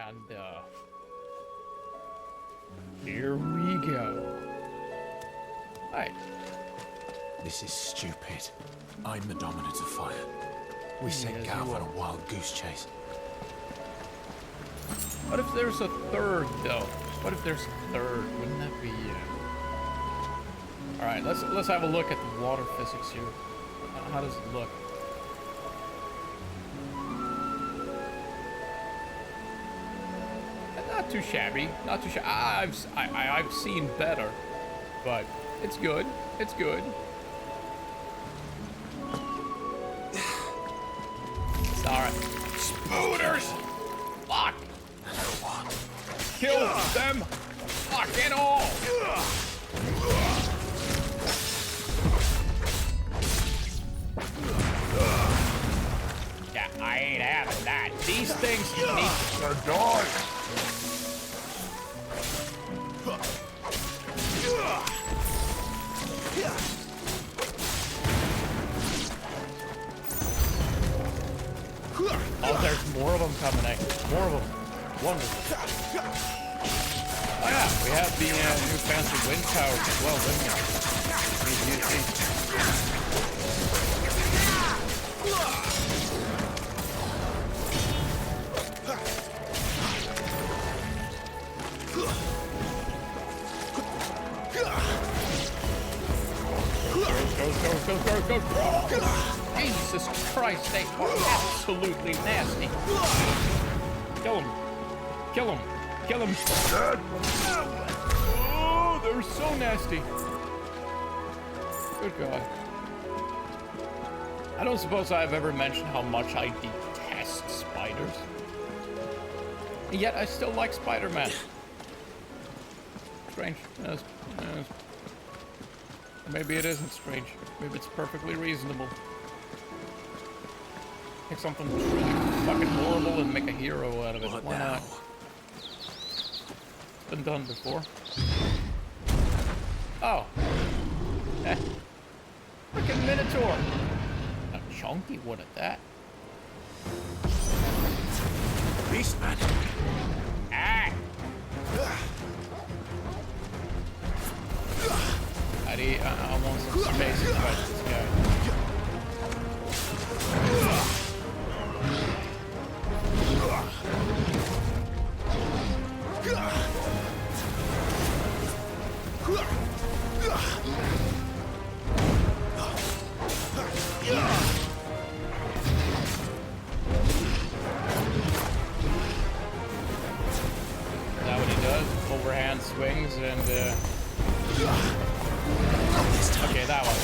And, here we go. Alright. This is stupid. I'm the dominant of fire. We sent Gav on a wild goose chase. What if there's a third, though? What if there's a third? Wouldn't that be, Alright, let's have a look at the water physics here. How does it look? Not too shabby. Not too shabby. I've seen better, but it's good. It's good. It's alright. Spooters! Fuck! Kill them! Fucking all! Yeah, I ain't having that. These things need to die. Oh, there's more of them coming, eh? More of them. Wonderful. Oh yeah, we have the new fancy wind towers as well, didn't we? Go. Jesus Christ, they are absolutely nasty. Kill him. Kill him. Kill him. Oh, they're so nasty. Good God. I don't suppose I've ever mentioned how much I detest spiders. And yet I still like Spider-Man. Strange. Yes. Maybe it isn't strange. Maybe it's perfectly reasonable. Take something truly fucking horrible and make a hero out of it. Why not? It's been done before. Oh. Eh. Freaking Minotaur. A chunky one at that. Beastman. Ah. I want some space to fight this guy. Is that what he does? Overhand swings and okay, that one.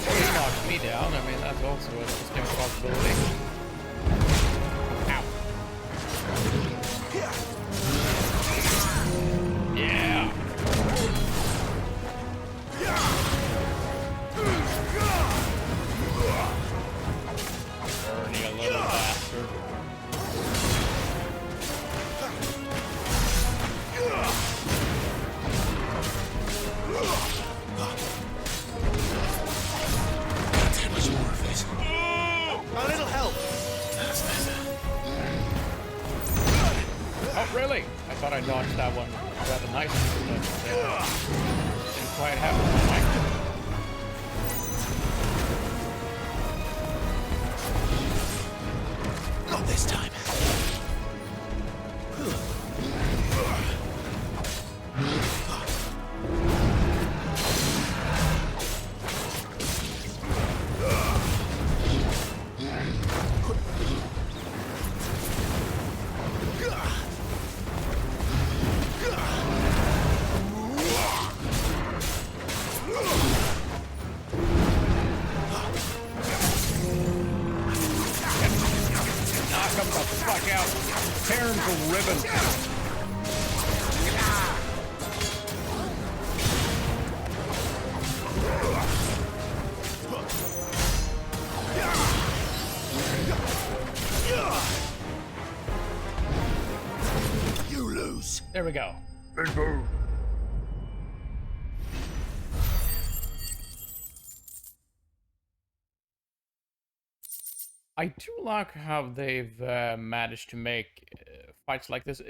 He knocks me down. I mean, that's also a distinct possibility. Ow. Yeah. Dirty, a little bastard. Too much more of this. A little help. Oh, really? I thought I dodged that one rather nicely, but didn't quite happen. Not this time. There we go. I do like how they've managed to make fights like this.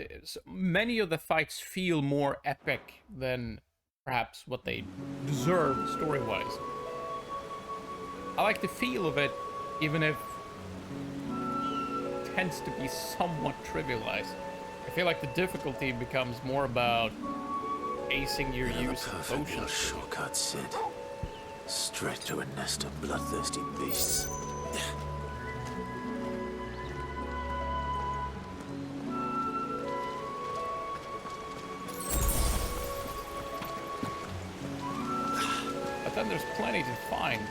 Many of the fights feel more epic than perhaps what they deserve story-wise. I like the feel of it, even if it tends to be somewhat trivialized. I feel like the difficulty becomes more about acing your use of potions. Shortcut, Sid. Straight to a nest of bloodthirsty beasts. But then there's plenty to find.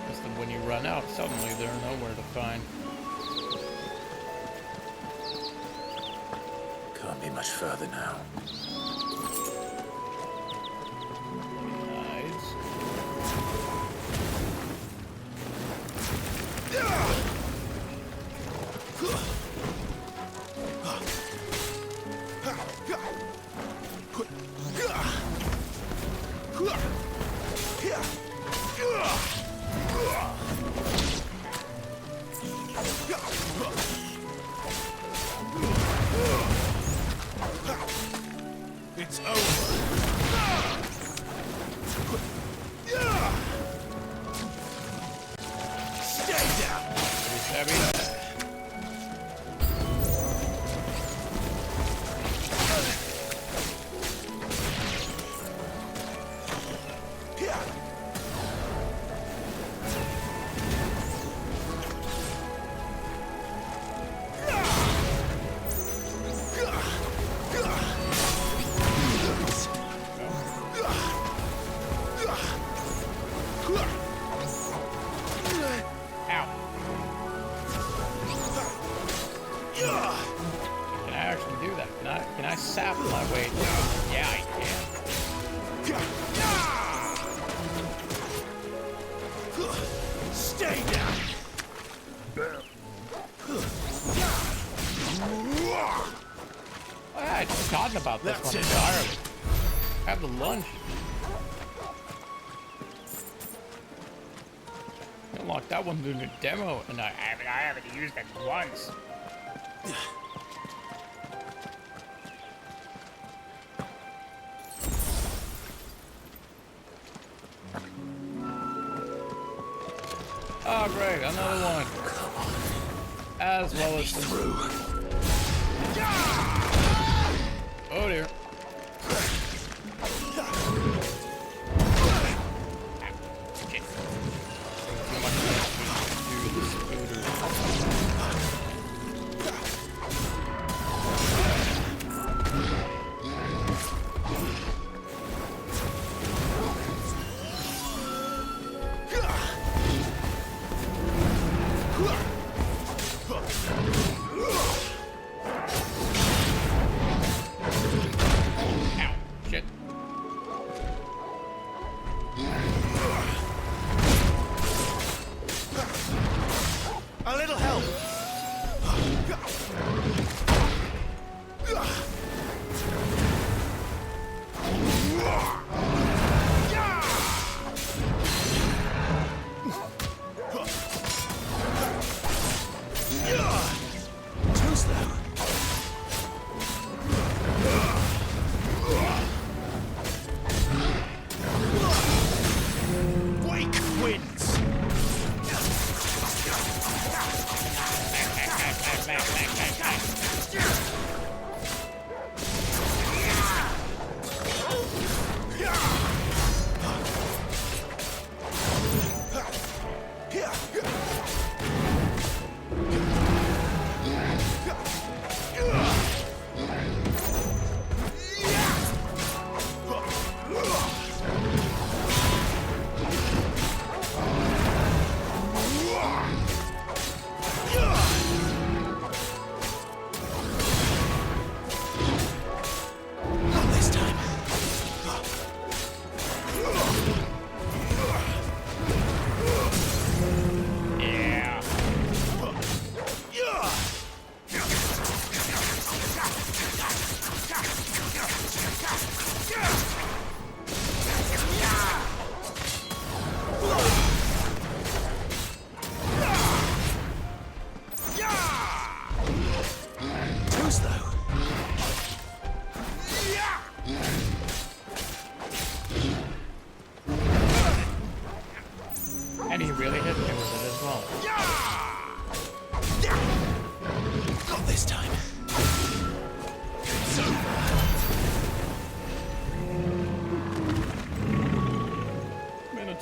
Just that when you run out, suddenly they're nowhere to find. Can't be much further now. Nice. It's over. Stay down. Pretty heavy. Ow. Can I actually do that? Can I sap my way? Yeah, I can. Stay down. I'd forgotten about this That's one it. entirely. Have the lunch. Unlocked that one during the demo, and I haven't used it once. Oh great, another one. As well as this. Oh dear. Shit. Too much to do the scooter.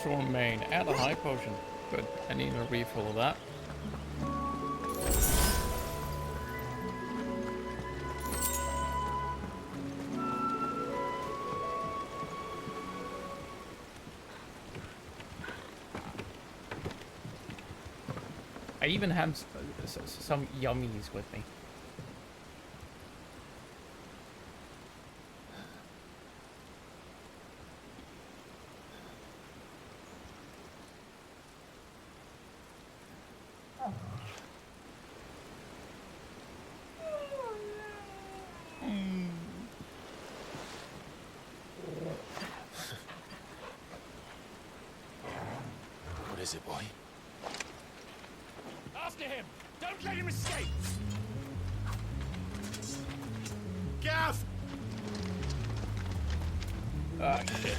Storm Main and a high potion. Good. I need a refill of that. I even have some yummies with me. What is it, boy? After him! Don't let him escape! Gav! Ah, shit.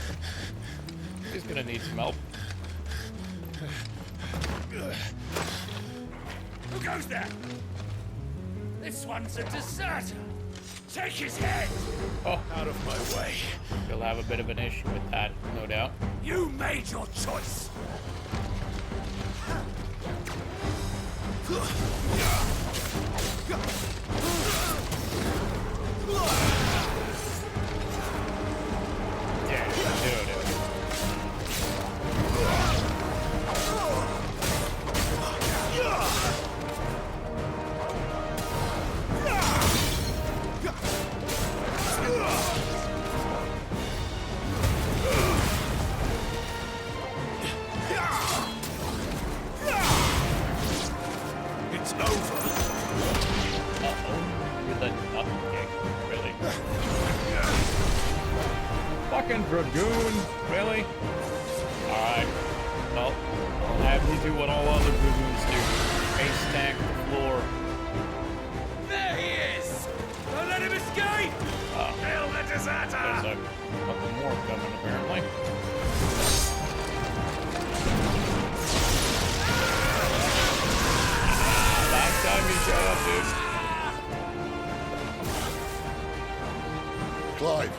He's gonna need some help. Who goes there? This one's a deserter! Take his head! Oh, Out of my way! he'll have a bit of an issue with that, no doubt. You made your choice! Yeah, dude. It's over! With a nut kick, really. Fucking dragoon, really? Alright. Well, I'll have you do what all other dragoons do. Face tank the floor. There he is! Don't let him escape! Kill the There's deserter! a couple more coming, apparently. Last time you showed up, dude. Clive,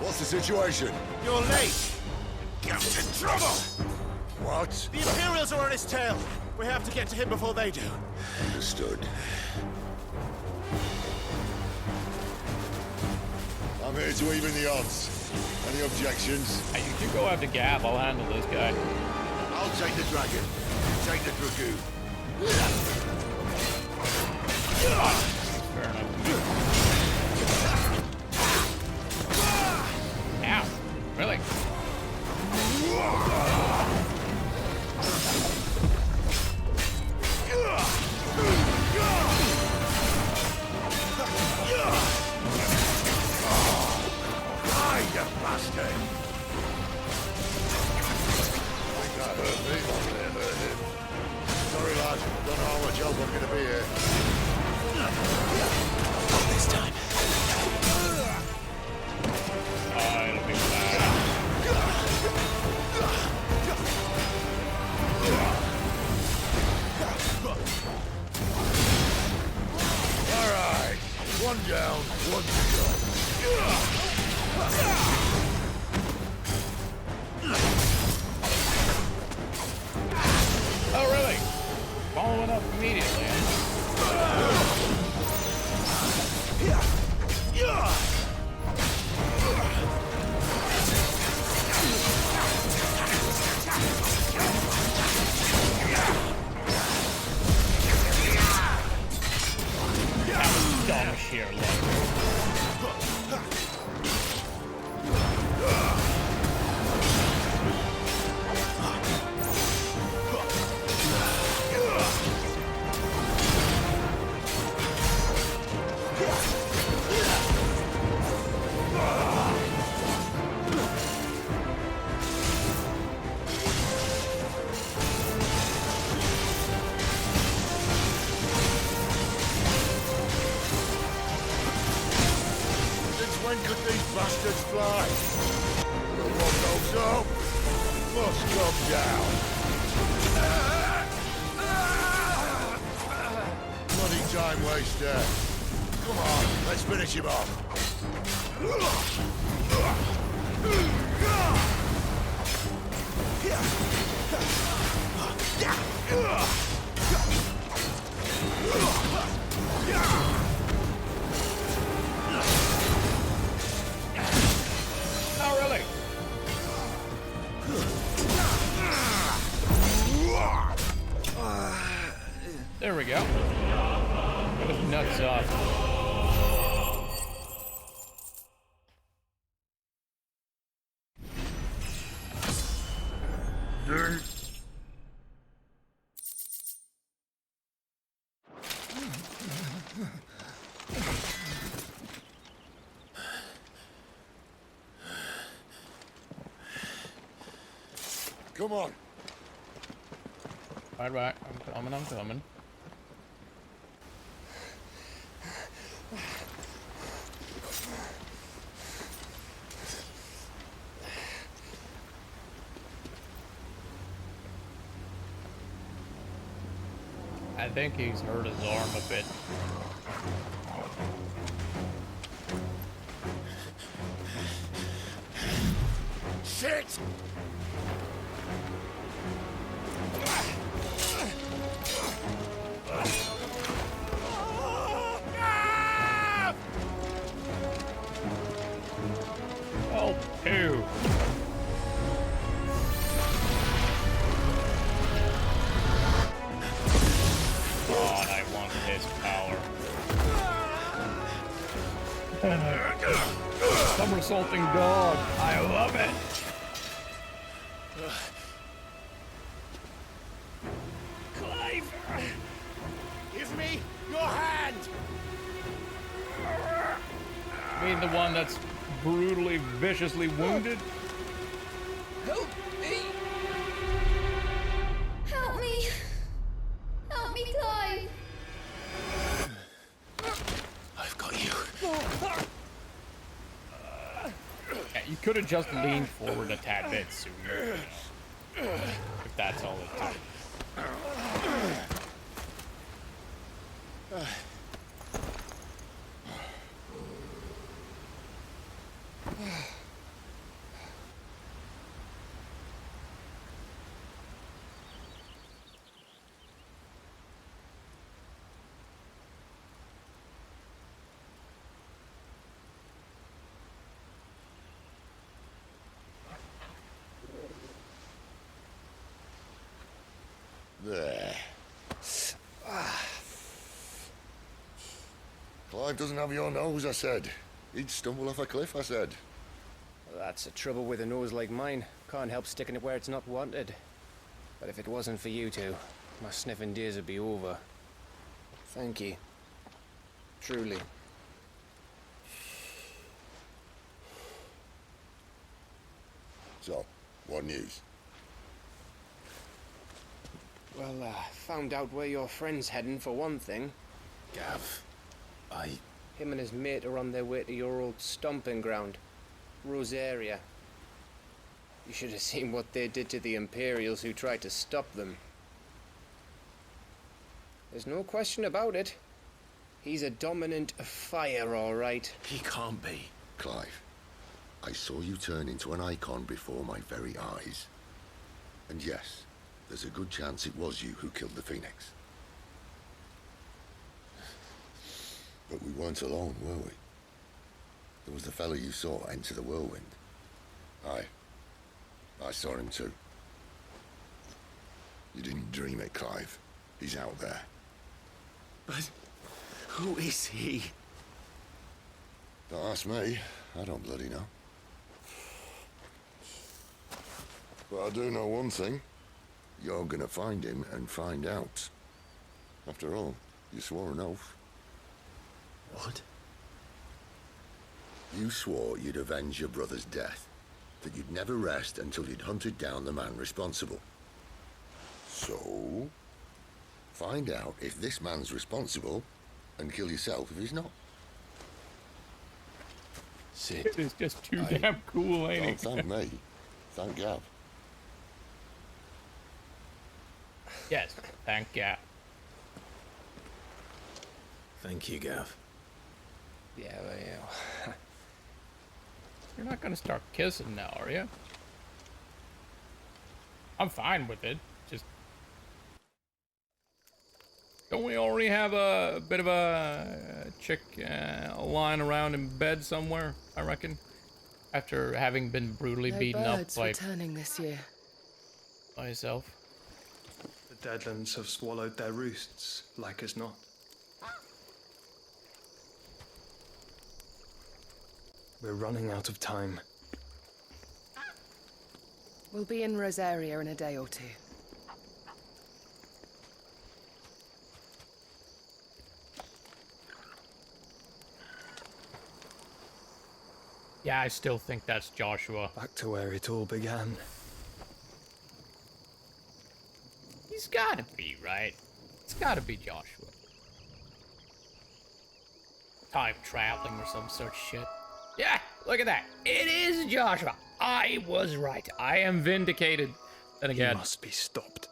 what's the situation? You're late! Get in trouble! What? The Imperials are on his tail! We have to get to him before they do. Understood. I'm here to even the odds. Any objections? Hey, you do go after Gav, I'll handle this guy. I'll take the dragon. You take the dragoon. Fair enough. Ow. Really? Die, you bastard! I think that hurt me. It hurt him. Sorry, lad. Don't know how much help I'm gonna be here. Not this time. It'll be fine. All right. One down, one to go. Oh, really? Following up immediately. Dumb sheer luck. Since when could these bastards fly? The one goes up, must come down. Bloody time waster. Come on, let's finish him off. Oh, really? There we go. Got his nuts off. Come on. Right. I'm coming. I think he's hurt his arm a bit. Shit! Oh, ew. God, I want his power. Somersaulting dog. I love it. Clive! Give me your hand! I mean, the one that's brutally, viciously wounded. Help me! Help me! Help me, Clive! I've got you. Yeah, you could have just leaned forward a tad bit sooner. You know, if that's all it took. There. Clive doesn't have your nose, I said. He'd stumble off a cliff, I said. That's the trouble with a nose like mine. Can't help sticking it where it's not wanted. But if it wasn't for you two, my sniffing days would be over. Thank you. Truly. So, what news? Well, found out where your friend's heading for one thing. Gav, Him and his mate are on their way to your old stomping ground, Rosaria. You should have seen what they did to the Imperials who tried to stop them. There's no question about it. He's a dominant fire, all right. he can't be. Clive, I saw you turn into an icon before my very eyes. And yes, there's a good chance it was you who killed the Phoenix. But we weren't alone, were we? There was the fellow you saw enter the whirlwind. I saw him too. You didn't dream it, Clive. He's out there. But who is he? Don't ask me. I don't bloody know. But I do know one thing. You're gonna find him and find out. After all, you swore an oath. What? You swore you'd avenge your brother's death. That you'd never rest until you'd hunted down the man responsible. So, find out if this man's responsible and kill yourself if he's not. Sid, It is just too damn cool, ain't Don't it? thank me. Thank Gav. Yes, thank you. thank you, Gav. Yeah, well, yeah. You're not gonna start kissing now, are you? I'm fine with it. Just don't we already have a bit of a chick lying around in bed somewhere? I reckon, after having been brutally beaten up by returning this year. myself. The Deadlands have swallowed their roosts, like as not. We're running out of time. We'll be in Rosaria in a day or two. Yeah, I still think that's Joshua. Back to where it all began. He's gotta be, right? It's gotta be Joshua. Time traveling or some sort of shit. Yeah, look at that. It is Joshua. I was right. I am vindicated. Then He again, must be stopped.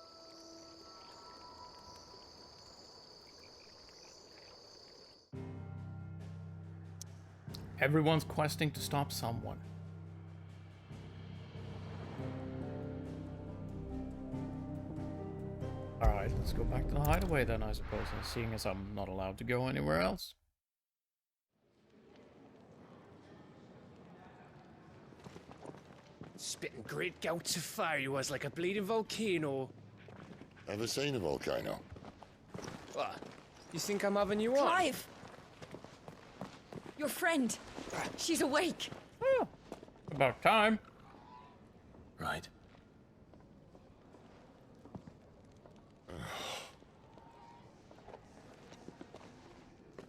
everyone's questing to stop someone. Alright, let's go back to the hideaway then, I suppose, seeing as I'm not allowed to go anywhere else. Spitting great gouts of fire he was, like a bleeding volcano. Ever seen a volcano? What? You think I'm having you on? Clive! Your friend. She's awake. Oh, about time. Right.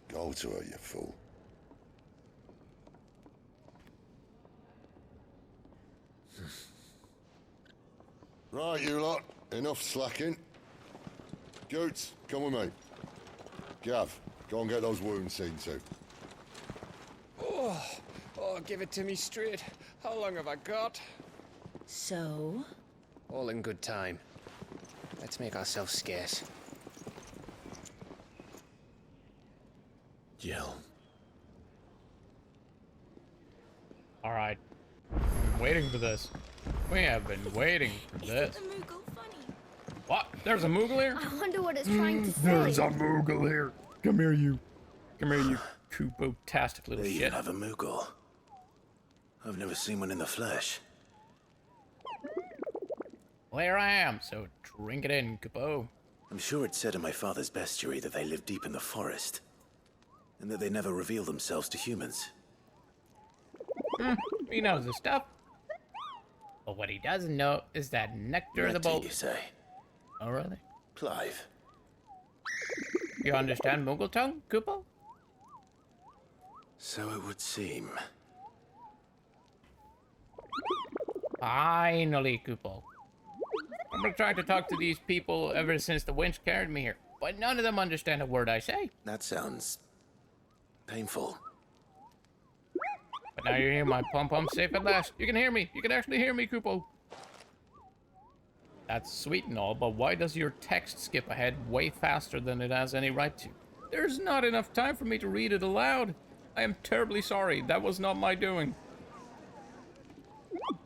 Go to her, you fool. Right, you lot. Enough slacking. Goots, come with me. Gav, go and get those wounds seen to. Oh, give it to me straight. How long have I got? So? All in good time. Let's make ourselves scarce. Jill. Alright. I'm waiting for this. We have been waiting for this. Isn't the Moogle funny? What? There's a Moogle here? I wonder what it's trying to say. There's a Moogle here. Come here, you. Come here, you Koopo-tastic little They shit. even have a Moogle. I've never seen one in the flesh. Well, here I am, so drink it in, Koopo. I'm sure it said in my father's bestiary that they live deep in the forest, and that they never reveal themselves to humans. He knows his stuff. But what he doesn't know is that nectar of the Red tea, bolt. you say? Oh, really? Clive. You understand Moogle tongue, Koopo? So it would seem. Finally, Koopo. I've been trying to talk to these people ever since the winch carried me here, but none of them understand a word I say. That sounds painful. But now you're here, my pom-pom, safe at last. You can hear me. You can actually hear me, Koopo. That's sweet and all, but why does your text skip ahead way faster than it has any right to? There's not enough time for me to read it aloud. I am terribly sorry. That was not my doing.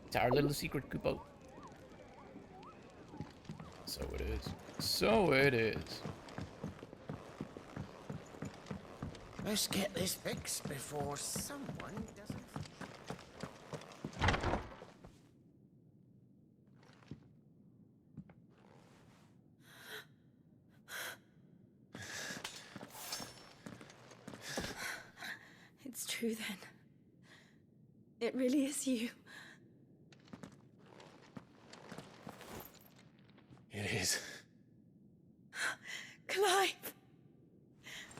It's our little secret, Koopo. So it is. So it is. Let's get this fixed before someone doesn't. It's true then. It really is you. It is. Clive!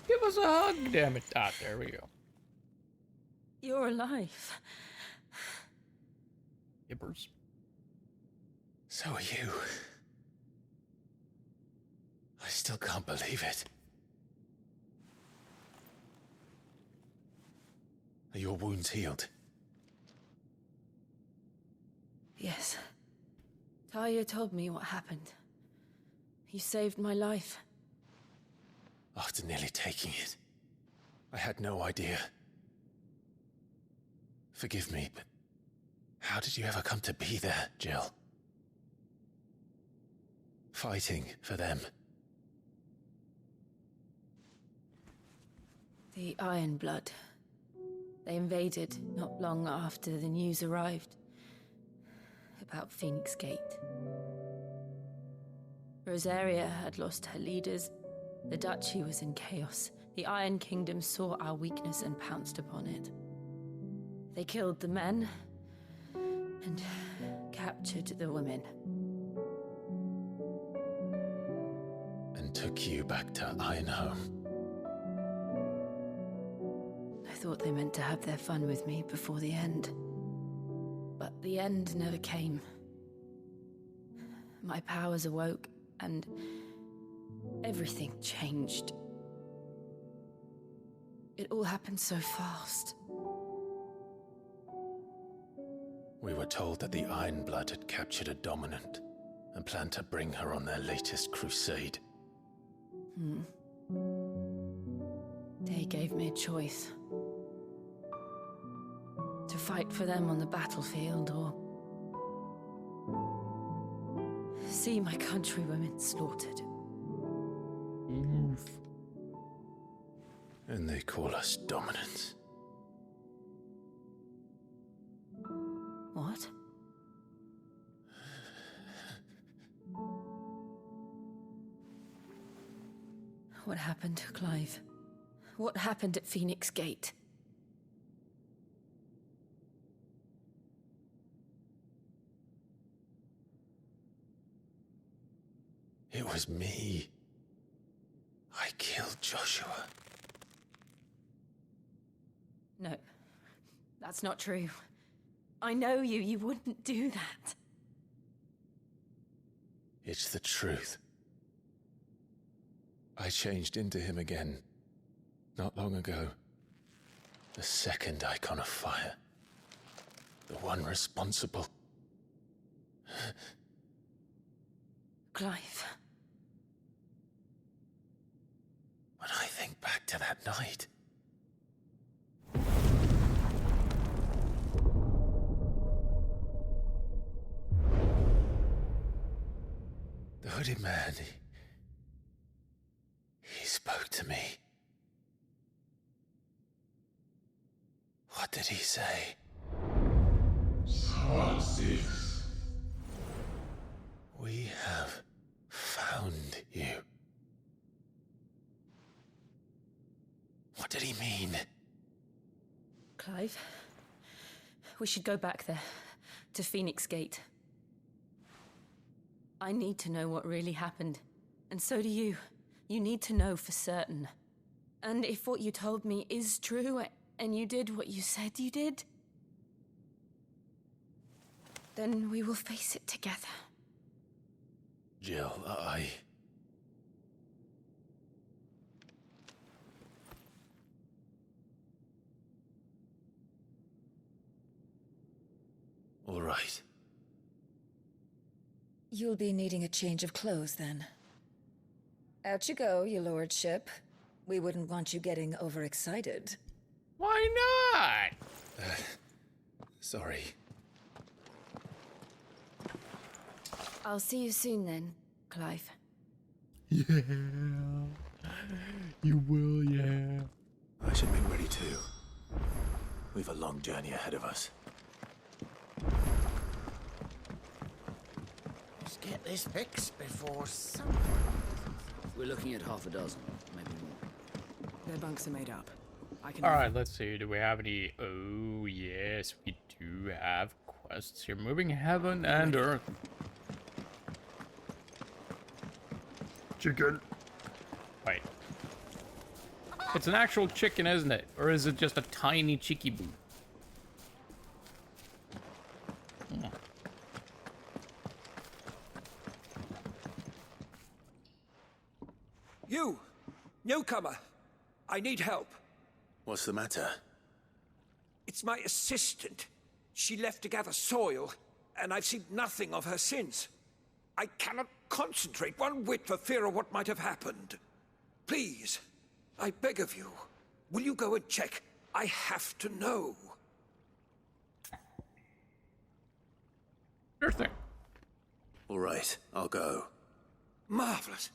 Give us a hug, damn it. Ah, there we go. You're alive. Yippers. So are you. I still can't believe it. Are your wounds healed? Yes. Talia told me what happened. You saved my life. After nearly taking it, I had no idea. Forgive me, but how did you ever come to be there, Jill? fighting for them? The Iron Blood. They invaded not long after the news arrived about Phoenix Gate. Rosaria had lost her leaders. The Duchy was in chaos. The Iron Kingdom saw our weakness and pounced upon it. They killed the men and captured the women. And took you back to Ironhome. I thought they meant to have their fun with me before the end. But the end never came. My powers awoke, and everything changed. It all happened so fast. We were told that the Iron Blood had captured a dominant and planned to bring her on their latest crusade. They gave me a choice. To fight for them on the battlefield, or see my countrywomen slaughtered. Oof. And they call us dominants. What? What happened, Clive? What happened at Phoenix Gate? It was me. I killed Joshua. No, that's not true. I know you. You wouldn't do that. It's the truth. I changed into him again, not long ago. The second icon of fire. The one responsible. Clive. When I think back to that night... The hooded man, he spoke to me. What did he say? We have found you. What did he mean? Clive, we should go back there, to Phoenix Gate. I need to know what really happened, and so do you. You need to know for certain. And if what you told me is true, and you did what you said you did, then we will face it together. Jill, All right. You'll be needing a change of clothes, then. Out you go, your lordship. We wouldn't want you getting overexcited. Why not? Sorry. I'll see you soon then, Clive. Yeah. You will, yeah. I should make ready too. We've a long journey ahead of us. Let's get this fixed before sun. We're looking at half a dozen, maybe more. Their bunks are made up. I can. All right, let's see. Do we have any? Oh, yes, we do have quests here. Moving heaven and earth. Chicken. Wait. It's an actual chicken, isn't it? Or is it just a tiny cheeky boo? You! Newcomer! I need help. What's the matter? It's my assistant. She left to gather soil, and I've seen nothing of her since. I cannot concentrate one whit for fear of what might have happened. Please, I beg of you, will you go and check? I have to know. Sure thing. All right, I'll go. Marvelous.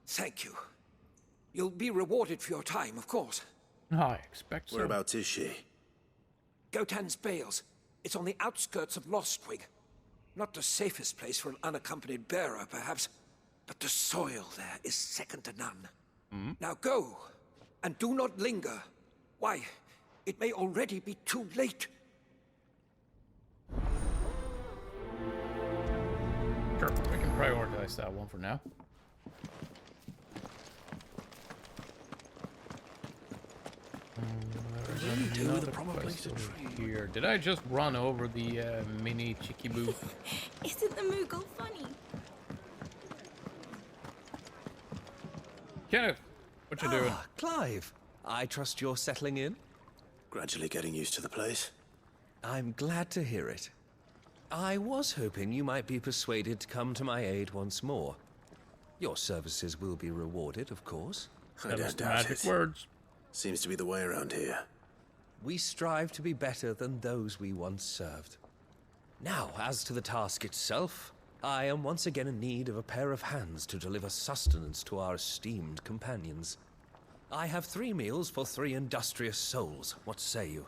Thank you. You'll be rewarded for your time, of course. I expect so. Whereabouts is she? Gotan's Bales. It's on the outskirts of Lostwig. Not the safest place for an unaccompanied bearer, perhaps, but the soil there is second to none. Now go, and do not linger. Why, it may already be too late. Sure, we can prioritize that one for now. Here. Did I just run over the mini Chikibu? Isn't the Moogle funny? Kenneth, what you doing? Clive, I trust you're settling in? Gradually getting used to the place. I'm glad to hear it. I was hoping you might be persuaded to come to my aid once more. Your services will be rewarded, of course. I don't doubt magic it. words. Seems to be the way around here. We strive to be better than those we once served. Now, as to the task itself, I am once again in need of a pair of hands to deliver sustenance to our esteemed companions. I have 3 meals for 3 industrious souls. What say you?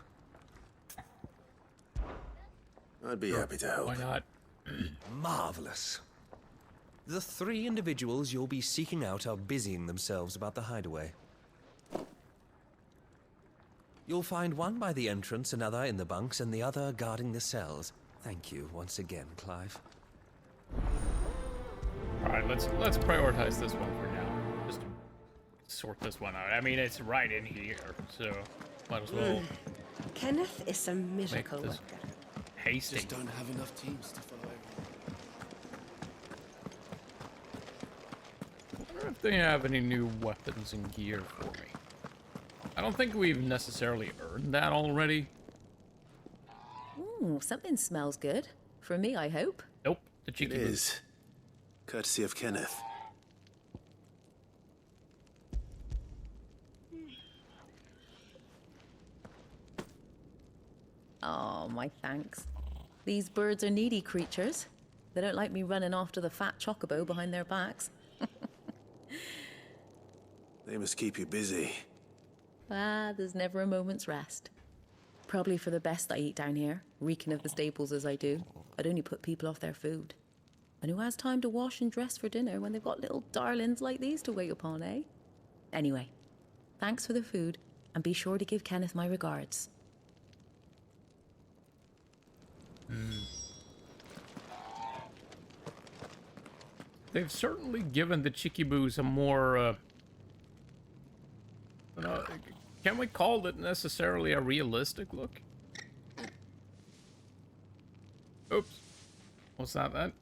I'd be happy to help. Why not? Marvelous. The 3 individuals you'll be seeking out are busying themselves about the hideaway. You'll find one by the entrance, another in the bunks, and the other guarding the cells. Thank you once again, Clive. Alright, let's prioritize this one for now. Just to sort this one out. I mean, it's right in here, so might as well Kenneth is a make miracle this worker. hasty. Just don't have enough teams to follow everyone. I wonder if they have any new weapons and gear for me. I don't think we've necessarily earned that already. Ooh, something smells good. For me, I hope. Nope, the It cheeky is. Courtesy of Kenneth. Oh, my thanks. These birds are needy creatures. They don't like me running after the fat chocobo behind their backs. They must keep you busy. Ah, there's never a moment's rest. Probably for the best I eat down here, reeking of the staples as I do. I'd only put people off their food. And who has time to wash and dress for dinner when they've got little darlings like these to wait upon, eh? Anyway, thanks for the food, and be sure to give Kenneth my regards. They've certainly given the Chikiboos a more, can we call it necessarily a realistic look? Oops. What's that then?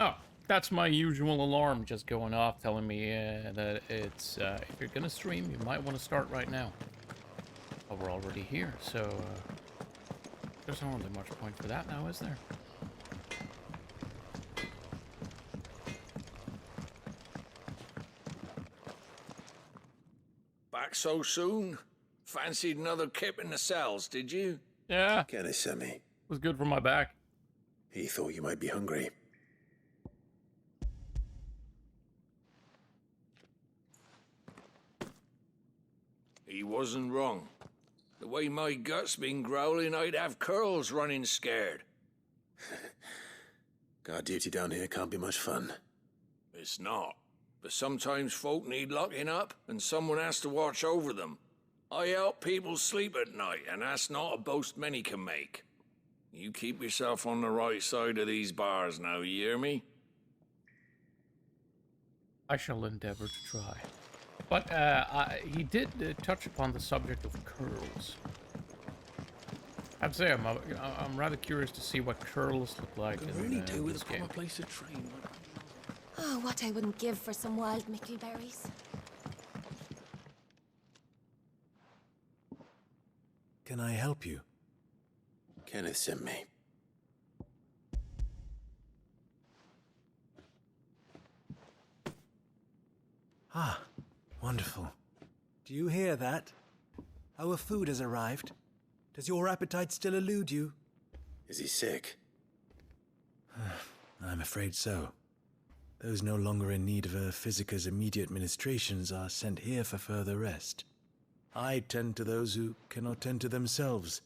Oh, that's my usual alarm just going off telling me that it's, if you're gonna stream, you might want to start right now. But we're already here, so there's not really much point for that now, is there? Back so soon? Fancied another kip in the cells, did you? Yeah, Kenneth sent me. was good for my back. He thought you might be hungry. He wasn't wrong. The way my gut's been growling, I'd have curls running scared. Guard duty down here can't be much fun. It's not. But sometimes folk need locking up, and someone has to watch over them. I help people sleep at night, and that's not a boast many can make. You keep yourself on the right side of these bars now, you hear me? I shall endeavor to try. But he did touch upon the subject of curls. I'd say I'm rather curious to see what curls look like in this game. place to train. Oh, what I wouldn't give for some wild mickleberries. Can I help you? Kenneth sent me. Ah, wonderful. Do you hear that? Our food has arrived. Does your appetite still elude you? Is he sick? I'm afraid so. Those no longer in need of a physicker's immediate ministrations are sent here for further rest. I tend to those who cannot tend to themselves,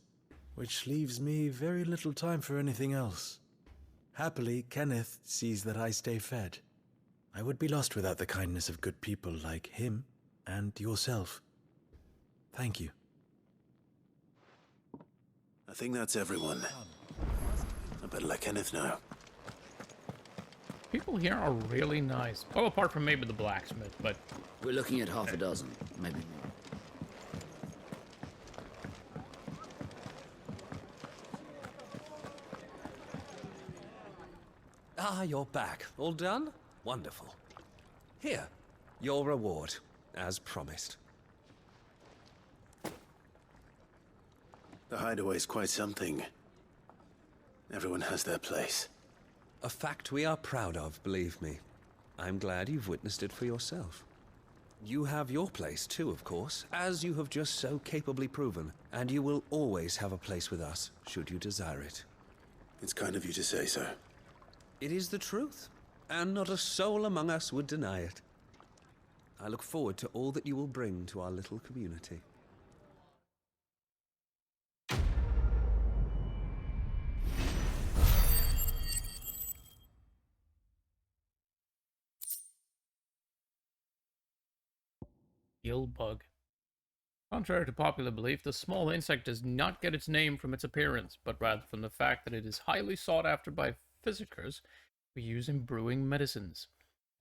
which leaves me very little time for anything else. Happily, Kenneth sees that I stay fed. I would be lost without the kindness of good people like him and yourself. Thank you. I think that's everyone. I better let Kenneth know. People here are really nice. Well, apart from maybe the blacksmith, but... We're looking at half a dozen, maybe more. Ah, you're back. All done? Wonderful. Here, your reward, as promised. The hideaway's quite something. Everyone has their place. A fact we are proud of, believe me. I'm glad you've witnessed it for yourself. You have your place too, of course, as you have just so capably proven, and you will always have a place with us, should you desire it. It's kind of you to say so. It is the truth, and not a soul among us would deny it. I look forward to all that you will bring to our little community. Gill bug. Contrary to popular belief, the small insect does not get its name from its appearance, but rather from the fact that it is highly sought after by physicers who use in brewing medicines.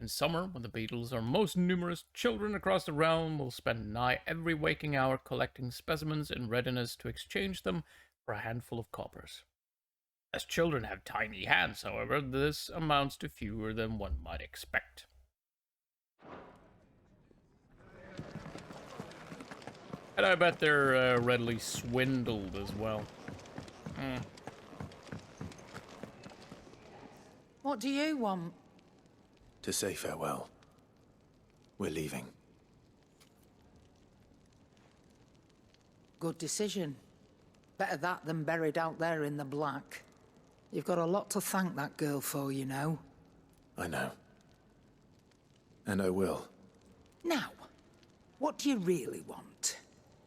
In summer, when the beetles are most numerous, children across the realm will spend nigh every waking hour collecting specimens in readiness to exchange them for a handful of coppers. As children have tiny hands, however, this amounts to fewer than one might expect. And I bet they're readily swindled as well. What do you want? To say farewell. We're leaving. Good decision. Better that than buried out there in the black. You've got a lot to thank that girl for, you know. I know. And I will. Now, what do you really want?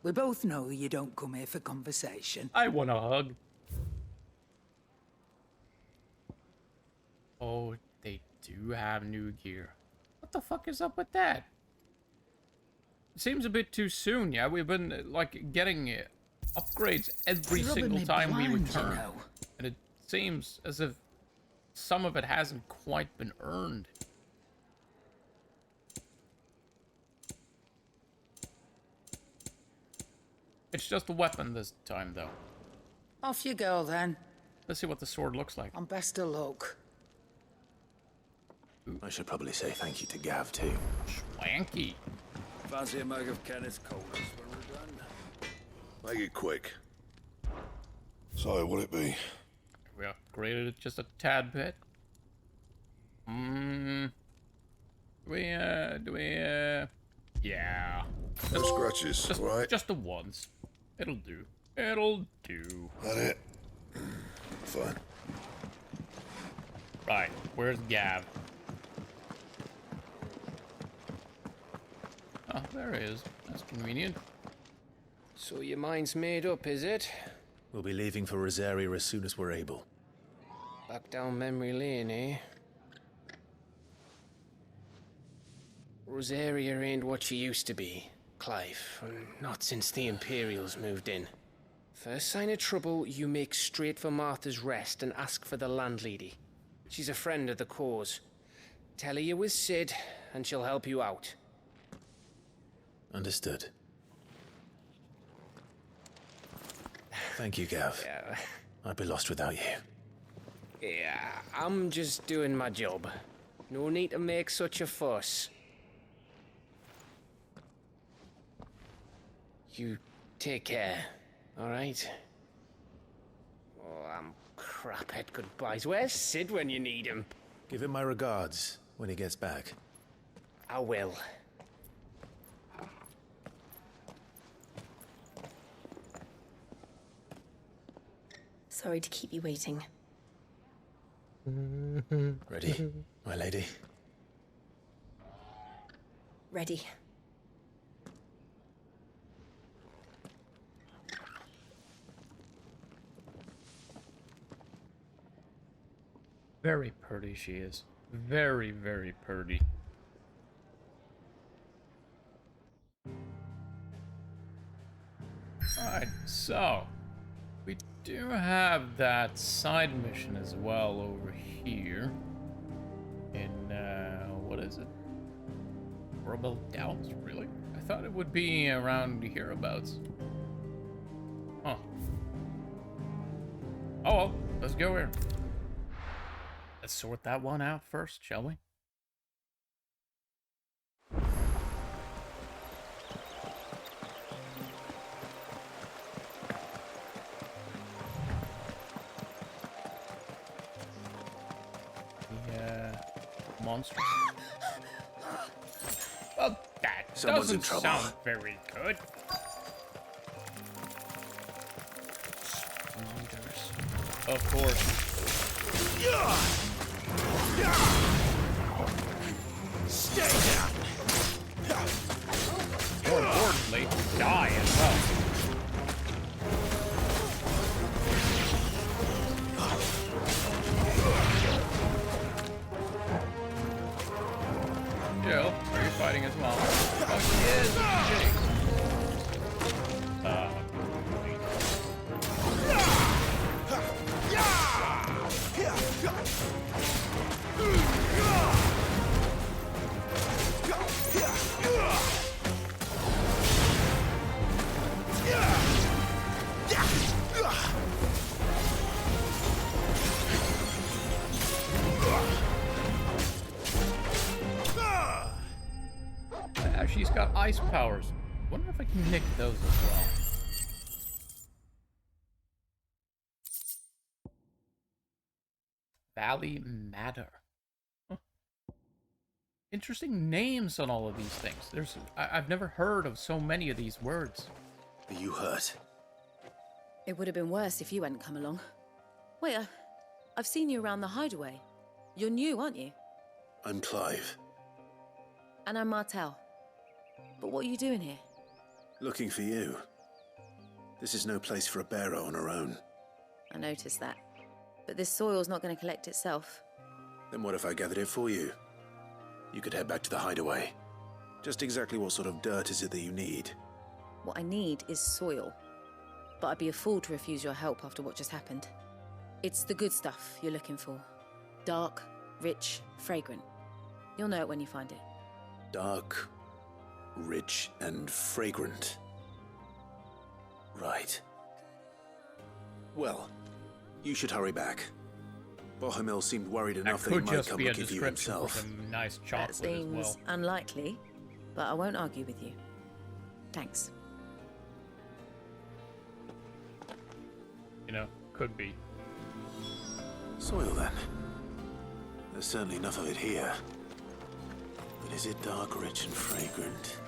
We both know you don't come here for conversation. I want a hug. Oh, they do have new gear. What the fuck is up with that? It seems a bit too soon, yeah? We've been, like, getting upgrades every single time we return. You know. And it seems as if some of it hasn't quite been earned. It's just a weapon this time, though. Off you go, then. Let's see what the sword looks like. And best of luck. I should probably say thank you to Gav, too. Swanky. Fancy a mug of Kenneth's coldest when we're done? Make it quick. So, what'll it be? We upgraded it just a tad bit. Yeah. No scratches, Just, right? Just the ones. It'll do. It'll do. That it? Fine. Right, where's Gav? Oh, there he is. That's convenient. So your mind's made up, is it? We'll be leaving for Rosaria as soon as we're able. Back down memory lane, eh? Rosaria ain't what she used to be, Clive. Not since the Imperials moved in. First sign of trouble, you make straight for Martha's Rest and ask for the landlady. She's a friend of the cause. Tell her you was Sid, and she'll help you out. Understood. Thank you, Gav. Yeah. I'd be lost without you. Yeah, I'm just doing my job. No need to make such a fuss. You take care, all right? Oh, I'm crap at goodbyes. Where's Sid when you need him? Give him my regards when he gets back. I will. Sorry to keep you waiting. Ready, my lady? Ready. Very pretty she is. Very, very pretty. Alright, so we do have that side mission as well over here. In, what is it? Horrible Doubts? Really? I thought it would be around hereabouts. Huh. Oh well, let's go here. Let's sort that one out first, shall we? Monster. Well, that Someone's in doesn't trouble. sound very good. Spiders. Of course. Stay down. More importantly, die as well. Jill, are you fighting as well? Oh, yes, she's got ice powers. Wonder if I can nick those as well. Valley Matter. Huh. Interesting names on all of these things. I've never heard of so many of these words. Are you hurt? It would have been worse if you hadn't come along. Wait, I've seen you around the hideaway. You're new, aren't you? I'm Clive. And I'm Martel. But what are you doing here? Looking for you. This is no place for a bearer on her own. I noticed that. But this soil's not going to collect itself. Then what if I gathered it for you? You could head back to the hideaway. Just exactly what sort of dirt is it that you need? What I need is soil. But I'd be a fool to refuse your help after what just happened. It's the good stuff you're looking for. Dark, rich, fragrant. You'll know it when you find it. Dark, rich, and fragrant. Right. Well, you should hurry back. Bohemil seemed worried enough that he might come looking for you himself. Nice That chocolate seems as well. unlikely, but I won't argue with you. Thanks. You know, could be. Soil, then. There's certainly enough of it here. But is it dark, rich, and fragrant?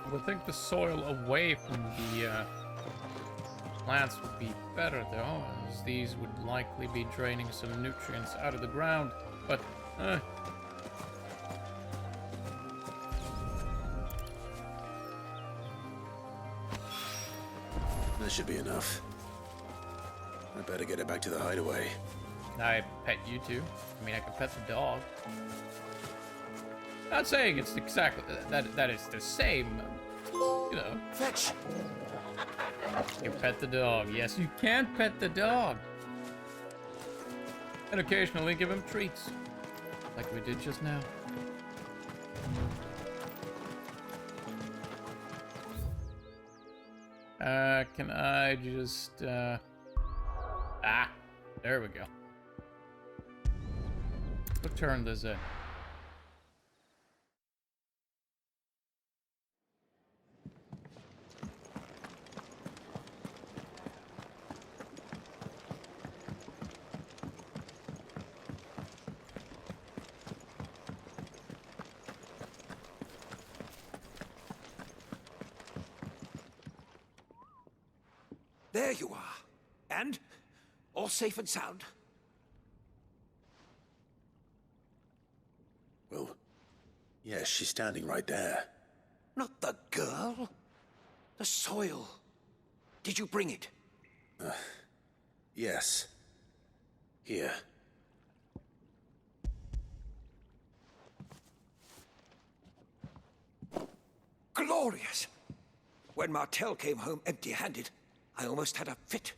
I would think the soil away from the plants would be better though, as these would likely be draining some nutrients out of the ground, but That should be enough. I better get it back to the hideaway. I pet you too. I mean, I could pet the dog. Not saying it's exactly that it's the same, you know. Fetch. You pet the dog. Yes, you can pet the dog. And occasionally give him treats, like we did just now. Can I just, there we go. We'll turn this in. There you are. And? All safe and sound? Well, yes, she's standing right there. Not the girl. The soil. Did you bring it? Yes. Here. Glorious! When Martel came home empty-handed, I almost had a fit.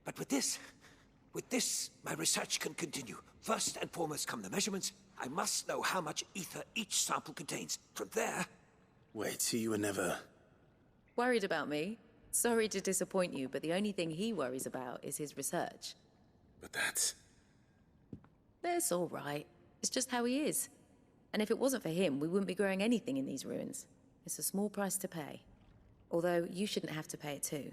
But with this, my research can continue. First and foremost come the measurements. I must know how much ether each sample contains. From there... Wait, so you were never... Worried about me? Sorry to disappoint you, but the only thing he worries about is his research. But that's... That's all right. It's just how he is. And if it wasn't for him, we wouldn't be growing anything in these ruins. It's a small price to pay. Although, you shouldn't have to pay it too.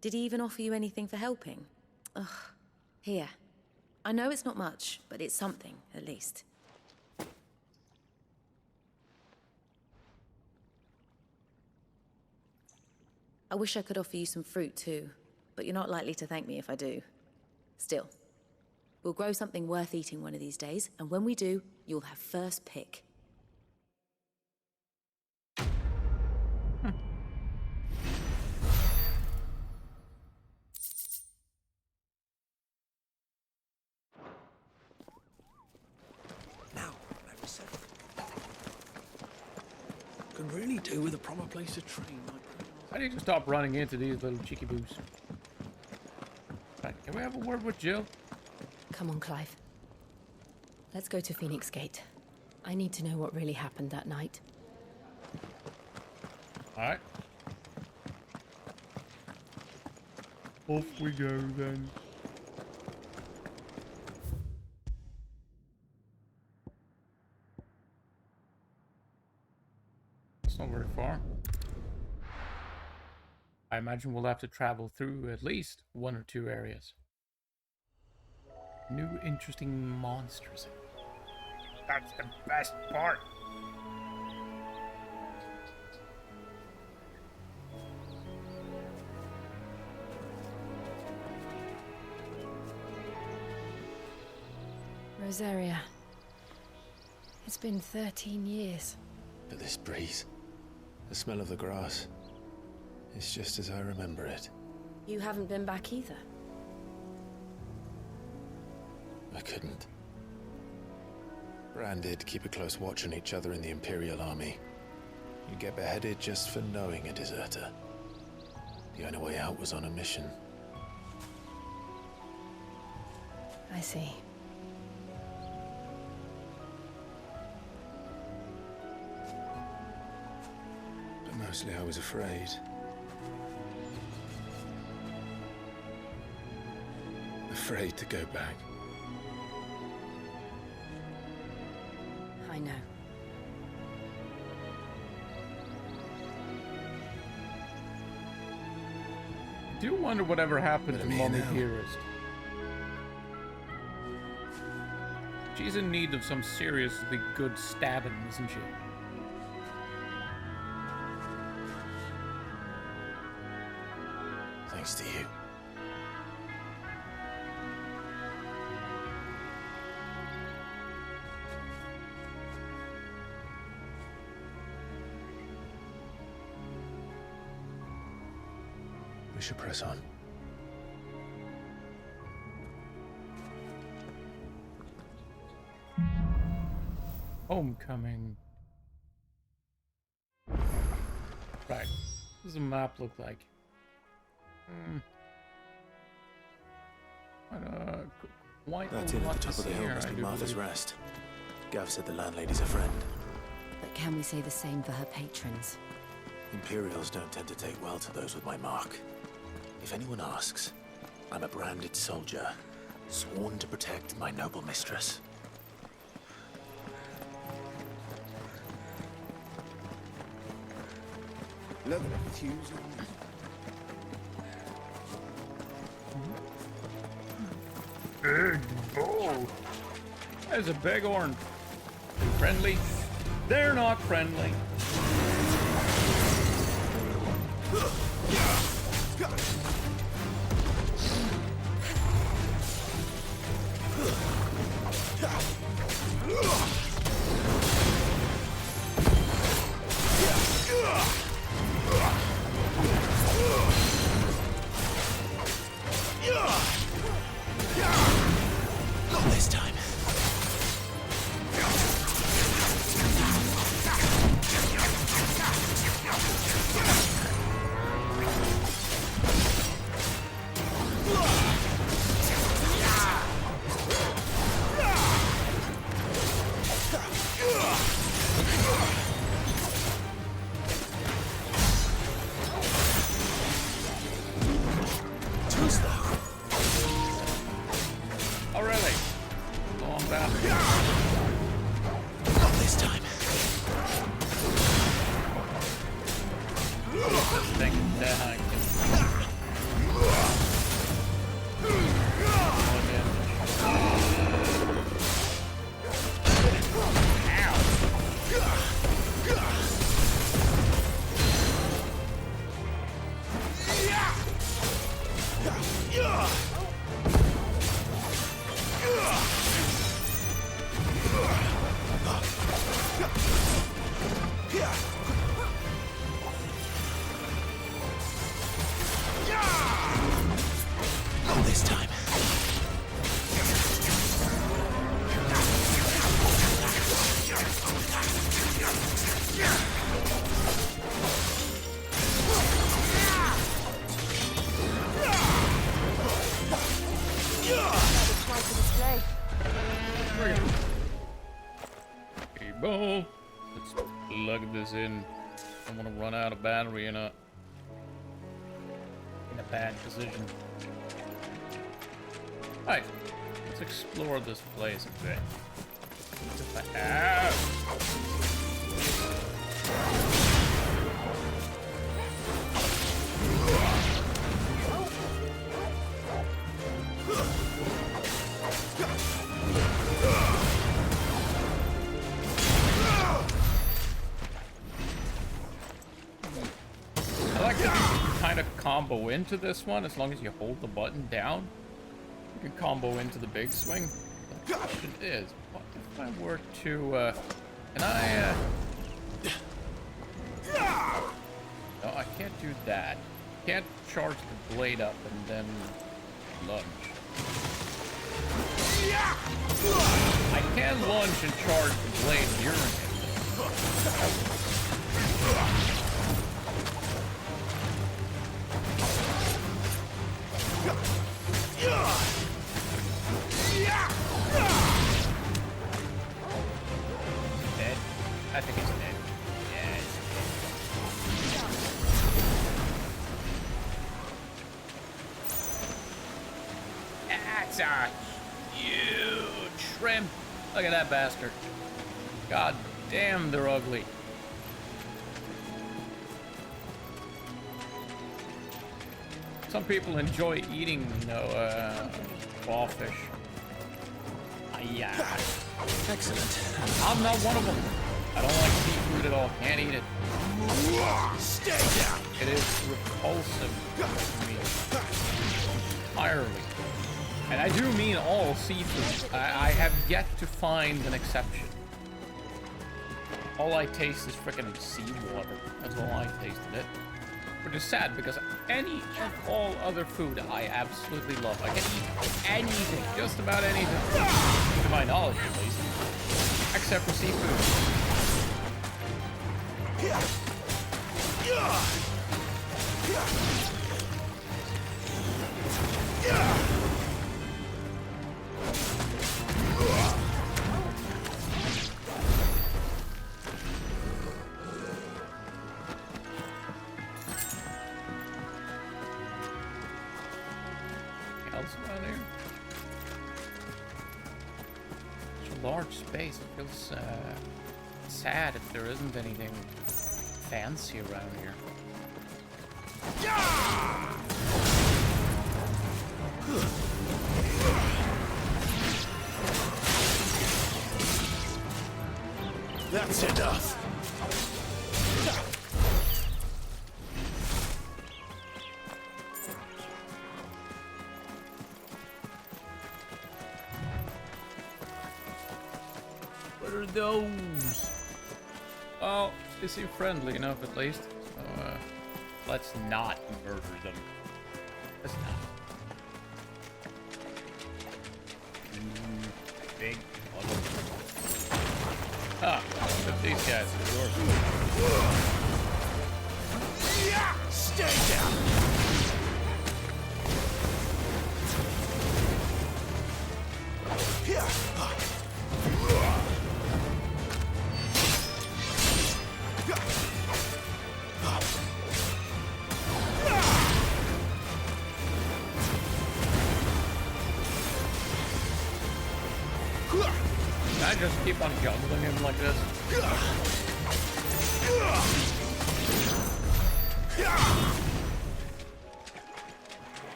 Did he even offer you anything for helping? Ugh. Here. I know it's not much, but it's something, at least. I wish I could offer you some fruit too, but you're not likely to thank me if I do. Still, we'll grow something worth eating one of these days, and when we do, you'll have first pick. Could really do with a proper place to train. I need to stop running into these little cheeky boos. Right, can we have a word with Jill? Come on, Clive. Let's go to Phoenix Gate. I need to know what really happened that night. Alright. Off we go then. That's not very far. I imagine we'll have to travel through at least one or two areas. New interesting monsters. That's the best part. Rosaria. It's been 13 years. But this breeze, the smell of the grass, it's just as I remember it. You haven't been back either. I couldn't. Bran did keep a close watch on each other in the Imperial Army. You get beheaded just for knowing a deserter. The only way out was on a mission. I see. But mostly I was afraid. Afraid to go back. I know. I do wonder whatever happened to Mommy Dearest. She's in need of some seriously good stabbing, isn't she? Thanks to you. We should press on. Homecoming. Right. What does the map look like? That inn at the top of the hill must be Martha's Rest. Gav said the landlady's a friend. But can we say the same for her patrons? Imperials don't tend to take well to those with my mark. If anyone asks, I'm a branded soldier, sworn to protect my noble mistress. Look at the fuse Big bull. There's a big horn. Friendly? They're not friendly. Not this time. Oh, really? Long down. Not this time. I think then I can. Not this time. Okay, boom. Let's plug this in. I'm gonna run out of battery in a bad position. Alright, let's explore this place a bit. I like that you can kind of combo into this one as long as you hold the button down. You can combo into the big swing. The question is, what if I were to, can I, no, I can't do that. Can't charge the blade up and then lunge. I can lunge and charge the blade during it. Dead? I think it's dead. Yeah, it's dead. That's a huge shrimp. Look at that bastard. God damn, they're ugly. Some people enjoy eating, you know, raw fish. Yeah. Excellent. I'm not one of them. I don't like seafood at all. Can't eat it. Stay down. It is repulsive to me. Entirely. And I do mean all seafood. I have yet to find an exception. All I taste is frickin' seawater. That's all I tasted it. Which is sad because any and all other food I absolutely love. I can eat anything, just about anything. To my knowledge, at least. Except for seafood. Large space. It feels sad if there isn't anything fancy around here. That's enough. What are those? Oh, they seem friendly enough at least. So, let's not murder them. Let's not. These guys are yours. Stay down! Can I just keep on juggling him like this?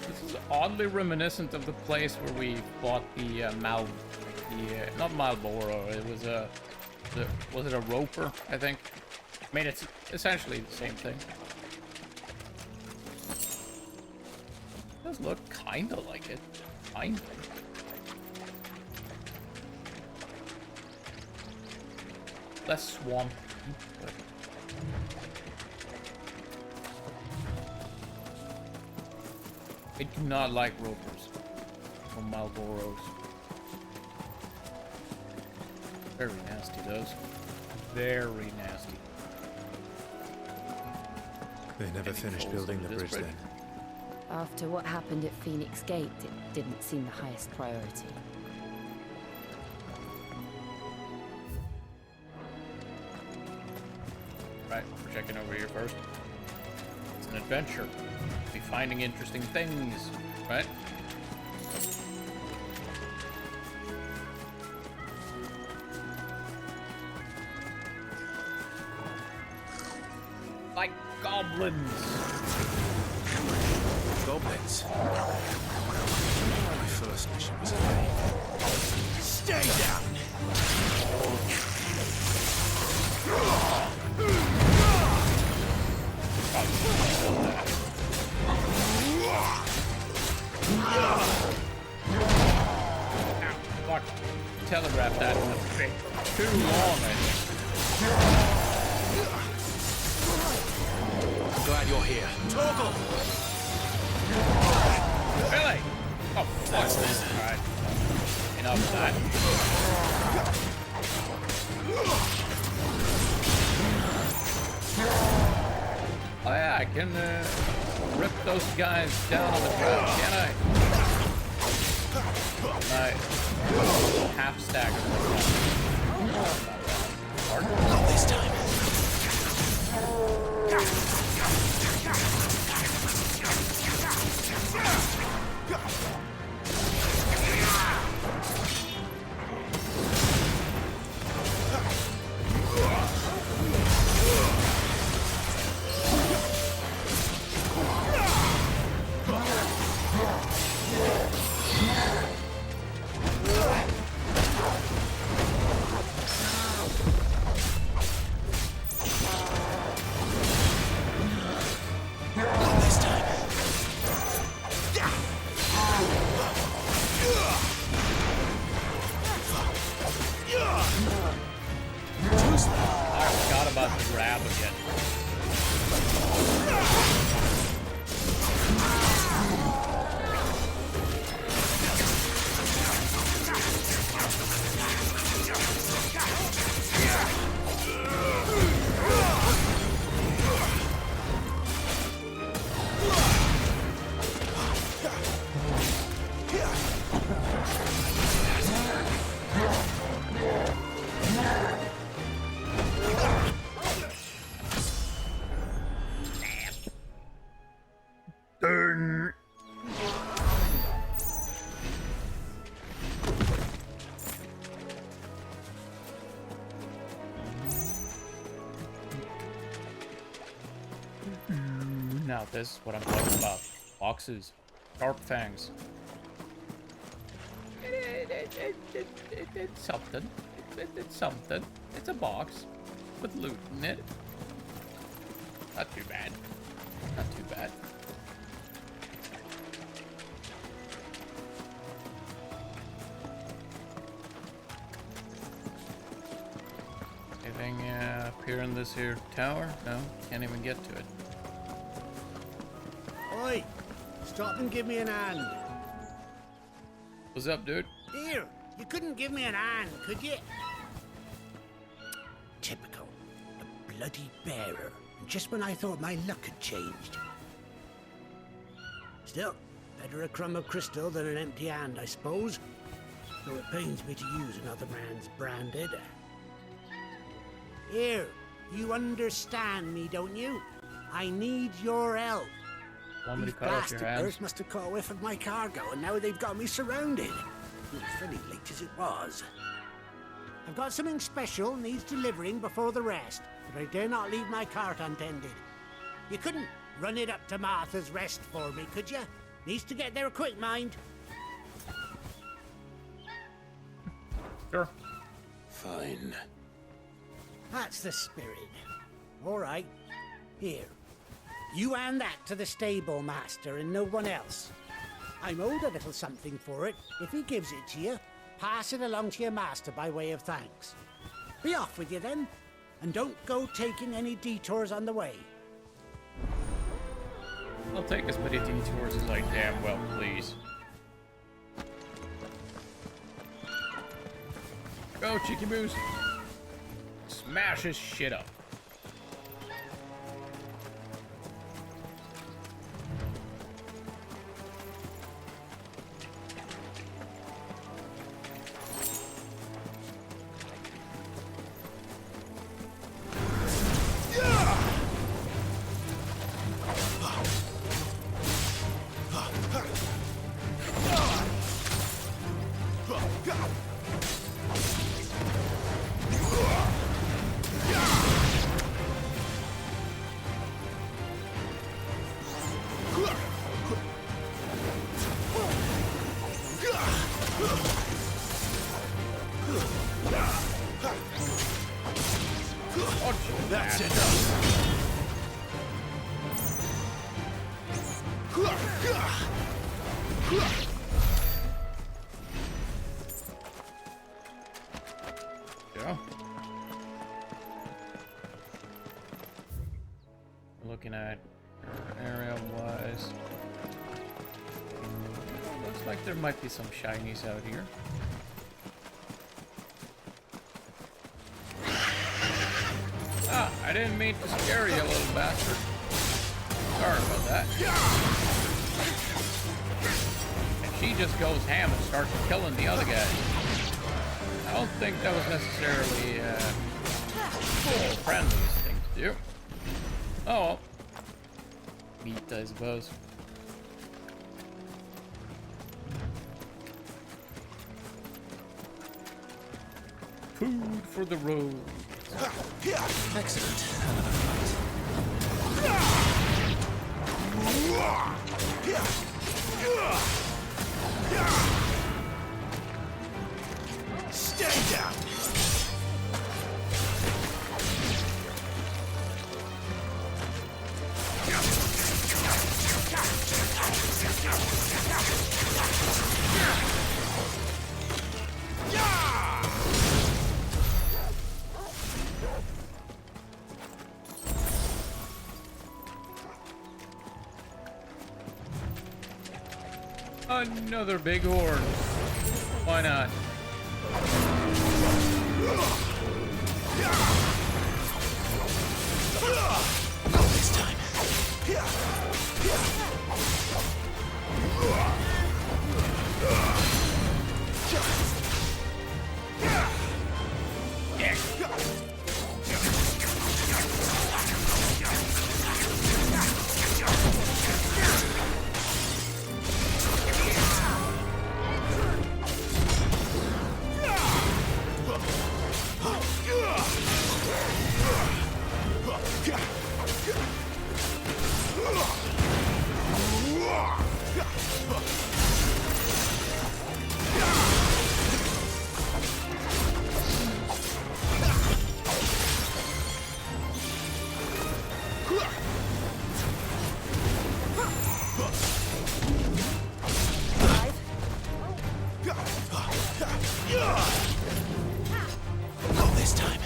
This is oddly reminiscent of the place where we fought the not Malboro. It was was it a roper? I think. I mean, it's essentially the same thing. It does look kinda like it. Kinda. Less swamp. But... I do not like ropers from Malboros. Very nasty, those. Very nasty. They never finished building the bridge then. After what happened at Phoenix Gate, it didn't seem the highest priority. Right, we're checking over here first. It's an adventure. Be finding interesting things, right? Like goblins. Goblins? My first mission was away. Stay down! Fuck. Telegraph that in a bit too long, I think. I'm glad you're here. Torgal! Really? Oh, fuck. Alright. Enough of that. Oh yeah, I can rip those guys down on the ground, can't I? Half stagger. Not this time. Now this is what I'm talking about. Boxes. Sharp fangs. It's something. It's something. It's a box with loot in it. Not too bad. Not too bad. Anything up here in this here tower? No, can't even get to it. Oi! Stop and give me an hand. What's up, dude? Here, you couldn't give me an hand, could you? Typical. A bloody bearer. And just when I thought my luck had changed. Still, better a crumb of crystal than an empty hand, I suppose. Though it pains me to use another man's branded. Here, you understand me, don't you? I need your help. Want me to These cut off your bastard hands? birds must have caught a whiff of my cargo, and now they've got me surrounded. It's very late as it was. I've got something special needs delivering before the rest, but I dare not leave my cart untended. You couldn't run it up to Martha's Rest for me, could you? Needs to get there quick, mind. Sure. Fine. That's the spirit. All right. Here. You hand that to the stable master and no one else. I'm owed a little something for it. If he gives it to you, pass it along to your master by way of thanks. Be off with you then, and don't go taking any detours on the way. I'll take as many detours as I damn well please. Go, Cheeky Boos. Smash his shit up. That's enough. Yeah. Looking at area-wise, looks like there might be some shinies out here. Ah, I didn't mean to scare you, little bastard. Sorry about that. And she just goes ham and starts killing the other guys. I don't think that was necessarily the friendliest thing to do. Oh well. Meat, I suppose. Food for the road. Excellent. Stay down! Another big horn. Why not? Not this time. Not this time.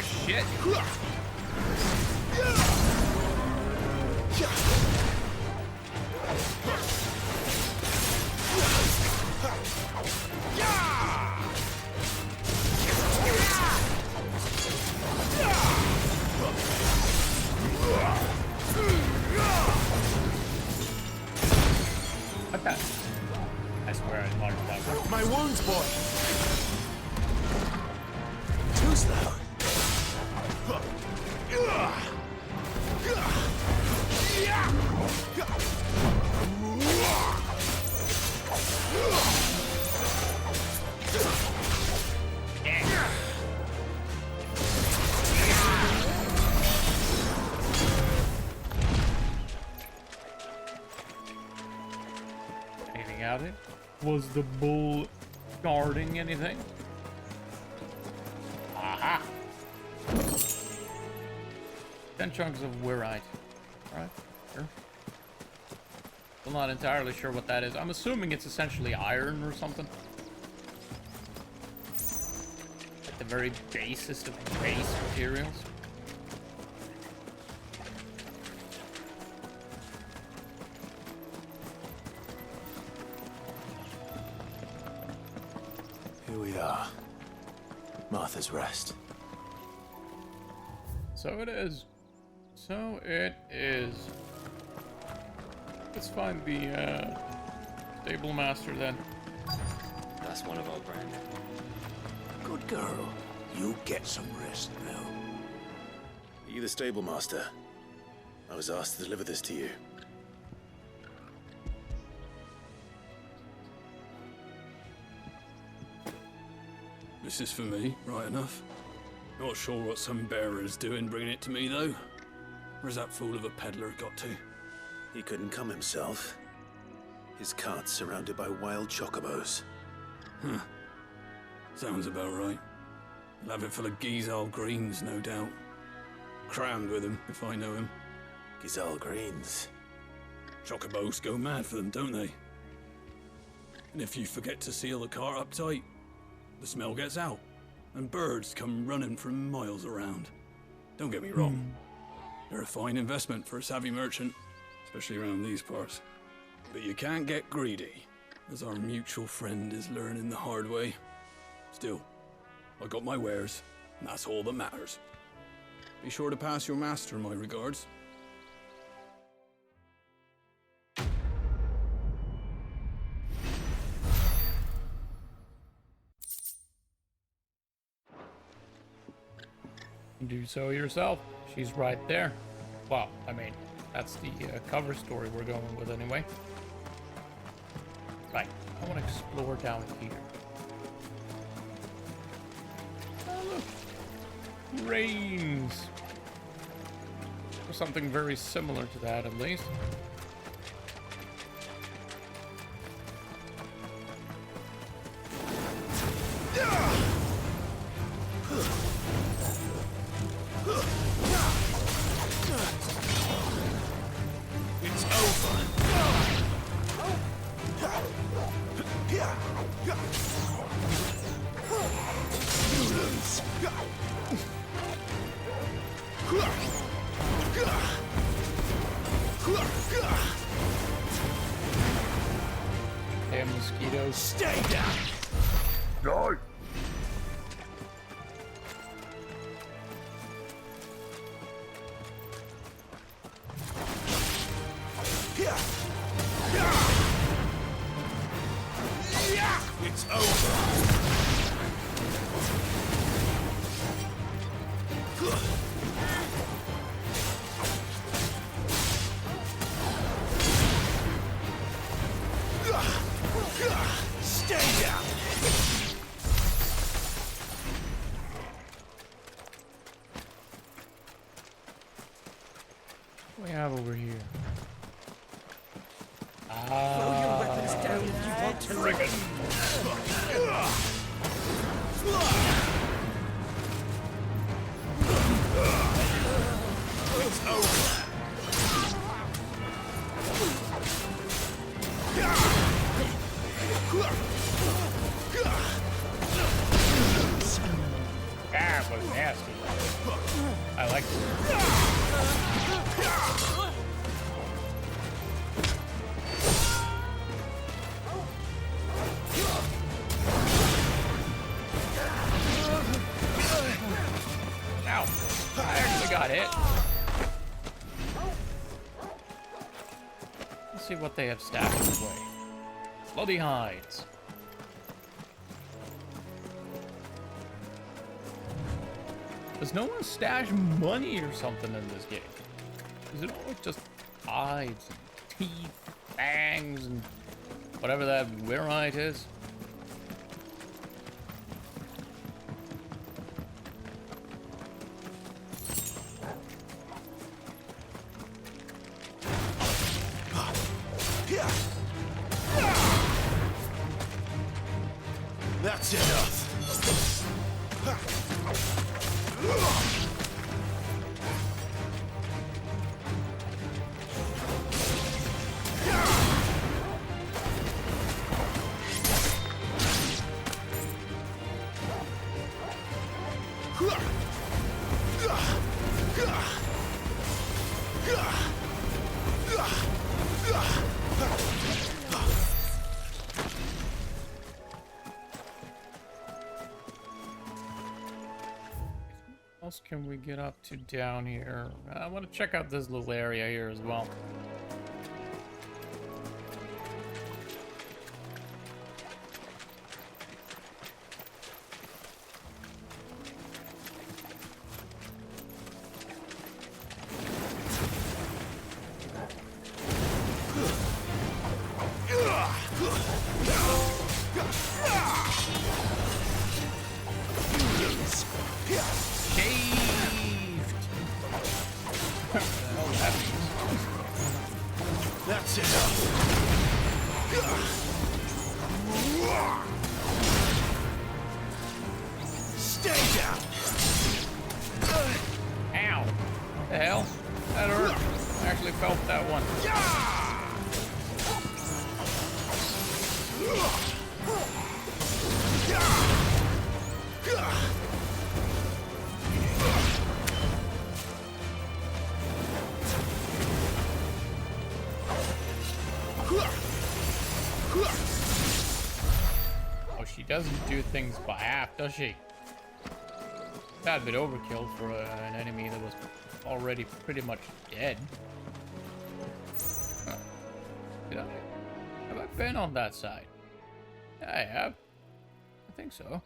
shit. Okay. I swear I marked that one. My wounds, boy. Too slow. Anything out here? Was the bull guarding anything? Aha! 10 chunks of wyrite. Alright, sure. I'm not entirely sure what that is. I'm assuming it's essentially iron or something. At the very basest of base materials. Here we are. Martha's Rest. So it is. So it is. Let's find the stable master then. That's one of our brand. Good girl. You get some rest now. Are you the stable master? I was asked to deliver this to you. This is for me, right enough. Not sure what some bearer's doing bringing it to me, though. Where's that fool of a peddler got to? He couldn't come himself. His cart's surrounded by wild chocobos. Huh. Sounds about right. He'll have it full of Gizal greens, no doubt. Crammed with him, if I know him. Gizal greens? Chocobos go mad for them, don't they? And if you forget to seal the cart up tight, the smell gets out, and birds come running from miles around. Don't get me wrong. They're a fine investment for a savvy merchant, especially around these parts. But you can't get greedy, as our mutual friend is learning the hard way. Still, I got my wares, and that's all that matters. Be sure to pass your master my regards. Do so yourself. She's right there. Well, I mean, that's the cover story we're going with anyway. Right, I want to explore down here. Oh, look. Rains. Or something very similar to that, at least. It's over. Humans. Damn mosquitoes. Stay down. No. It's over. Stay down. What do we have over here? Throw your weapons down if you want to live. It's over. Ah, was nasty. I like it. Ow. I actually got hit. Let's see what they have stashed away. Bloody hides. Does no one stash money or something in this game? Is it all just hides and teeth, fangs, and whatever that wirite is? That's enough. What else can we get up to down here? I want to check out this little area here as well. That's enough. Stay down. Ow. What the hell? That hurt. I actually felt that one. Oh, she doesn't do things by half, does she? That bit overkill for an enemy that was already pretty much dead. Huh. Have I been on that side? Yeah, I have. I think so.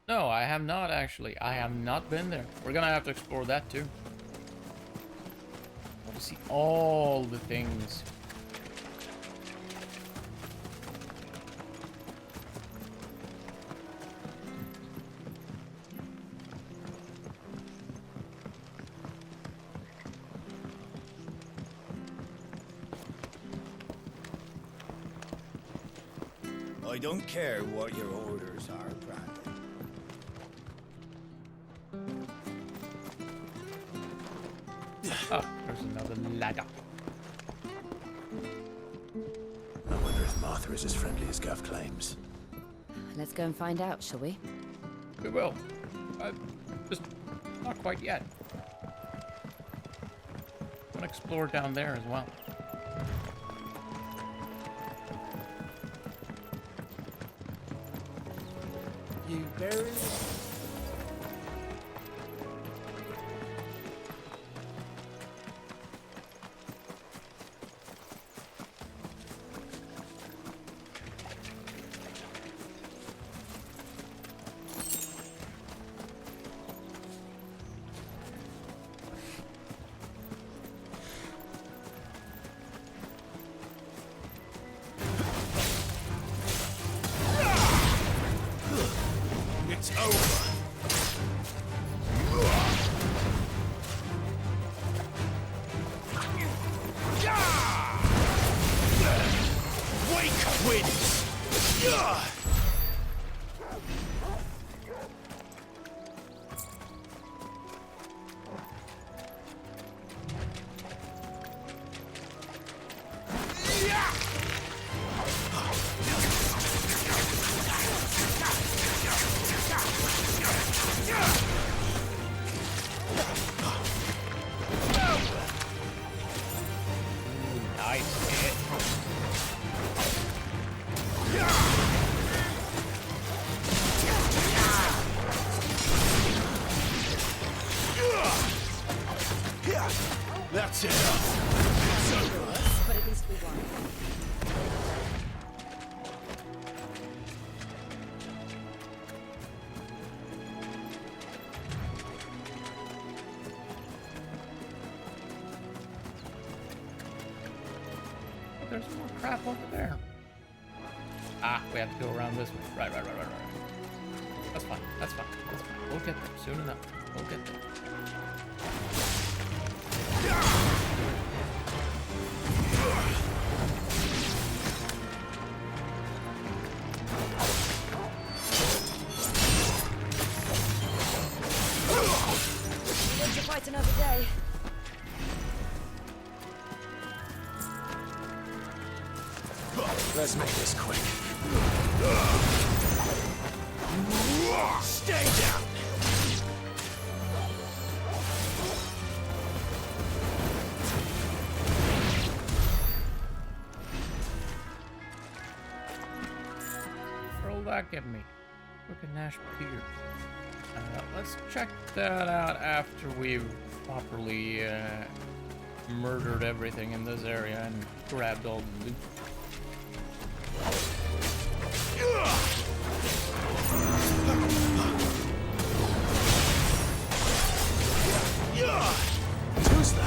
No, I have not actually. I have not been there. We're gonna have to explore that too. I want to see all the things. I don't care what your orders are, Brandon. Oh, there's another ladder. I wonder if Martha is as friendly as Gav claims. Let's go and find out, shall we? We will. Just not quite yet. I want to explore down there as well. You barely... It's over. Wake wins. That's enough. It's over. But at least we won. There's more crap over there. Ah, we have to go around this way. Right. That's fine. That's fine. We'll get there soon enough. We'll get there. We live to fight another day. Let's make this quick. Stay down. What'll that give me? Look at Nash Pier. Let's check that out after we've properly murdered everything in this area and grabbed all the loot. Too slow.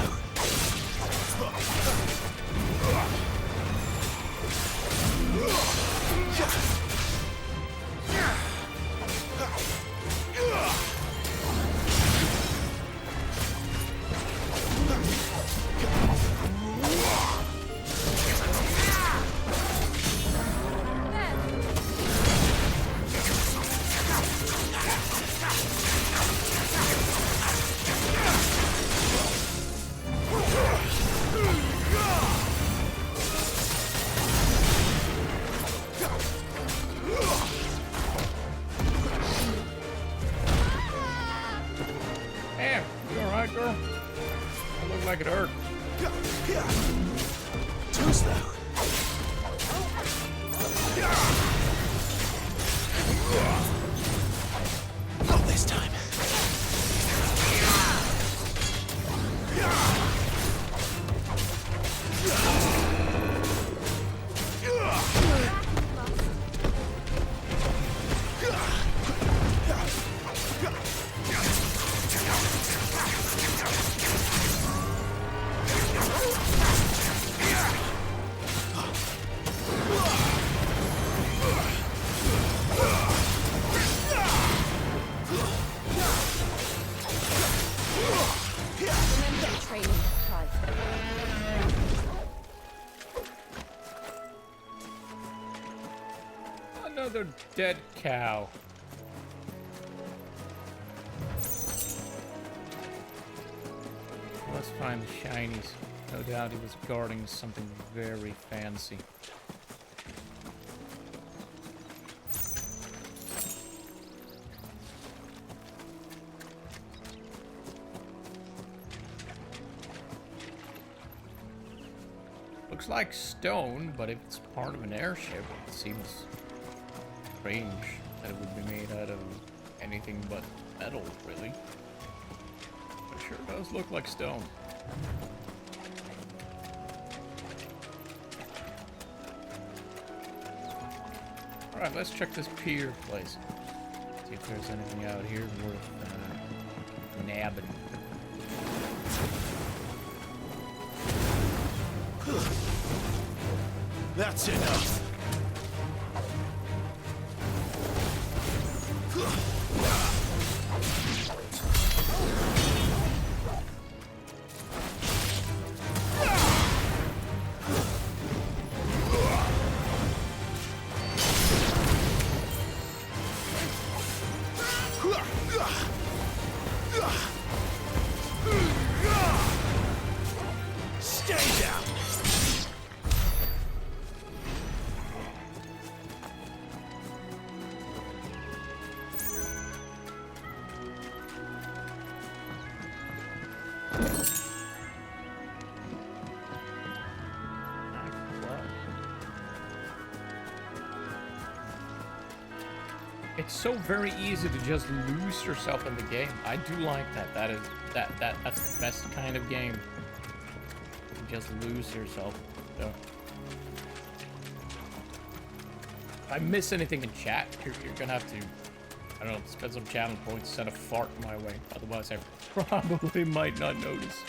Damn, you alright, girl? That looked like it hurt. Too slow. Not this time. Remember the training, Clive. Another dead cow. Let's find the shinies. No doubt he was guarding something very fancy. Looks like stone, but if it's part of an airship, it seems strange that it would be made out of anything but metal, really. But sure does look like stone. Alright, let's check this pier place. See if there's anything out here worth nabbing. That's enough. Stay down. It's so very easy to just lose yourself in the game. I do like that. That's the best kind of game. just lose yourself. So, if I miss anything in chat, you're gonna have to, I don't know, spend some channel points, send a fart my way. Otherwise, I probably might not notice.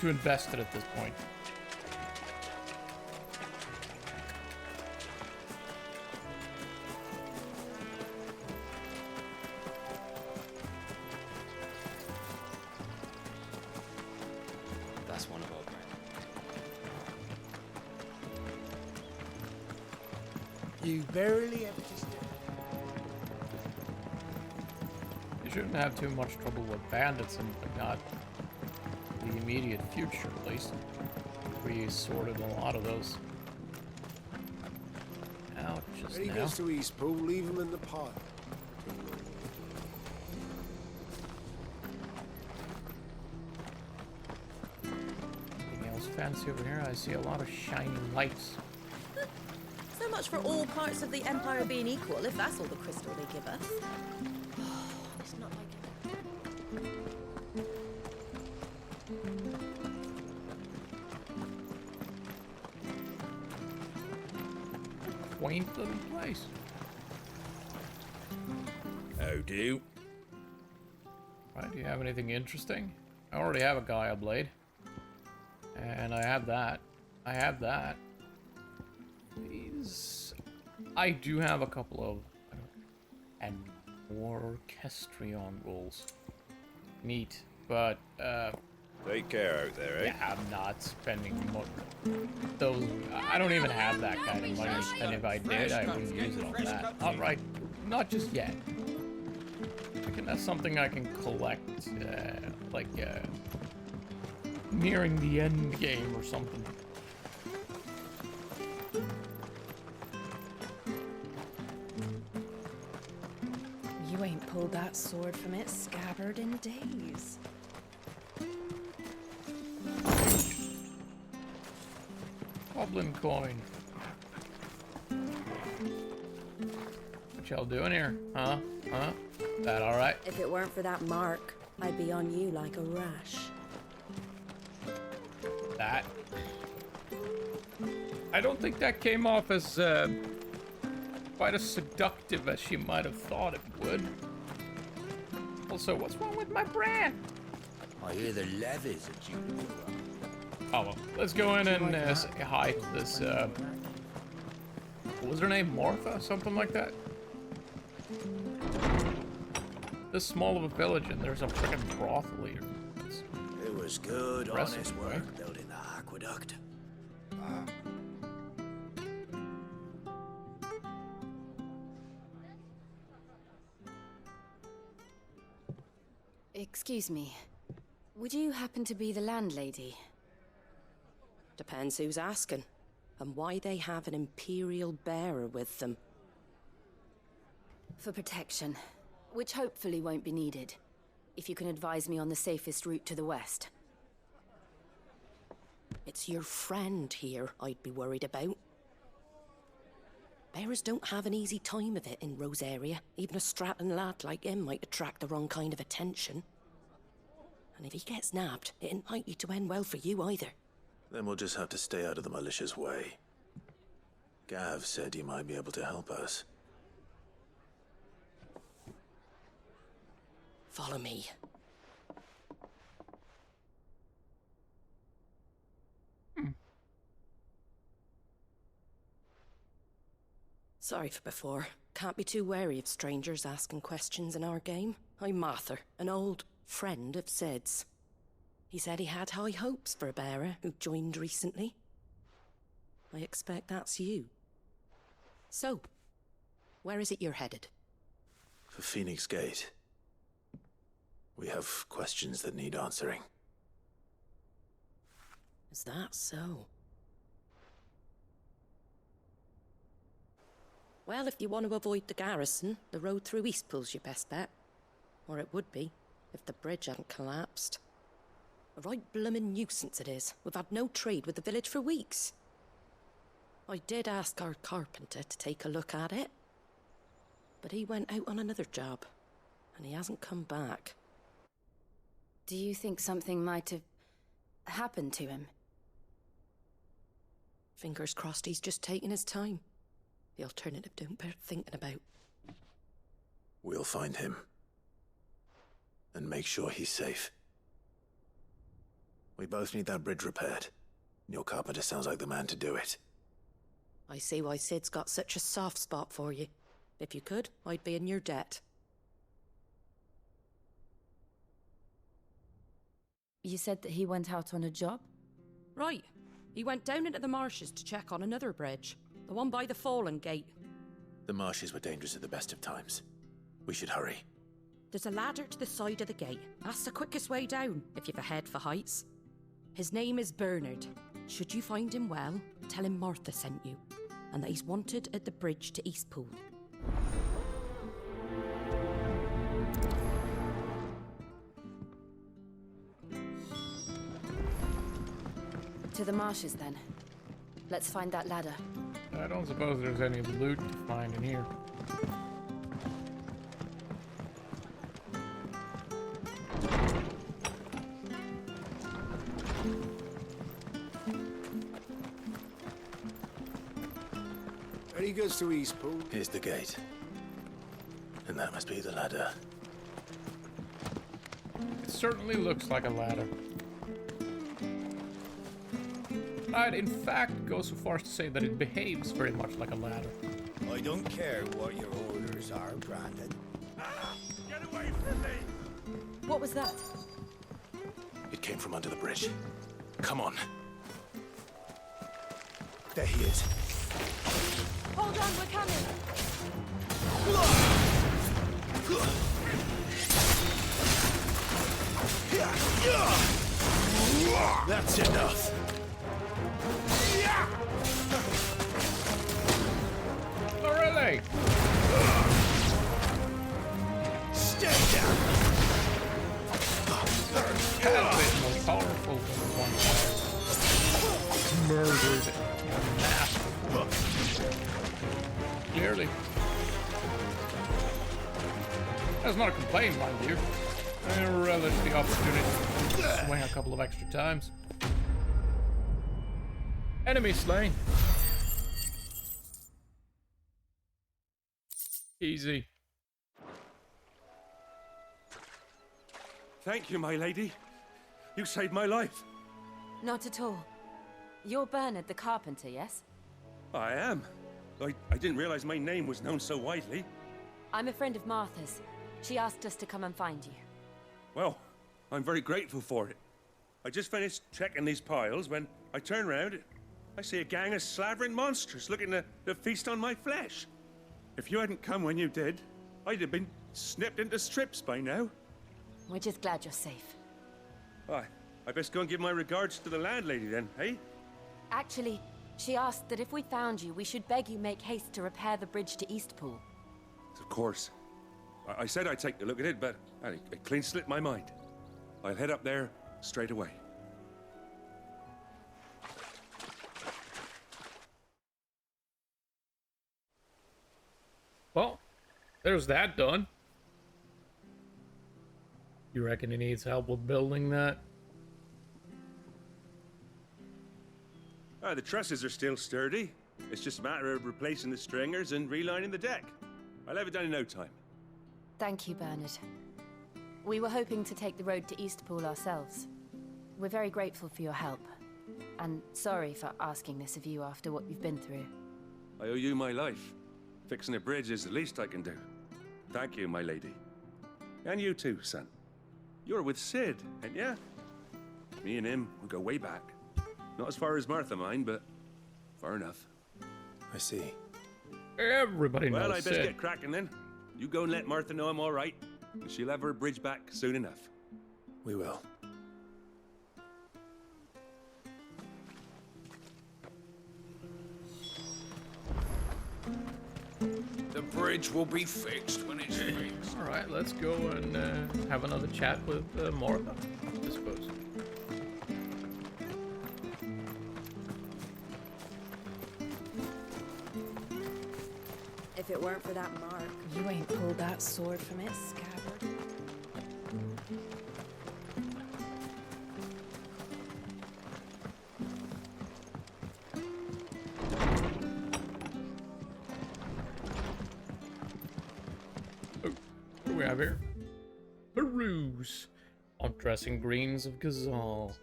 Too invested at this point. That's one of our You barely have to step. You shouldn't have too much trouble with bandits in not the immediate future, at least. We sorted a lot of those out just When he now. gets to Eastpool, leave him in the pot. Anything else fancy over here? I see a lot of shining lights. So much for all parts of the Empire being equal, if that's all the crystal they give us. It's not like Quaint little place. How do? Right, do you have anything interesting? I already have a Gaia blade. And I have that. I have that. These... I do have a couple of... and more orchestrion rolls. Neat, but, Take care out there, eh? yeah, I'm not spending those... I don't even have that kind of money, and if I did, I wouldn't use it on that. Alright, not just yet. That's something I can collect, nearing the end game or something. You ain't pulled that sword from its scabbard in days. Goblin coin. What y'all doing here? Huh? Huh? That alright? If it weren't for that mark, I'd be on you like a rash. That. I don't think that came off as quite as seductive as she might have thought it would. Also, what's wrong with my brand? I hear the levies at you. Oh well, let's go in and say hi to this, what was her name? Martha? Something like that? This small of a village and there's a freaking brothel here. It was good, Impressive, honest right? work building the aqueduct. Excuse me. Would you happen to be the landlady? Depends who's asking, and why they have an Imperial bearer with them. For protection, which hopefully won't be needed. If you can advise me on the safest route to the west. It's your friend here I'd be worried about. Bearers don't have an easy time of it in Rosaria. Even a Stratton lad like him might attract the wrong kind of attention. And if he gets nabbed, it ain't likely to end well for you either. Then we'll just have to stay out of the malicious way. Gav said you might be able to help us. Follow me. Sorry for before. Can't be too wary of strangers asking questions in our game. I'm Martha, an old friend of Sid's. He said he had high hopes for a bearer who joined recently. I expect that's you. So, where is it you're headed? For Phoenix Gate. We have questions that need answering. Is that so? Well, if you want to avoid the garrison, the road through Eastpool's your best bet. Or it would be, if the bridge hadn't collapsed. A right bloomin' nuisance it is. We've had no trade with the village for weeks. I did ask our carpenter to take a look at it. But he went out on another job, and he hasn't come back. Do you think something might have happened to him? Fingers crossed he's just taking his time. The alternative don't bear thinking about. We'll find him. And make sure he's safe. We both need that bridge repaired. Your carpenter sounds like the man to do it. I see why Sid's got such a soft spot for you. If you could, I'd be in your debt. You said that he went out on a job? Right. He went down into the marshes to check on another bridge. The one by the Fallen Gate. The marshes were dangerous at the best of times. We should hurry. There's a ladder to the side of the gate. That's the quickest way down, if you've a head for heights. His name is Bernard. Should you find him well, tell him Martha sent you, and that he's wanted at the bridge to Eastpool. To the marshes, then. Let's find that ladder. I don't suppose there's any loot to find in here. He goes to Eastpool. Here's the gate. And that must be the ladder. It certainly looks like a ladder. I'd in fact go so far as to say that it behaves very much like a ladder. I don't care what your orders are, Brandon. Get away from me! What was that? It came from under the bridge. Come on. There he is. Hold on, we're coming! That's enough. Oh, really? Stay down. A bit more powerful than the one that murdered masterful. Clearly. That's not a complaint, mind you. I relish the opportunity to swing a couple of extra times. Enemy slain. Easy. Thank you, my lady. You saved my life. Not at all. You're Bernard the carpenter, yes? I am. I didn't realize my name was known so widely. I'm a friend of Martha's. She asked us to come and find you. Well, I'm very grateful for it. I just finished checking these piles when I turn around. I see a gang of slavering monsters looking to feast on my flesh. If you hadn't come when you did, I'd have been snipped into strips by now. We're just glad you're safe. I best go and give my regards to the landlady then, eh? Actually, she asked that if we found you, we should beg you make haste to repair the bridge to Eastpool. Of course. I said I'd take a look at it, but it clean slipped my mind. I'll head up there straight away. Well, there's that done. You reckon he needs help with building that? The trusses are still sturdy. It's just a matter of replacing the stringers and relining the deck. I'll have it done in no time. Thank you, Bernard. We were hoping to take the road to Eastpool ourselves. We're very grateful for your help. And sorry for asking this of you after what you've been through. I owe you my life. Fixing a bridge is the least I can do. Thank you, my lady. And you too, son. You're with Sid, ain't ya? Me and him, we go way back. Not as far as Martha, mind, but far enough. I see. Everybody knows Well, I best Sid. get cracking then. You go and let Martha know I'm all right, and she'll have her bridge back soon enough. We will. The bridge will be fixed when it's fixed. All right, let's go and have another chat with Martha, I suppose. If it weren't for that mark, You ain't pulled that sword from its scabbard. we have here? Peruse. On dressing greens of Gazal.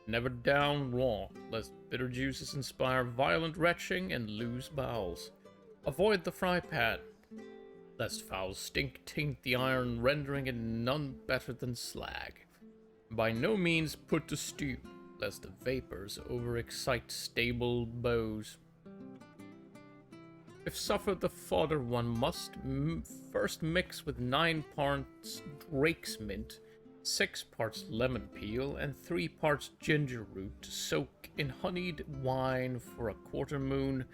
Never down raw, lest bitter juices inspire violent retching and loose bowels. Avoid the fry pan, lest foul stink taint the iron, rendering it none better than slag. By no means put to stew, lest the vapors overexcite stable bows. If suffered the fodder, one must first mix with 9 parts drake's mint, 6 parts lemon peel, and 3 parts ginger root to soak in honeyed wine for a quarter moon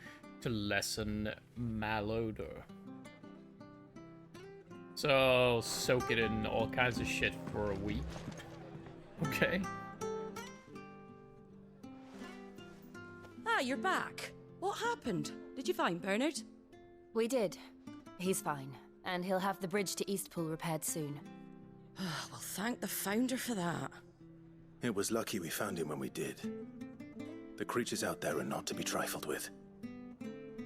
to lessen malodor. So, soak it in all kinds of shit for a week. Okay. Ah, you're back. What happened? Did you find Bernard? We did. He's fine, and he'll have the bridge to Eastpool repaired soon. Well, thank the Founder for that. It was lucky we found him when we did. The creatures out there are not to be trifled with.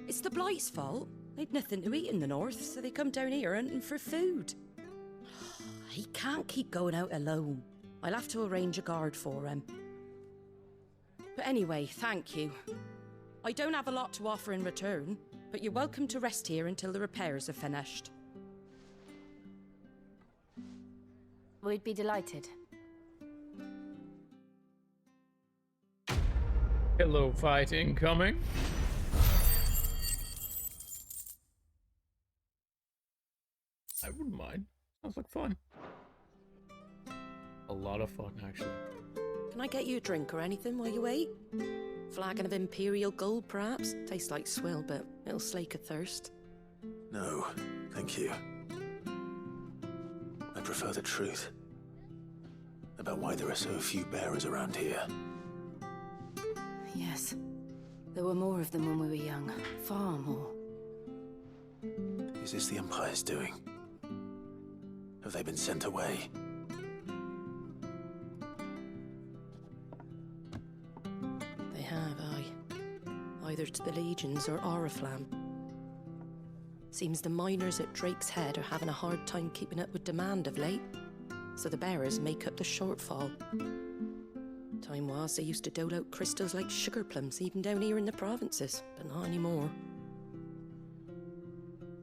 It's the Blight's fault. They'd nothing to eat in the north, so they come down here hunting for food. He can't keep going out alone. I'll have to arrange a guard for him. But anyway, thank you. I don't have a lot to offer in return, but you're welcome to rest here until the repairs are finished. We'd be delighted. Hello, fight incoming. I wouldn't mind. Sounds like fun. A lot of fun, actually. Can I get you a drink or anything while you wait? Flagon of Imperial Gold, perhaps? Tastes like swill, but it'll slake a thirst. No, thank you. I prefer the truth. About why there are so few bearers around here. Yes. There were more of them when we were young. Far more. Is this the Empire's doing? Have they been sent away? They have, aye. Either to the Legions or Oriflamme. Seems the miners at Drake's Head are having a hard time keeping up with demand of late, so the bearers make up the shortfall. Time was they used to dole out crystals like sugar plums even down here in the provinces, but not anymore.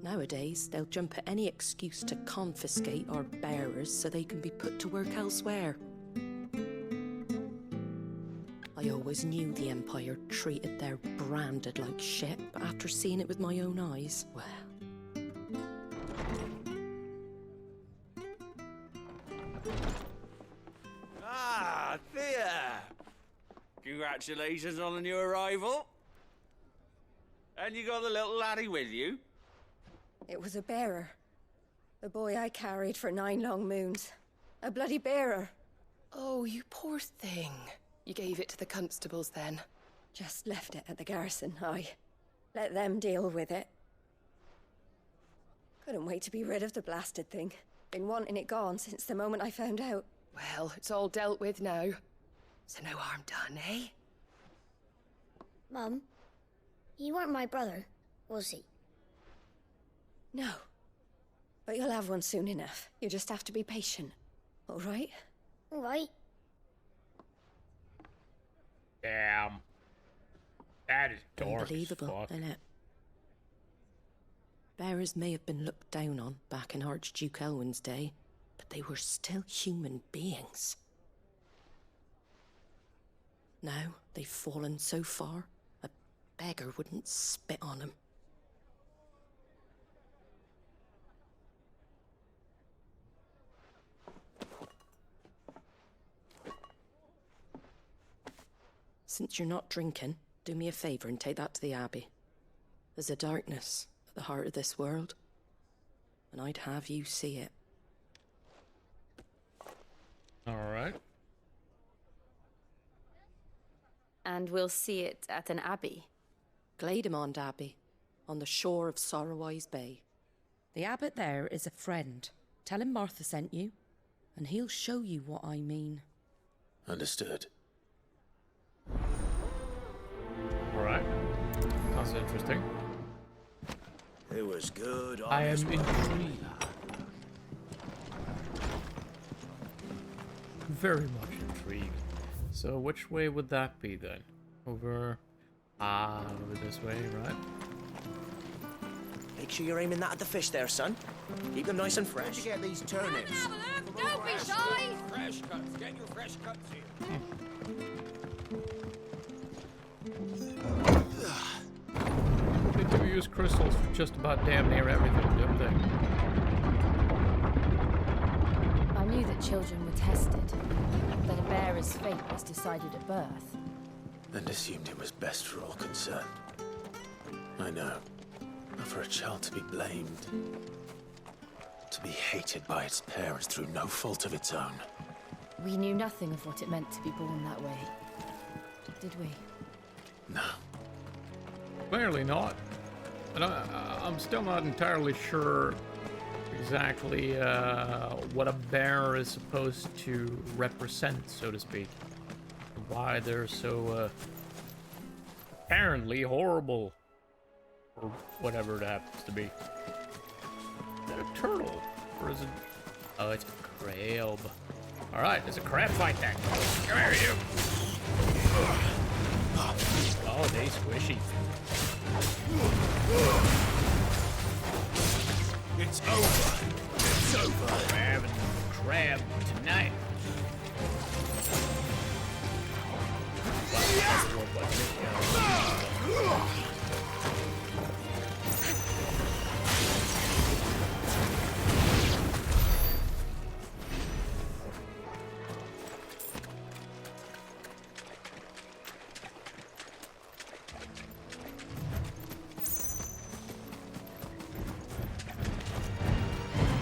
Nowadays, they'll jump at any excuse to confiscate our bearers so they can be put to work elsewhere. I always knew the Empire treated their branded like shit, but after seeing it with my own eyes, well... Ah, Thea! Congratulations on the new arrival. And you got the little laddie with you? It was a bearer. The boy I carried for 9 long moons. A bloody bearer. Oh, you poor thing. You gave it to the constables then? Just left it at the garrison, I let them deal with it. Couldn't wait to be rid of the blasted thing. Been wanting it gone since the moment I found out. Well, it's all dealt with now. So no harm done, eh? Mum, he weren't my brother, was he? No. But you'll have one soon enough. You just have to be patient. All right? All right. Damn. That is dark Unbelievable, as fuck. innit? Bearers may have been looked down on back in Archduke Elwin's day, but they were still human beings. Now they've fallen so far, a beggar wouldn't spit on them. Since you're not drinking, do me a favour and take that to the Abbey. There's a darkness at the heart of this world, and I'd have you see it. Alright. And we'll see it at an abbey. Glademond Abbey, on the shore of Sorrowwise Bay. The abbot there is a friend. Tell him Martha sent you, and he'll show you what I mean. Understood. Alright. That's interesting. It was good. I am intrigued. very much intrigued. So which way would that be then? Over this way, right? Make sure you're aiming that at the fish there, son. Keep them nice and fresh. Where'd you get these turnips? Don't be shy! Fresh cuts. Get your fresh cuts here. They do use crystals for just about damn near everything, don't they? I knew that children were tested, that a bearer's fate was decided at birth. And assumed it was best for all concerned. I know. But for a child to be blamed, to be hated by its parents through no fault of its own. We knew nothing of what it meant to be born that way, did we? No. Clearly not. But I'm still not entirely sure exactly what a bear is supposed to represent, so to speak. Why they're so apparently horrible, or whatever it happens to be. Is that a turtle, or is it? Oh, it's a crab. All right, it's a crab fight then. Come here, you. Oh, they squishy. It's over. It's over. We're having crab tonight.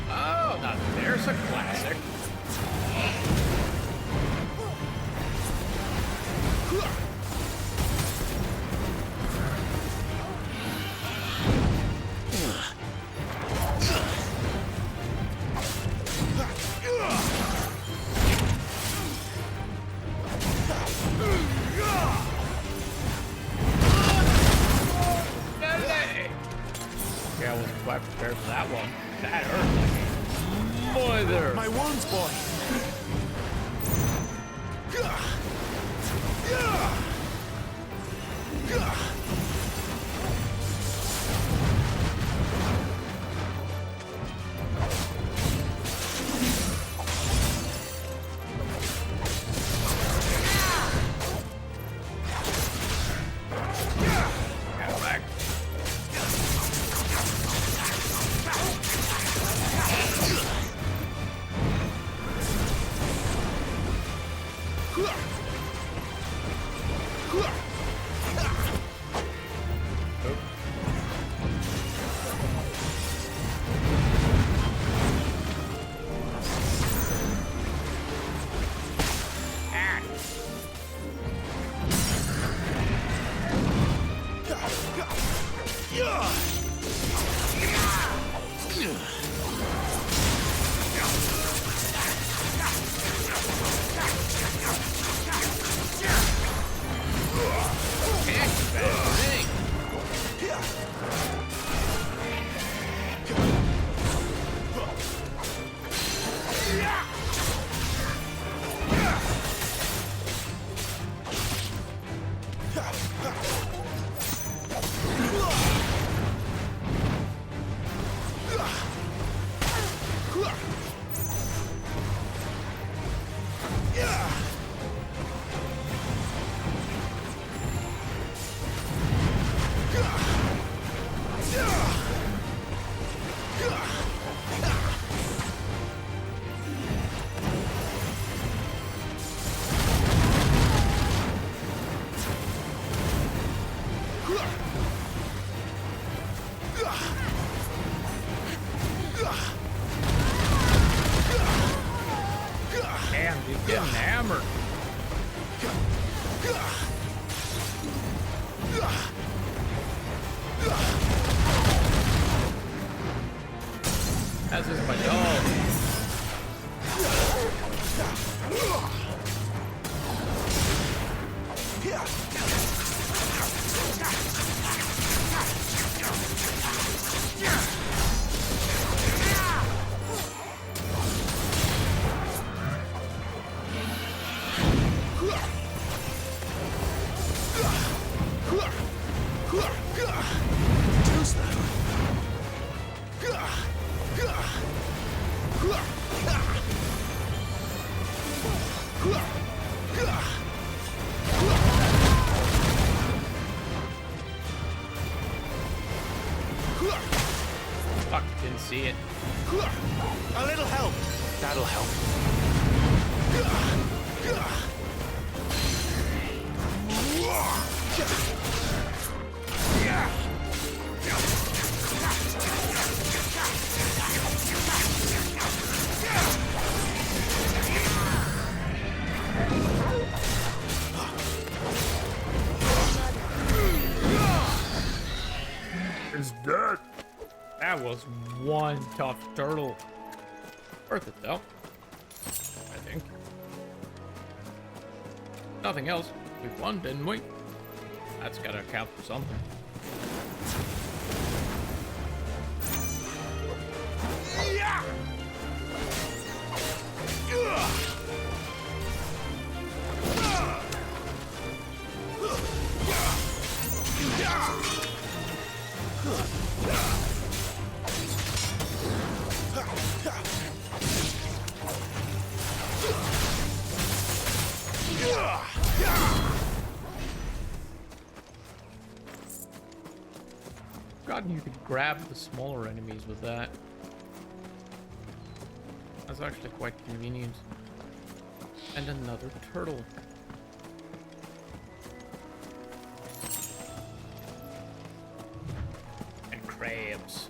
Oh, now there's a classic. Yeah, I wasn't quite prepared for that one. That hurt like a mother. My wounds, boy. Go back. Damn, he's getting hammered. As is my dog. Fuck, didn't see it. A little help. That'll help. Is dead. That was one tough turtle. Worth it though, I think. Nothing else. We won, didn't we? That's gotta count for something. Yeah! Forgotten you could grab the smaller enemies with that. That's actually quite convenient. And another turtle. And crabs.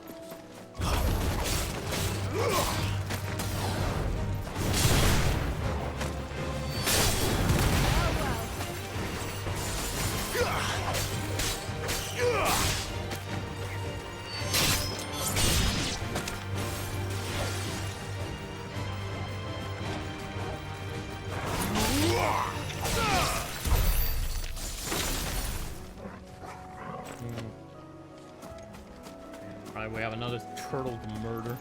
Right, we have another turtle to murder.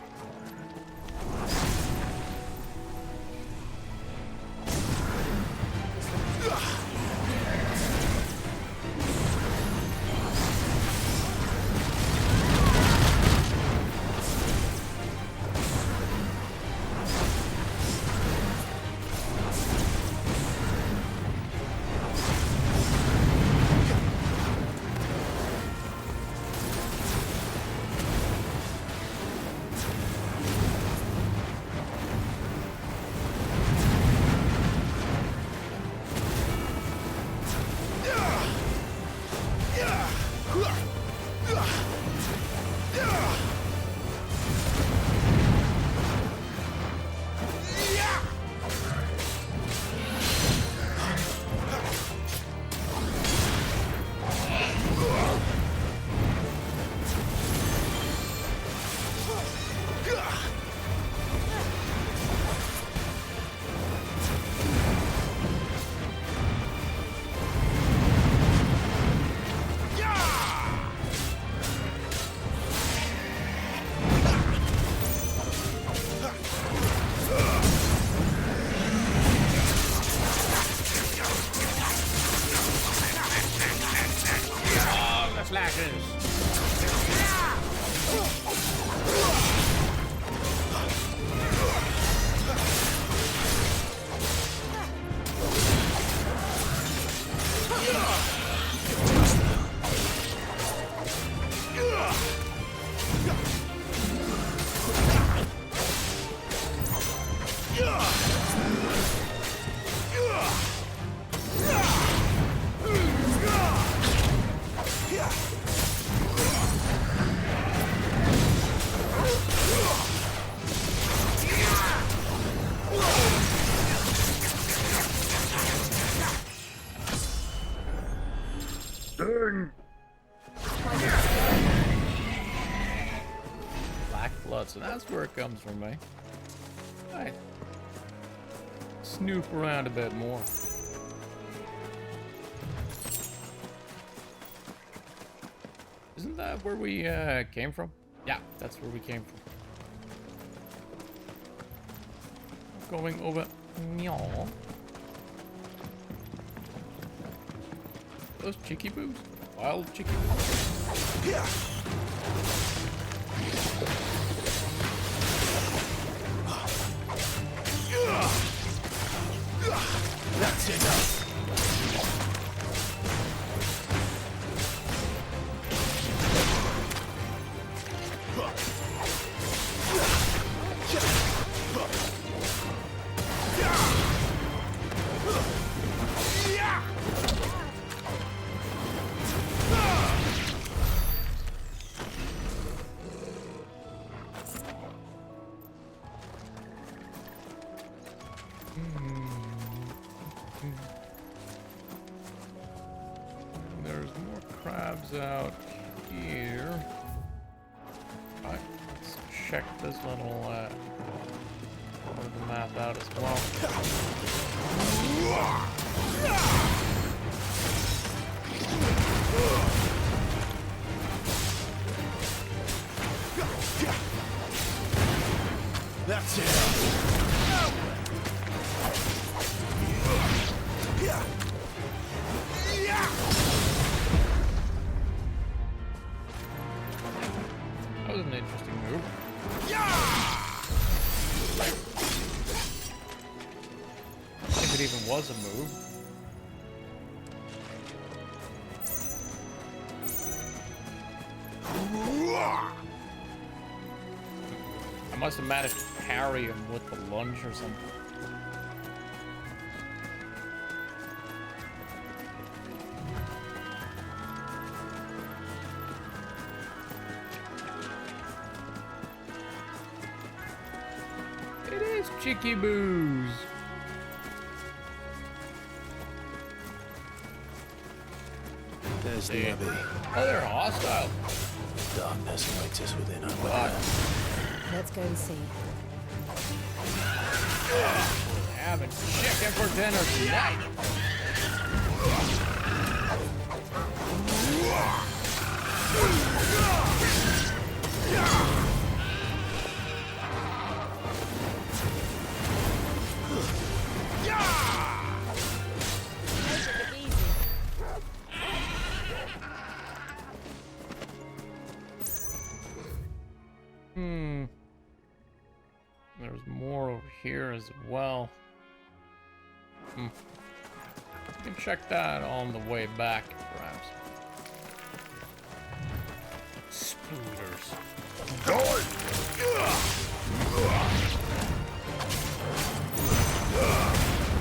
Black blood, so that's where it comes from, eh? Alright. Snoop around a bit more. Isn't that where we came from? Yeah, that's where we came from. Going over. Meow. Those cheeky boos. Wild cheeky boos. Yeah. There's more crabs out here. Alright, let's check this little part of the map out as well. That's it. That was an interesting move. If it even was a move. I must have managed to parry him with the lunge or something. It is Chicky Boos. There's the Abbey. Oh, they're hostile. Darkness awaits us within our weather. Let's go and see. Having chicken for dinner tonight. There's more over here as well. We can check that on the way back, perhaps. Spooters.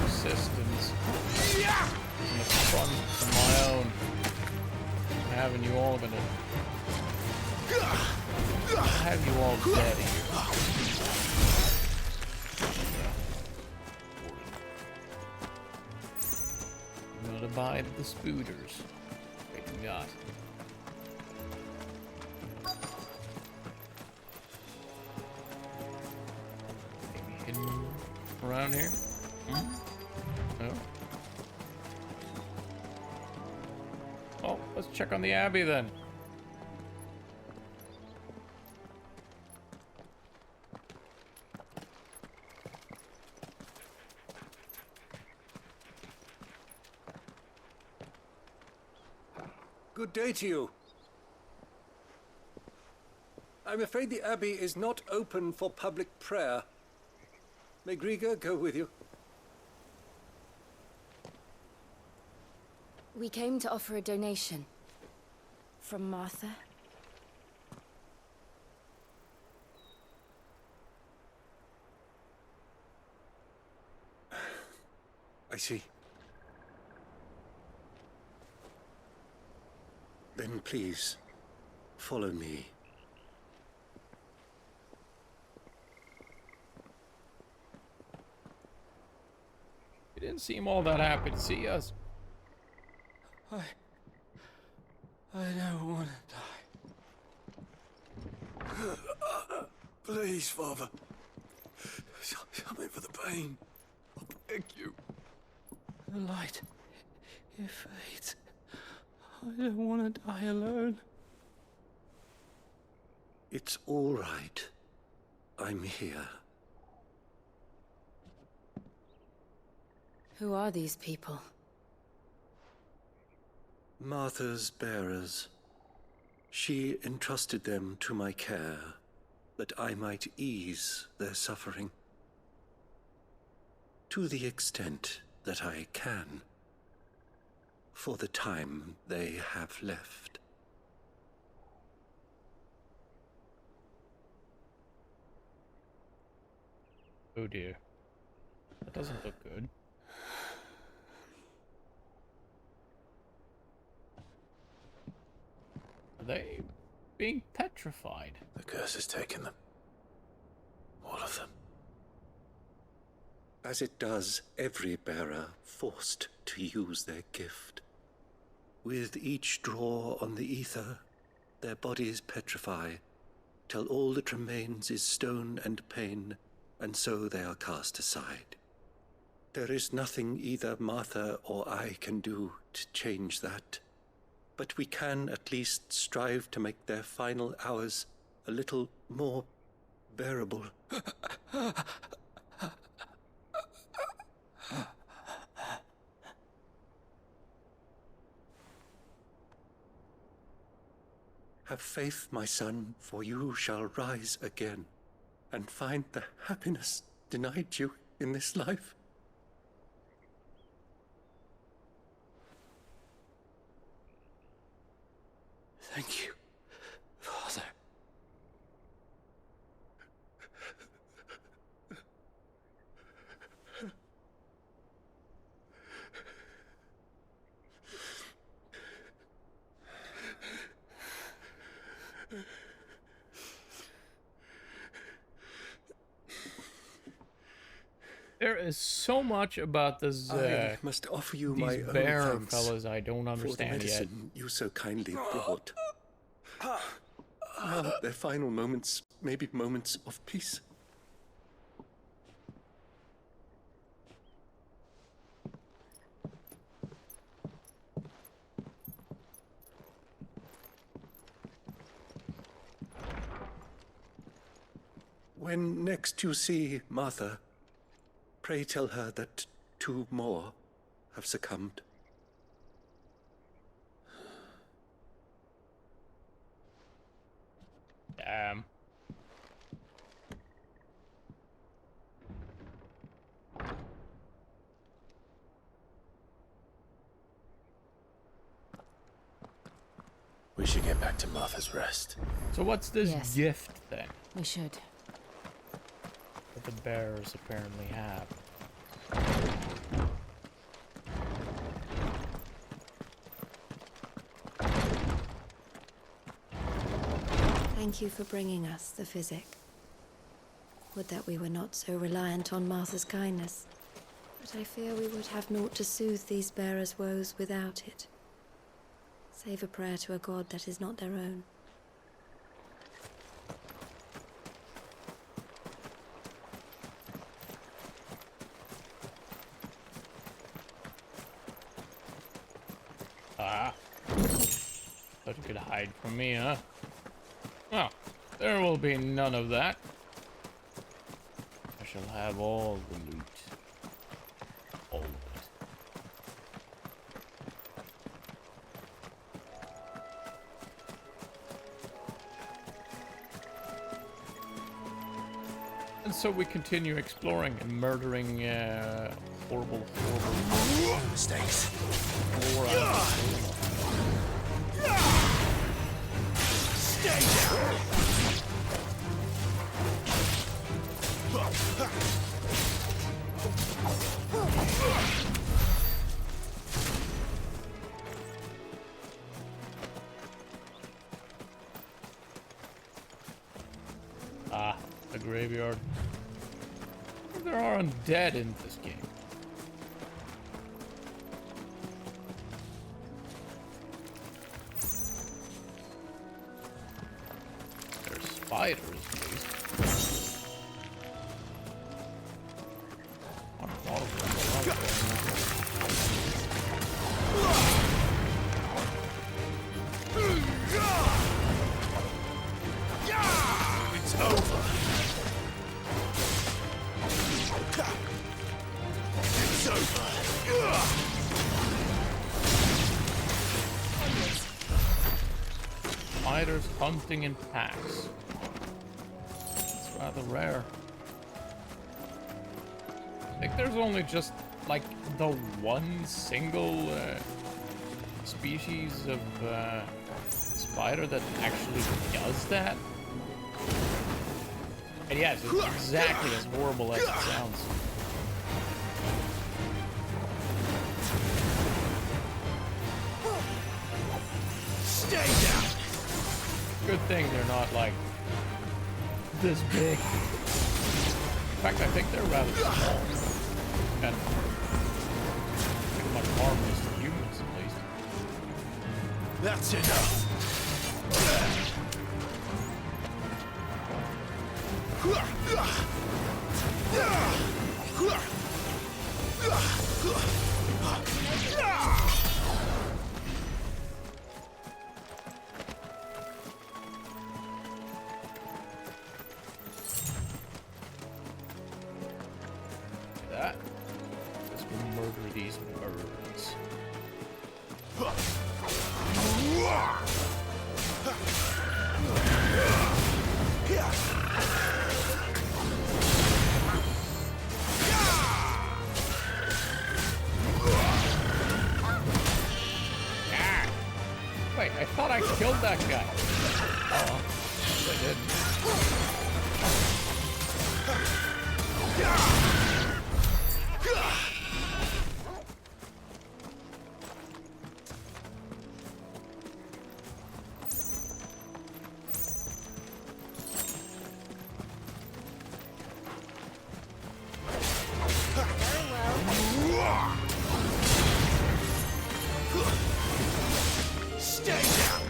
Resistance. Isn't it fun of my own? Having you all gonna have you all dead here. Gotta buy the spooters. Maybe not. Maybe hidden around here? No. Oh, let's check on the Abbey then. Good day to you. I'm afraid the Abbey is not open for public prayer. May Griga go with you? We came to offer a donation. From Martha. I see. Then please, follow me. He didn't seem all that happy to see us. I don't want to die. Please, Father. Something for the pain. I beg you. The light, it fades. I don't want to die alone. It's all right. I'm here. Who are these people? Martha's bearers. She entrusted them to my care, that I might ease their suffering. To the extent that I can. For the time they have left. Oh dear. That doesn't look good. Are they being petrified? The curse has taken them. All of them. as it does every bearer forced to use their gift. With each draw on the ether, their bodies petrify, till all that remains is stone and pain, and so they are cast aside. There is nothing either Martha or I can do to change that, but we can at least strive to make their final hours a little more bearable. Have faith, my son, for you shall rise again and find the happiness denied you in this life. Thank you, Father. There is so much about this. I must offer you my own bear thanks fellas I don't for the understand yet. medicine you so kindly brought. Now their final moments may be moments of peace. When next you see Martha, pray tell her that 2 more have succumbed. We should get back to Martha's Rest. So what's this Yes. gift then We should. that the bears apparently have? Thank you for bringing us the physic. Would that we were not so reliant on Martha's kindness. But I fear we would have naught to soothe these bearers' woes without it. Save a prayer to a god that is not their own. Ah. Thought you could hide from me, huh? Well, there will be none of that. I shall have all the loot. All of it. And so we continue exploring and murdering horrible mistakes. Stay down. Ah, the graveyard. There are undead in this game. There's spiders, at least. Not a lot of them. It's over. It's over. Spiders hunting in packs. It's rather rare. I think there's only just like the one single species of spider that actually does that. And yes, it's exactly as horrible as it sounds. Stay down. Good thing they're not like this big. In fact, I think they're rather small. and pretty much harmless to humans, at least. That's enough. That. Let's go murder these birds. Wait, I thought I killed that guy. Oh, I didn't. Stay down.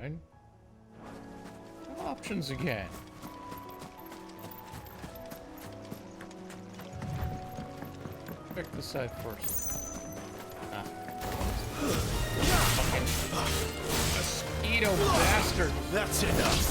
And options again. Pick the side first. Ah. Fucking mosquito bastard. That's enough.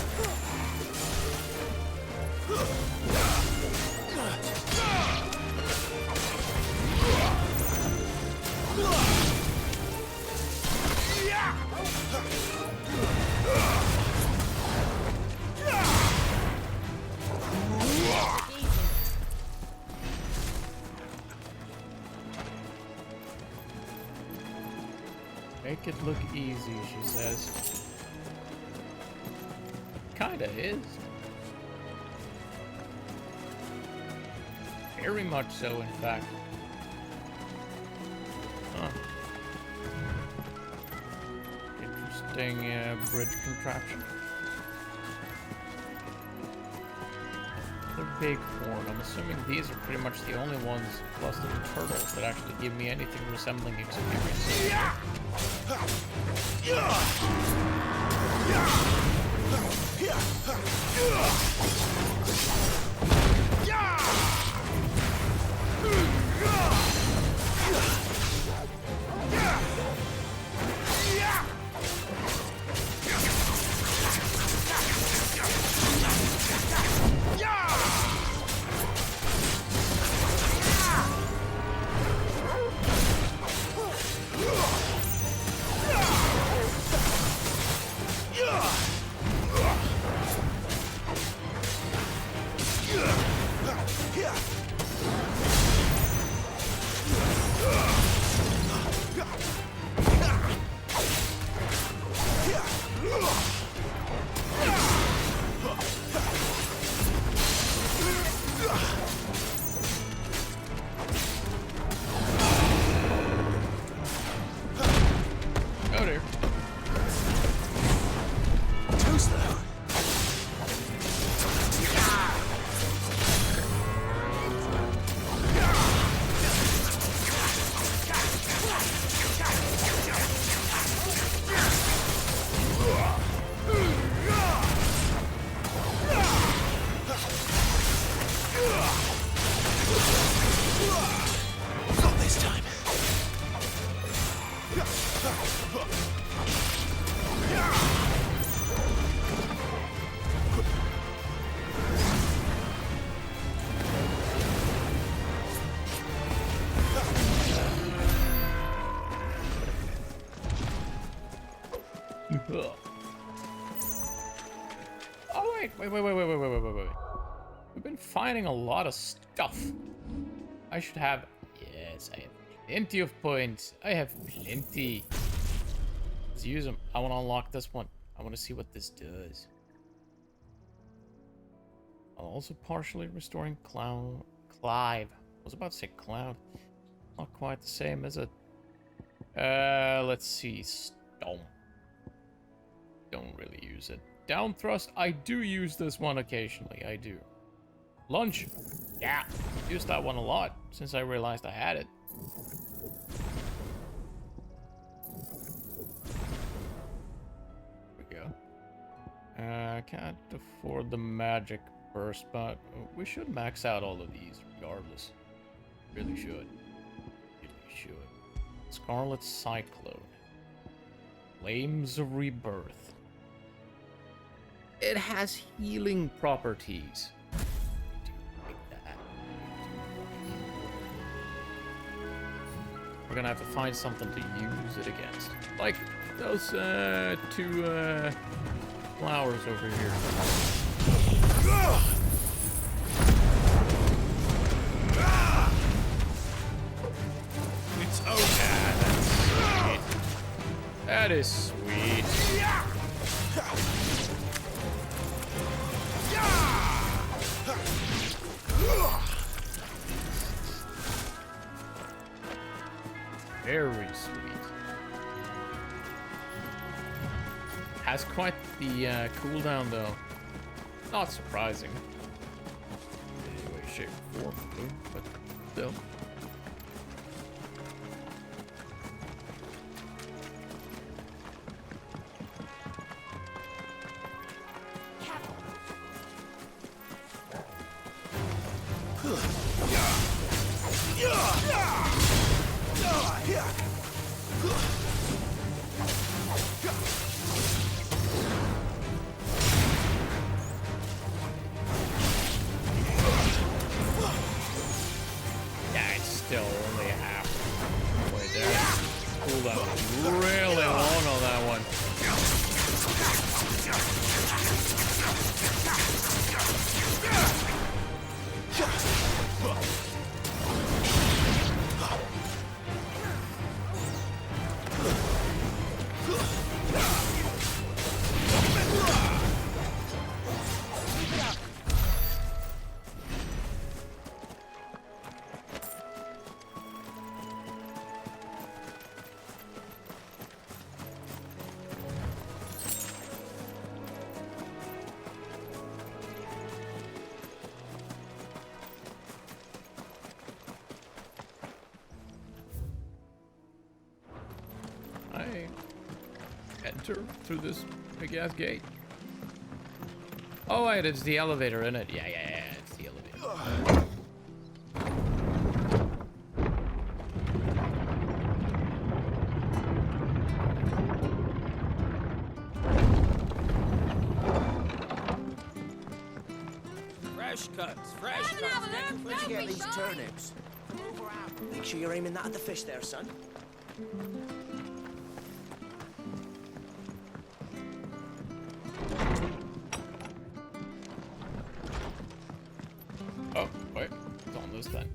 Make it look easy, she says. Kinda is. Very much so, in fact. Huh. Interesting bridge contraption. The bighorn. I'm assuming these are pretty much the only ones, plus the turtles, that actually give me anything resembling experience. Oh dear. Too slow. Not this time. Oh wait. We've been finding a lot of stuff. I should have. Yes, I have plenty of points. I have plenty. Let's use them. I want to unlock this one. I want to see what this does. while also partially restoring Clive. I was about to say Cloud. Not quite the same, is it? Let's see. Stomp. Don't really use it. Down thrust, I do use this one occasionally. I do. Lunge. Yeah. Used that one a lot since I realized I had it. There we go. Can't afford the magic burst, but we should max out all of these regardless. Really should. Really should. Scarlet Cyclone. Flames of Rebirth. It has healing properties. We're gonna have to find something to use it against. Like those two flowers over here. It's okay. That's it. That is sweet. Very sweet. Has quite the cooldown though. Not surprising. In any way, shape, or form, but still. Yeah, it's still only halfway there. Cooldown really long on that one. I enter through this big ass gate. Oh wait, it's the elevator, isn't it? Yeah, it's the elevator. Fresh cuts, fresh cuts. Where'd you get these turnips? Make sure you're aiming that at the fish there, son. Oh, wait. It's on this then.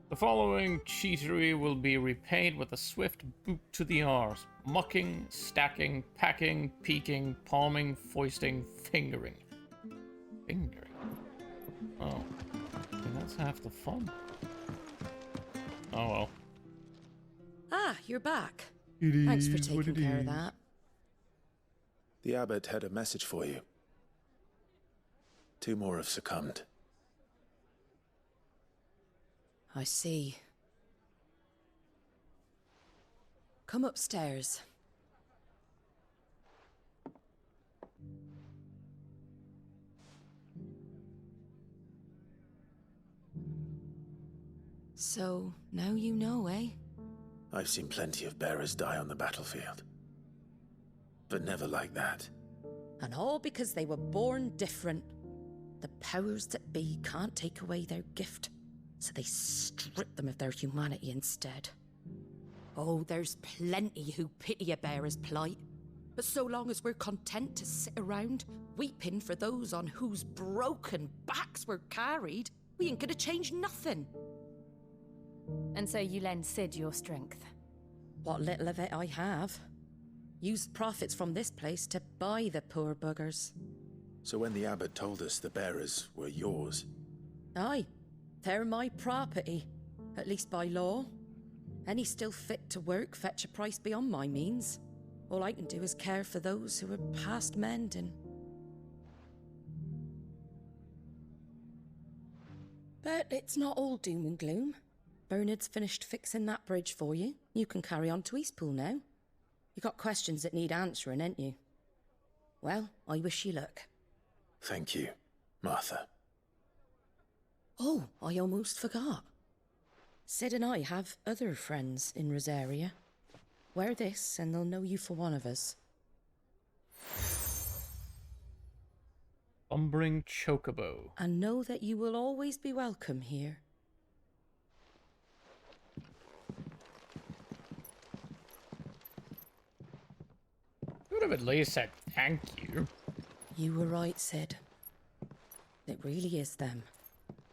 The following cheatery will be repaid with a swift boot to the arse. Mucking, stacking, packing, peeking, palming, foisting, fingering. Fingering? Oh. Okay, that's half the fun. Oh well. Ah, you're back. It Thanks for is what taking it care of is. that. The abbot had a message for you. 2 more have succumbed. I see. Come upstairs. So, now you know, eh? I've seen plenty of bearers die on the battlefield. But never like that. And all because they were born different. The powers that be can't take away their gift, so they strip them of their humanity instead. Oh, there's plenty who pity a bearer's plight. But so long as we're content to sit around, weeping for those on whose broken backs we're carried, we ain't gonna change nothing. And so you lend Sid your strength? What little of it I have. Used profits from this place to buy the poor buggers. So when the abbot told us the bearers were yours... Aye, they're my property, at least by law. Any still fit to work fetch a price beyond my means. All I can do is care for those who are past mending. But it's not all doom and gloom. Bernard's finished fixing that bridge for you. You can carry on to Eastpool now. You got questions that need answering, ain't you? Well, I wish you luck. Thank you, Martha. Oh, I almost forgot. Sid and I have other friends in Rosaria. Wear this and they'll know you for one of us. Lumbering Chocobo. And know that you will always be welcome here. Could have at least said thank you. You were right, Sid. It really is them.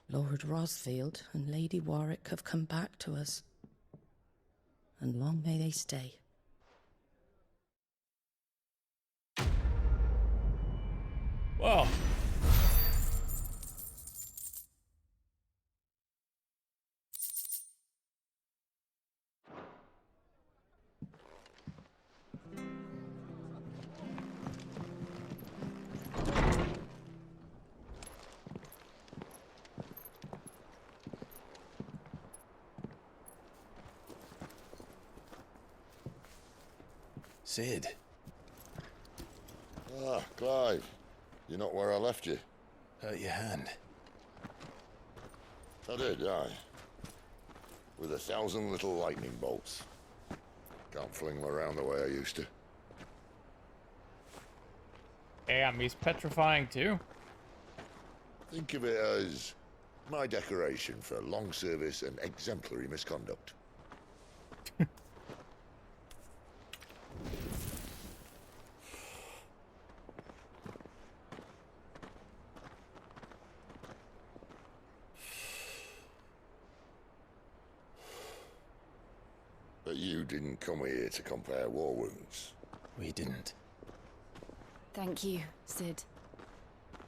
Lord Rosfield and Lady Warwick have come back to us. And long may they stay. Well. Sid. Ah, Clive. You're not where I left you. Hurt your hand. I did, aye. With 1,000 little lightning bolts. Can't fling them around the way I used to. Damn, he's petrifying too. Think of it as my decoration for long service and exemplary misconduct. But you didn't come here to compare war wounds. We didn't. Thank you, Sid.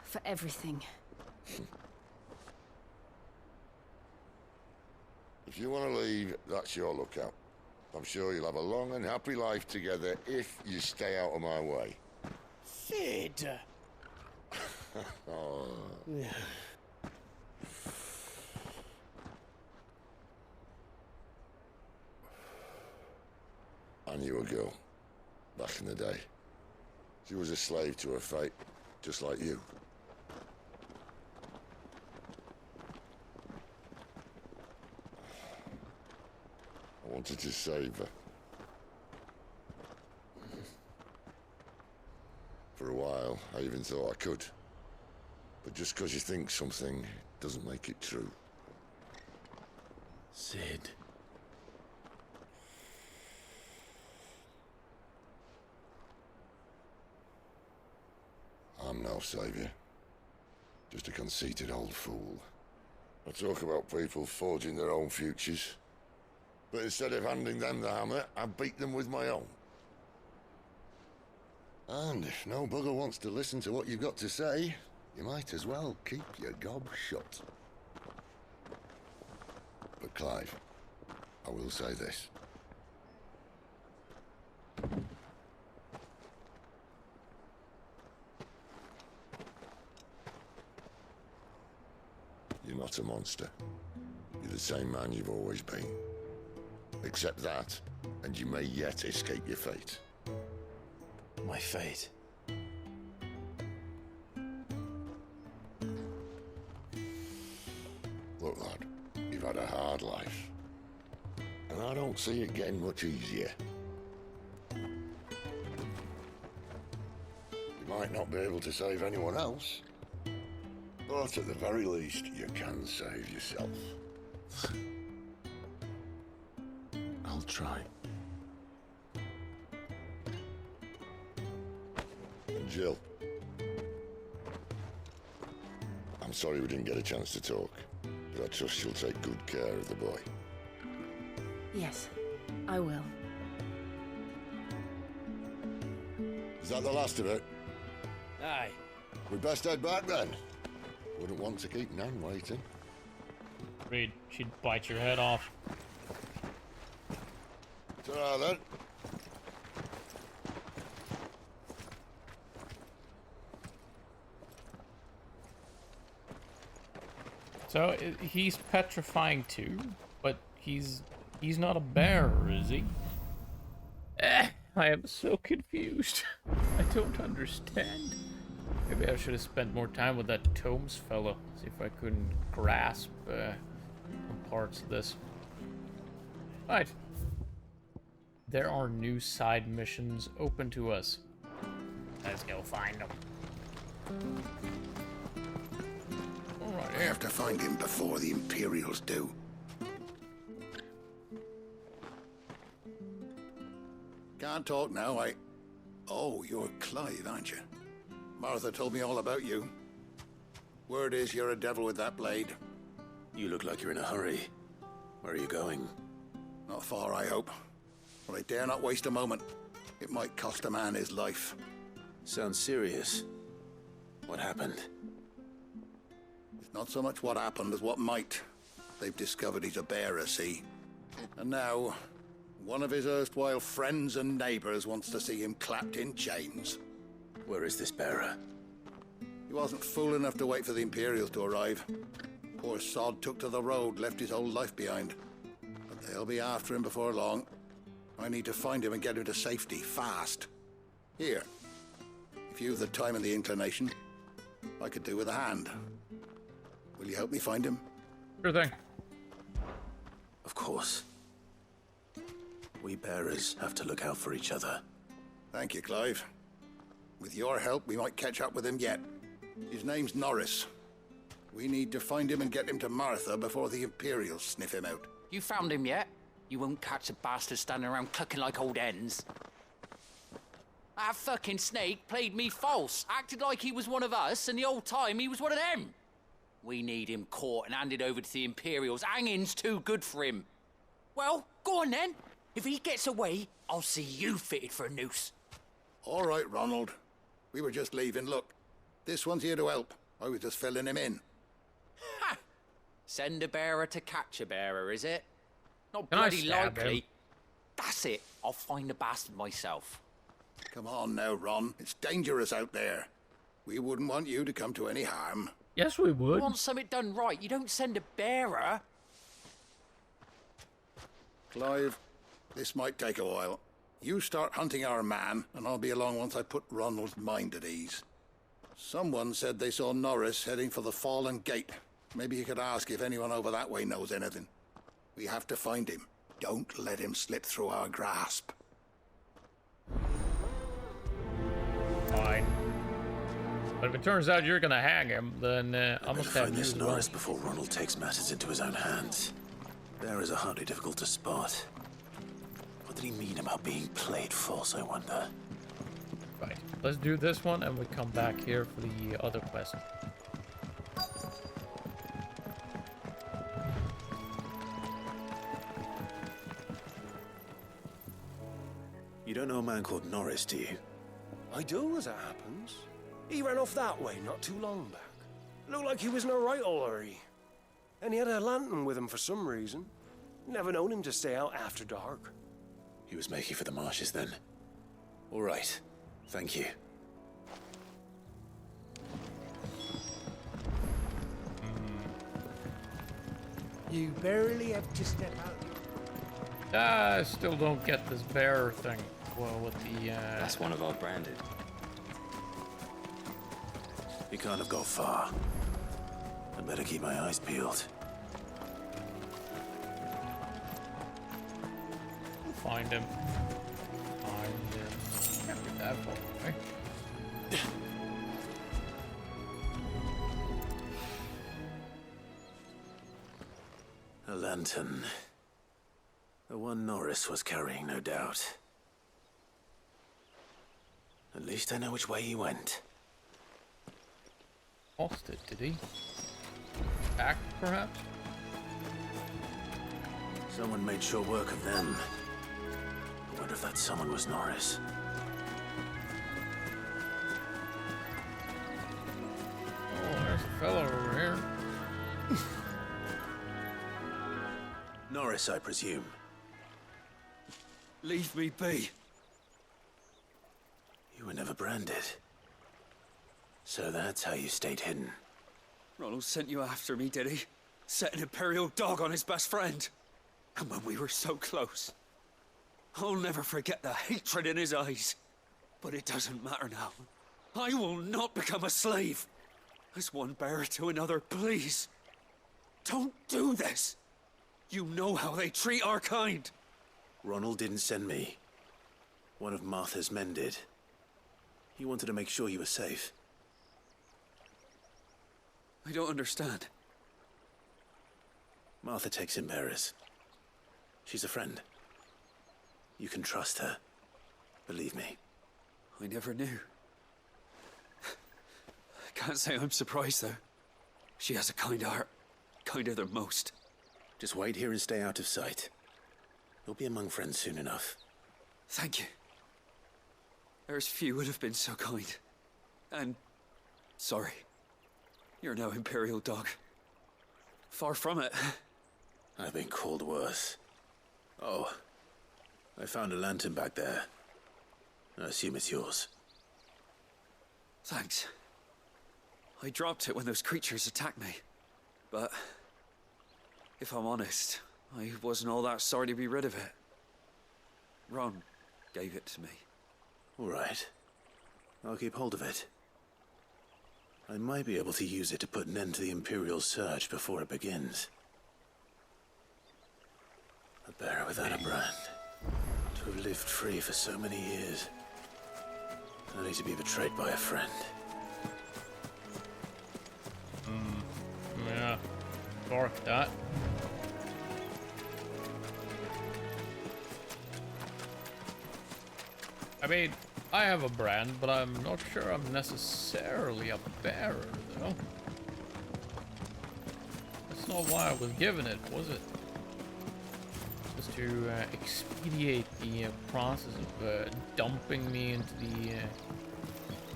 For everything. If you want to leave, that's your lookout. I'm sure you'll have a long and happy life together if you stay out of my way. Sid! Oh. I knew a girl, back in the day. She was a slave to her fate, just like you. I wanted to save her. For a while, I even thought I could. But just because you think something doesn't make it true. Sid. I'm no savior. Just a conceited old fool. I talk about people forging their own futures. But instead of handing them the hammer, I beat them with my own. And if no bugger wants to listen to what you've got to say, you might as well keep your gob shut. But Clive, I will say this. You're not a monster. You're the same man you've always been. Accept that, and you may yet escape your fate. My fate? Look, lad, you've had a hard life. And I don't see it getting much easier. You might not be able to save anyone else, but at the very least, you can save yourself. I'll try. And Jill, I'm sorry we didn't get a chance to talk, but I trust you'll take good care of the boy. Yes, I will. Is that the last of it? Aye. We best head back then. Wouldn't want to keep Nan waiting. Afraid she'd bite your head off. Ta-ra then. So he's petrifying too, but he's not a bearer, is he? I am so confused. I don't understand. Maybe I should have spent more time with that Tomes fellow. See if I couldn't grasp some parts of this. Right. There are new side missions open to us. Let's go find them. Alright, I have to find him before the Imperials do. Can't talk now, Oh, you're Clive, aren't you? Martha told me all about you. Word is you're a devil with that blade. You look like you're in a hurry. Where are you going? Not far, I hope. But I dare not waste a moment. It might cost a man his life. Sounds serious. What happened? It's not so much what happened as what might. They've discovered he's a bearer, see? And now, one of his erstwhile friends and neighbors wants to see him clapped in chains. Where is this bearer? He wasn't fool enough to wait for the Imperials to arrive. Poor sod took to the road, left his whole life behind. But they'll be after him before long. I need to find him and get him to safety, fast. Here, if you've the time and the inclination, I could do with a hand. Will you help me find him? Sure thing. Of course. We bearers have to look out for each other. Thank you, Clive. With your help, we might catch up with him yet. His name's Norris. We need to find him and get him to Martha before the Imperials sniff him out. You found him yet? You won't catch a bastard standing around clucking like old hens. That fucking snake played me false, acted like he was one of us, and the whole time he was one of them. We need him caught and handed over to the Imperials. Hanging's too good for him. Well, go on then. If he gets away, I'll see you fitted for a noose. All right, Ronald. We were just leaving. Look, this one's here to help. I was just filling him in. Ha! Send a bearer to catch a bearer, is it? Not Can I bloody stab likely. him? That's it. I'll find the bastard myself. Come on now, Ron. It's dangerous out there. We wouldn't want you to come to any harm. Yes, we would. You want something done right, you don't send a bearer. Clive, this might take a while. You start hunting our man, and I'll be along once I put Ronald's mind at ease. Someone said they saw Norris heading for the Fallen Gate. Maybe you could ask if anyone over that way knows anything. We have to find him. Don't let him slip through our grasp. Fine. But if it turns out you're gonna hang him, then I must have find you this as well. Norris before Ronald takes matters into his own hands. Bearers are hardly difficult to spot. What did he mean about being played false, I wonder? Right. Let's do this one, and we come back here for the other quest. You don't know a man called Norris, do you? I do, as it happens. He ran off that way not too long back. Looked like he was in a right old hurry. And he had a lantern with him for some reason. Never known him to stay out after dark. He was making for the marshes then. All right. Thank you. You barely have to step out. I still don't get this bearer thing. Well, with the That's one of our branded. He can't have got far. I'd better keep my eyes peeled. Find him. Find him. Can't be that far away. A lantern. The one Norris was carrying, no doubt. At least I know which way he went. Lost it, did he? Back, perhaps? Someone made sure work of them. I wonder if that someone was Norris. Paris, I presume. Leave me be. You were never branded. So that's how you stayed hidden. Ronald sent you after me, did he? Set an Imperial dog on his best friend. And when we were so close. I'll never forget the hatred in his eyes. But it doesn't matter now. I will not become a slave. As one bearer to another, please. Don't do this. You know how they treat our kind. Ronald didn't send me. One of Martha's men did. He wanted to make sure you were safe. I don't understand. Martha takes in bearers. She's a friend. You can trust her. Believe me. I never knew. I can't say I'm surprised, though. She has a kind heart. Kinder than most. Just wait here and stay out of sight. You'll be among friends soon enough. Thank you. There's few would have been so kind. And sorry. You're no Imperial dog. Far from it. I've been called worse. Oh, I found a lantern back there. I assume it's yours. Thanks. I dropped it when those creatures attacked me. But if I'm honest, I wasn't all that sorry to be rid of it. Ron gave it to me. All right. I'll keep hold of it. I might be able to use it to put an end to the Imperial surge before it begins. A bearer without a brand. To have lived free for so many years. Only to be betrayed by a friend. Yeah. Dark that. I mean, I have a brand, but I'm not sure I'm necessarily a bearer, though. That's not why I was given it, was it? Just to expedite the process of dumping me into the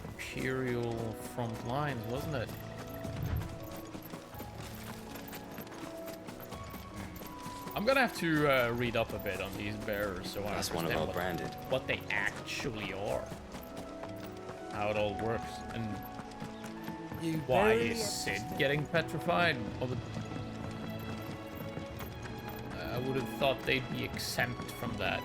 Imperial front lines, wasn't it? I'm gonna have to read up a bit on these bearers so I That's one of understand our branded. what they actually are, how it all works, and why is Sid getting petrified? I would have thought they'd be exempt from that.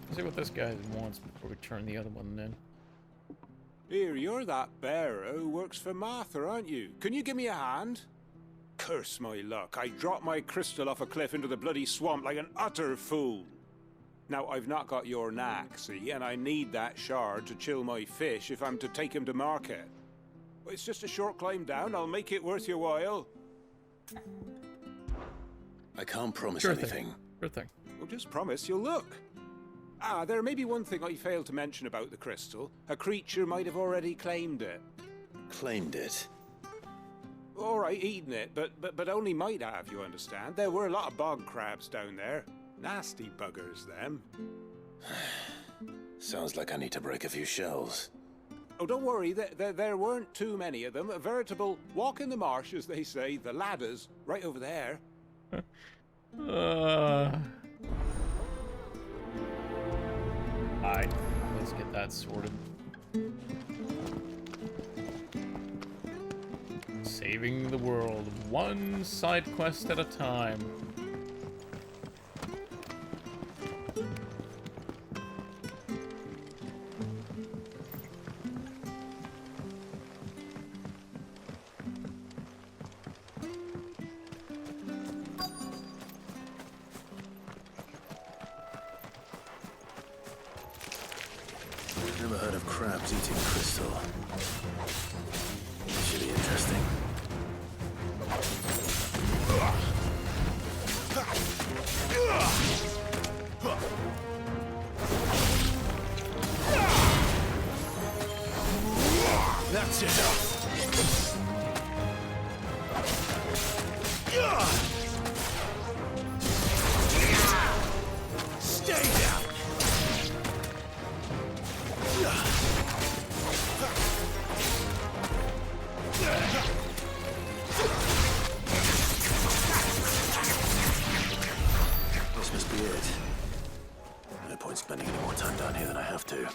Let's see what this guy wants before we turn the other one in. Here, you're that bearer who works for Martha, aren't you? Can you give me a hand? Curse my luck. I dropped my crystal off a cliff into the bloody swamp like an utter fool. Now, I've not got your knack, see, and I need that shard to chill my fish if I'm to take him to market. Well, it's just a short climb down. I'll make it worth your while. I can't promise Sure anything. thing. Sure thing. Well, just promise you'll look. Ah, there may be one thing I failed to mention about the crystal. A creature might have already claimed it. Claimed it? All right, eaten it, but only might have, you understand. There were a lot of bog crabs down there. Nasty buggers, them. Sounds like I need to break a few shells. Oh, don't worry, there weren't too many of them. A veritable walk in the marsh, as they say. The ladders, right over there. Alright, let's get that sorted. Saving the world, one side quest at a time. Never heard of crabs eating crystal. Should be interesting. That's enough. Stay down. point spending any more time down here than I have to.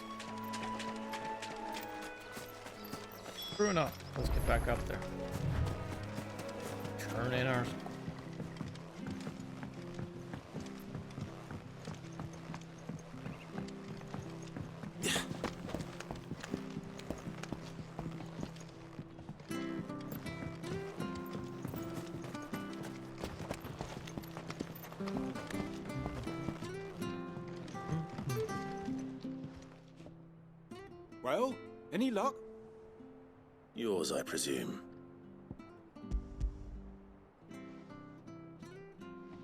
True enough. Let's get back up there. Turn in our... Well, any luck? Yours, I presume.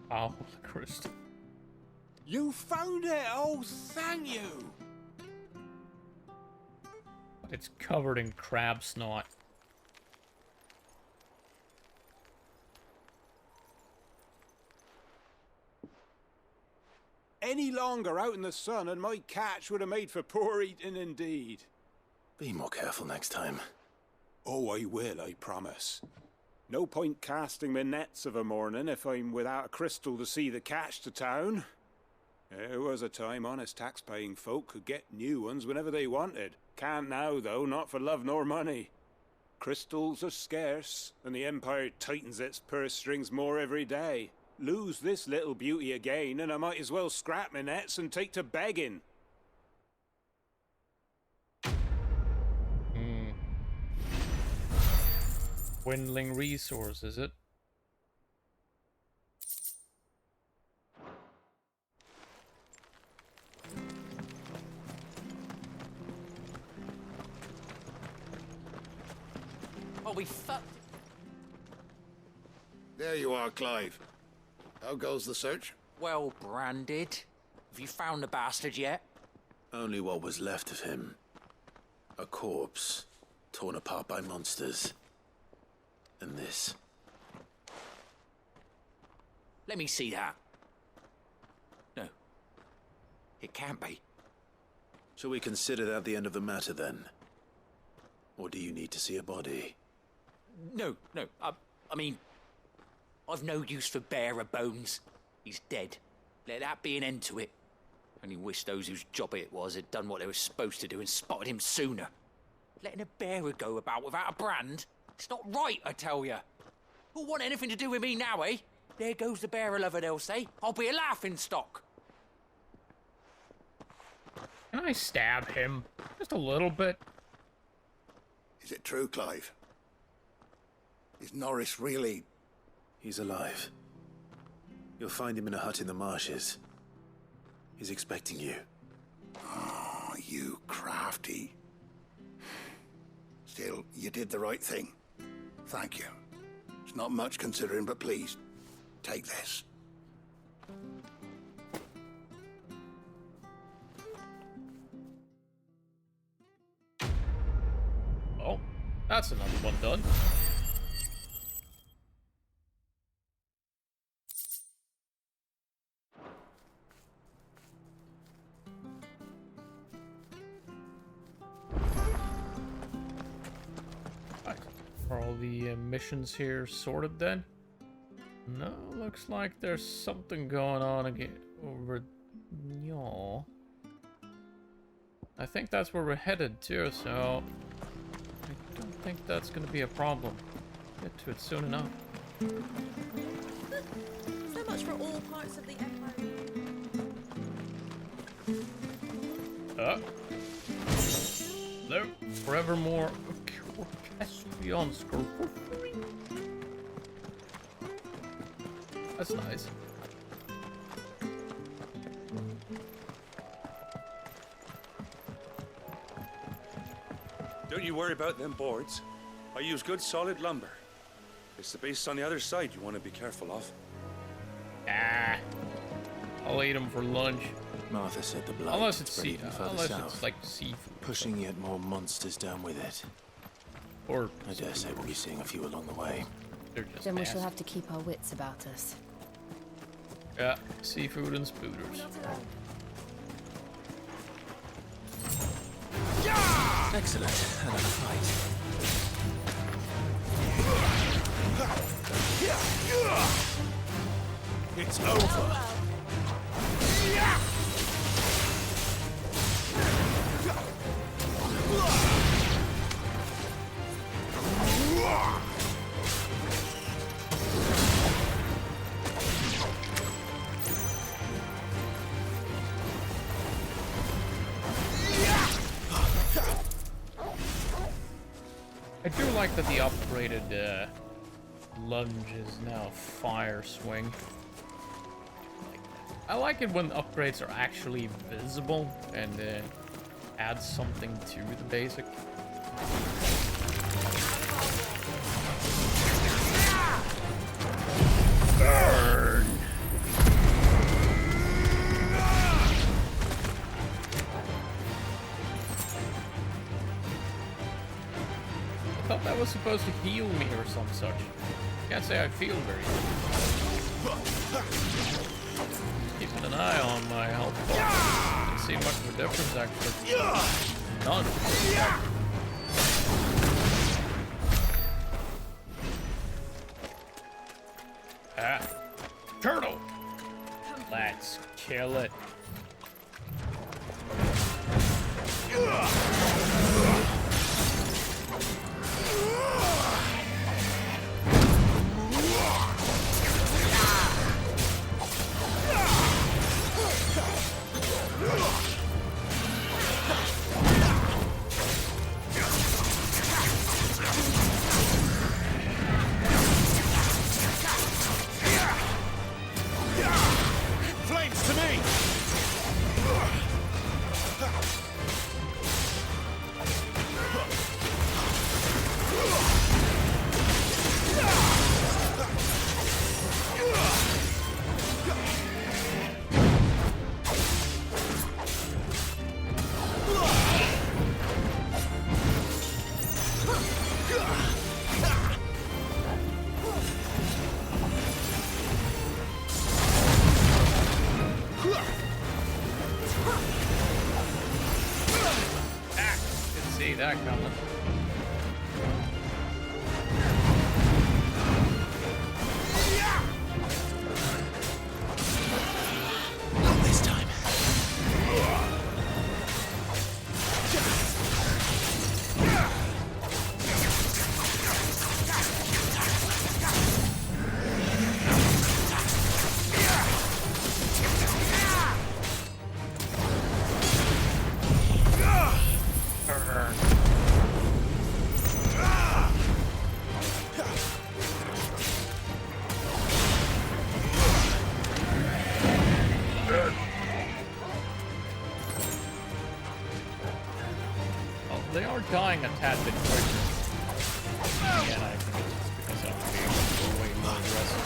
Oh, Christ. You found it! Oh, thank you! It's covered in crab snot. Any longer out in the sun and my catch would have made for poor eating indeed. Be more careful next time. Oh, I will, I promise. No point casting my nets of a morning if I'm without a crystal to see the catch to town. There was a time honest tax-paying folk could get new ones whenever they wanted. Can't now, though, not for love nor money. Crystals are scarce, and the Empire tightens its purse strings more every day. Lose this little beauty again, and I might as well scrap my nets and take to begging. Dwindling resource, is it? Oh, we fucked. There you are, Clive. How goes the search? Well branded. Have you found the bastard yet? Only what was left of him. A corpse, torn apart by monsters. And this. Let me see that. No. It can't be. Shall we consider that the end of the matter, then? Or do you need to see a body? No. I mean, I've no use for bearer bones. He's dead. Let that be an end to it. Only wish those whose job it was had done what they were supposed to do and spotted him sooner. Letting a bearer go about without a brand? It's not right, I tell you. Who'll want anything to do with me now, eh? There goes the bearer lover, they'll say. I'll be a laughing stock. Can I stab him? Just a little bit. Is it true, Clive? Is Norris really... He's alive. You'll find him in a hut in the marshes. He's expecting you. Oh, you crafty. Still, you did the right thing. Thank you. It's not much considering, but please, take this. Oh, that's another one done. Are all the missions here sorted then? No, looks like there's something going on again over y'all. I think that's where we're headed too, so I don't think that's gonna be a problem. Get to it soon enough. So much for all parts of the Empire. No, forevermore. Orchestrion scroll for free. That's nice. Don't you worry about them boards. I use good solid lumber. It's the base on the other side you want to be careful of. Ah, I'll eat them for lunch. Martha said the blood. Unless it's unless it's like seafood. Pushing yet more monsters down with it. Or I dare say we'll be seeing a few along the way. They're just Then we nasty. shall have to keep our wits about us. Yeah, seafood and spooters. Excellent. Another fight. It's over. I do like that the upgraded lunge is now fire swing. I like it when upgrades are actually visible and add something to the basic. Burn! I thought that was supposed to heal me or some such. Can't say I feel very good. Keeping an eye on my health bar. Didn't see much of a difference actually. None. Ah. Turtle! Let's kill it. Flames to me! Didn't see that coming. Not this time. Oh, they are dying a tad bit quicker. Again, I think it's because I'm being way more aggressive.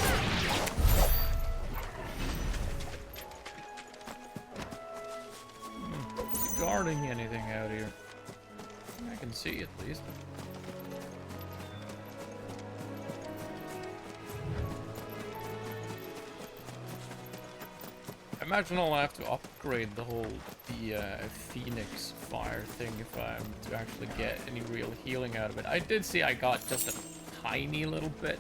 Is he guarding anything out here? I can see at least. I imagine I'll have to upgrade the Phoenix fire thing if I'm to actually get any real healing out of it. I did see I got just a tiny little bit.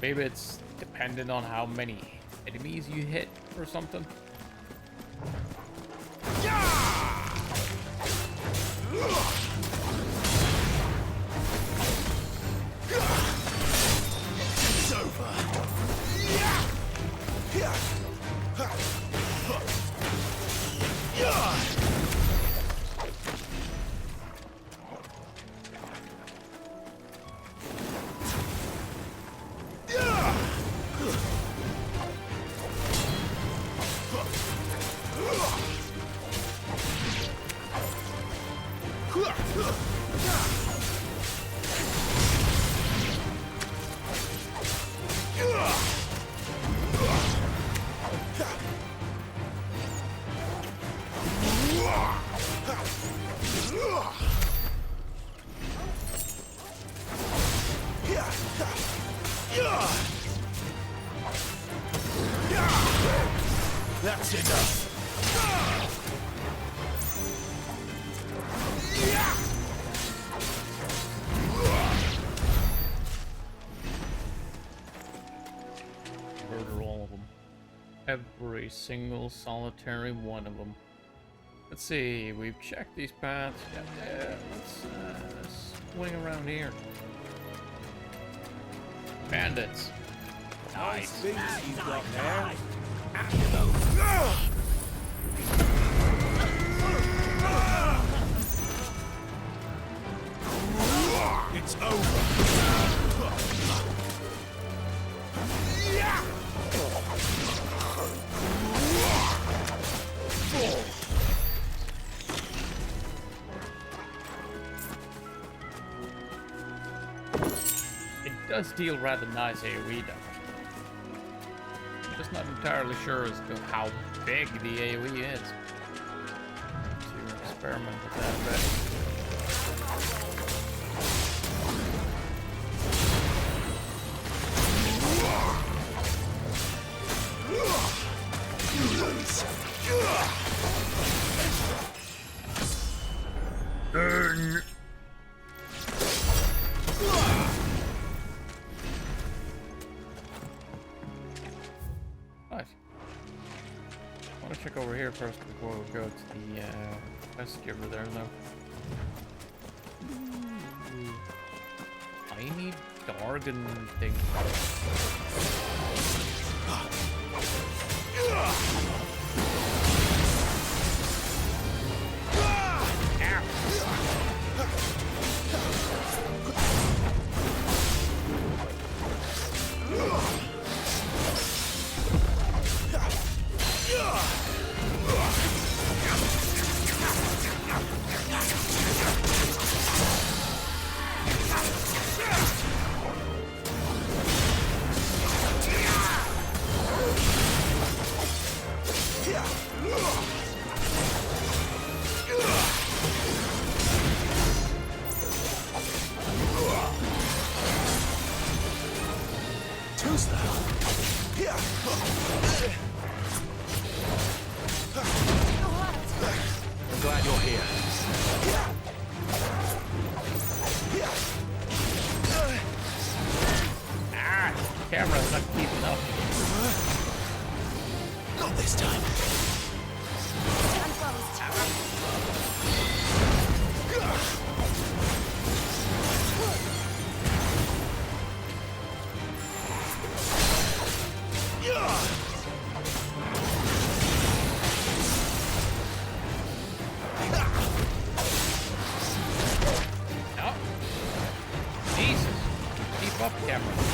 Maybe it's dependent on how many enemies you hit or something. It's over. That's enough. Murder all of them. Every single solitary one of them. Let's see, we've checked these paths. Yeah, let's swing around here. Bandits. Nice. Things you've got there. It does deal rather nice AoE damage. I'm just not entirely sure as to how big the AoE is. To experiment with that a bit. Burn. Nice. I want to check over here first before we go to the quest giver there, though. I need Dargan thing. I'm glad you're here. Ah, camera's not keeping up. Not this time.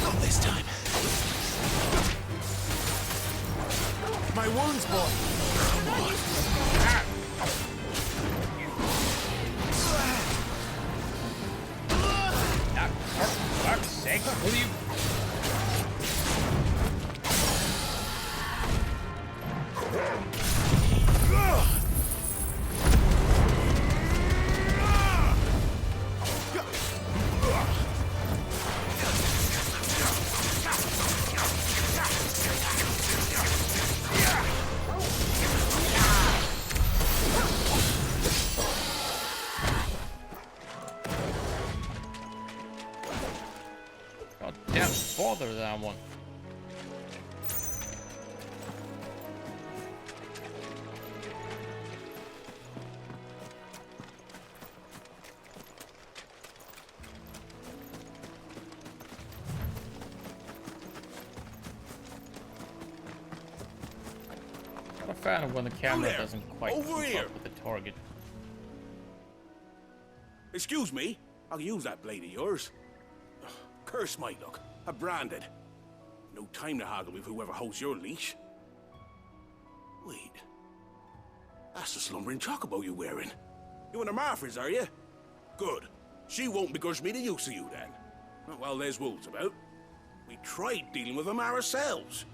Not this time. My wounds, boy. Come on. For fuck's sake, will you? Damn, bother that one. Not a fan of when the camera doesn't quite keep up with the target. Excuse me, I'll use that blade of yours. Curse my luck. I'm branded. No time to haggle with whoever holds your leash. Wait. That's the slumbering chocobo you're wearing. You and the Marthas, are you? Good. She won't begrudge me the use of you, then. Well, there's wolves about. We tried dealing with them ourselves.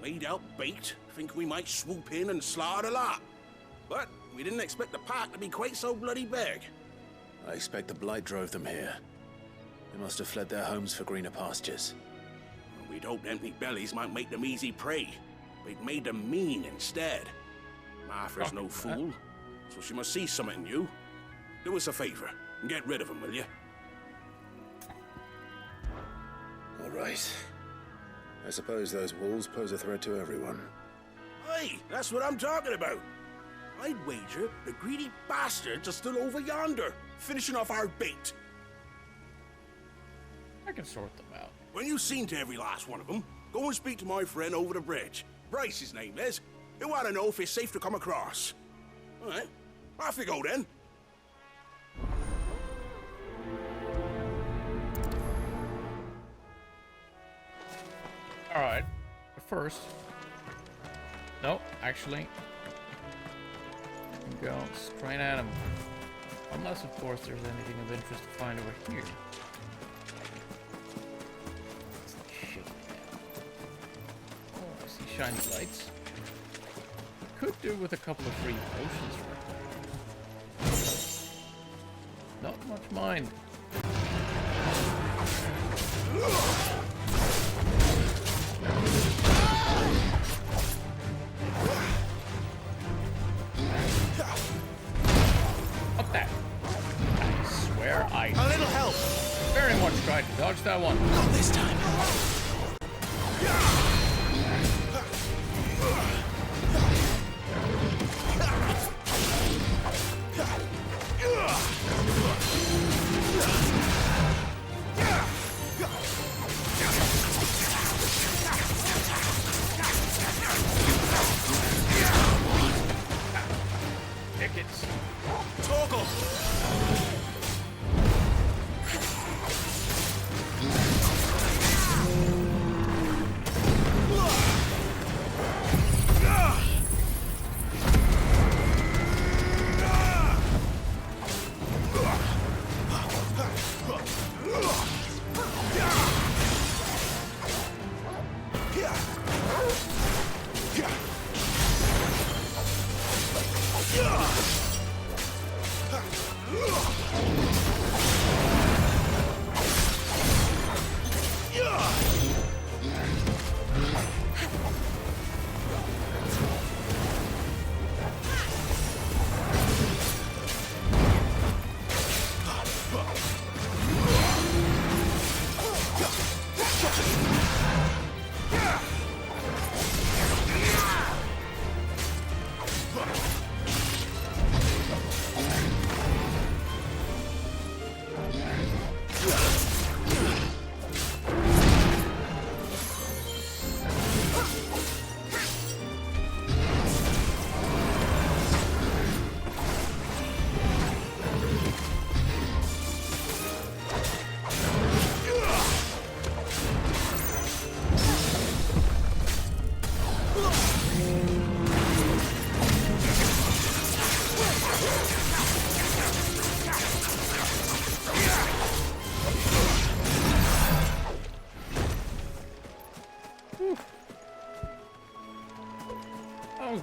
Laid out bait, think we might swoop in and slaughter the lot. But we didn't expect the pack to be quite so bloody big. I expect the blight drove them here. They must have fled their homes for greener pastures. We'd hoped empty bellies might make them easy prey. We'd made them mean instead. Martha's no fool, so she must see something in you. Do us a favor and get rid of them, will you? All right. I suppose those wolves pose a threat to everyone. Hey, that's what I'm talking about. I'd wager the greedy bastards are still over yonder, finishing off our bait. I can sort them out. When you've seen to every last one of them, go and speak to my friend over the bridge. Bryce, his name is. He'll want to know if it's safe to come across. All right, off you go then. All right, but first, no, actually, go. Strain animal. Unless, of course, there's anything of interest to find over here. Oh, I see shiny lights. Could do with a couple of free potions right there. Not much mind. What that? I swear I A little help. very much tried to dodge that one. Not this time. Tickets. Toggle. Oh,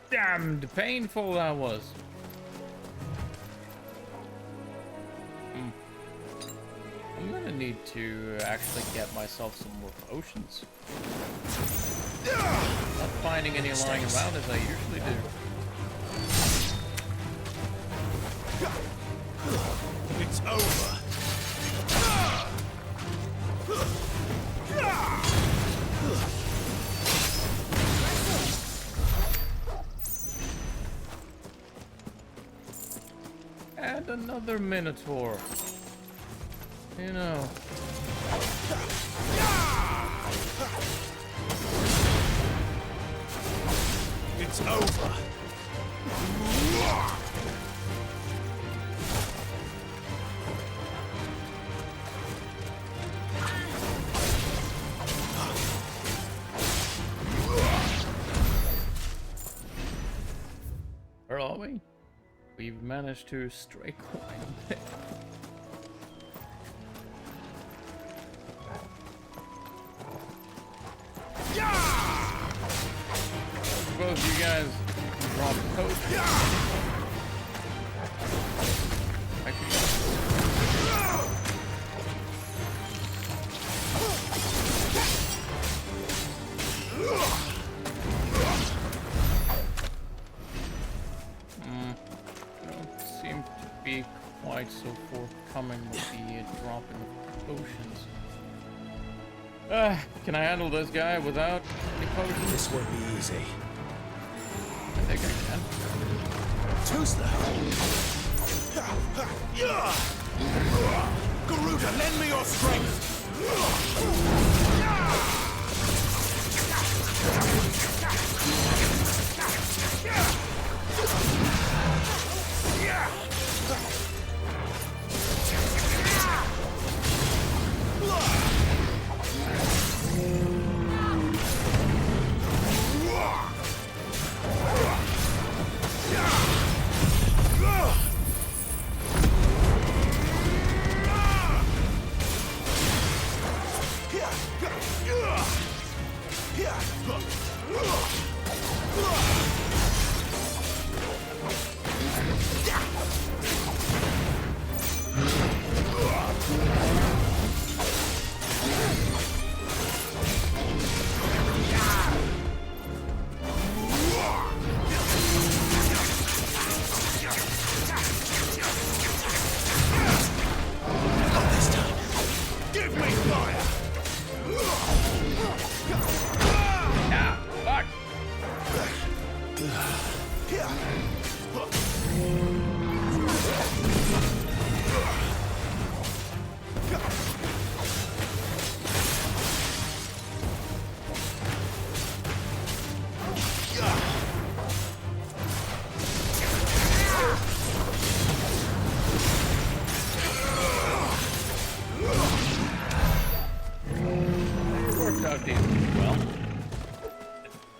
damned painful that was. I'm gonna need to actually get myself some more potions. Not finding any lying around as I usually do. It's over. And another Minotaur. You know. It's over. Where are we? We've managed to stray quite a bit. Both you guys drop post. Don't seem to be quite so forthcoming with the dropping of potions. Can I handle this guy without any potions? This won't be easy. I think I can. Too slow. Garuda, lend me your strength.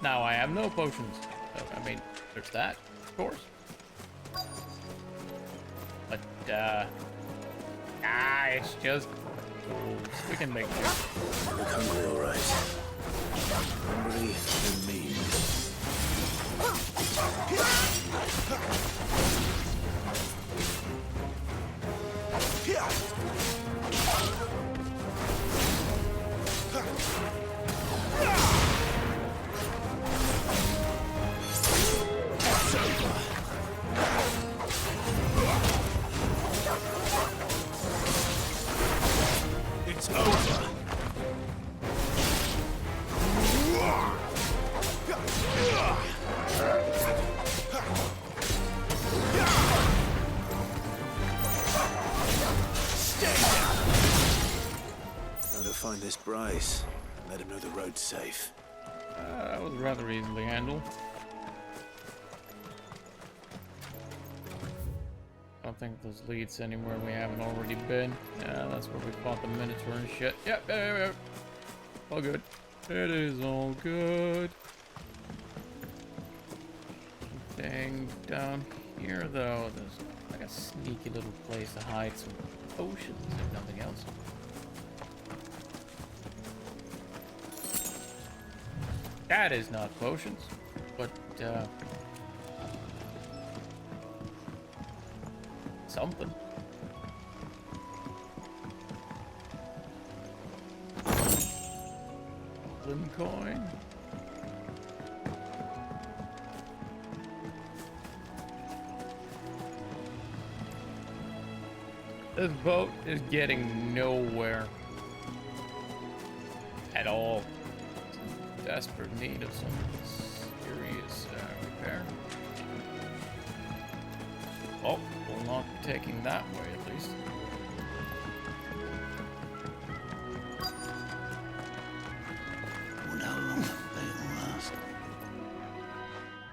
Now I have no potions. I mean, there's that, of course. But, it's just tools. We can make do. Look hungry, all right. Hungry and mean. It's over. Now to find this Bryce and let him know the road's safe. That was rather easily handled. I don't think there's leads anywhere we haven't already been. Yeah, that's where we fought the Minotaur and shit. Yep. All good. It is all good. Thing down here, though, there's like a sneaky little place to hide some potions, if nothing else. That is not potions, but, something. Goblin coin. This boat is getting nowhere at all. It's in desperate need of some serious repair. Oh, we'll not be taking that way at least. Wonder how long that bait will last.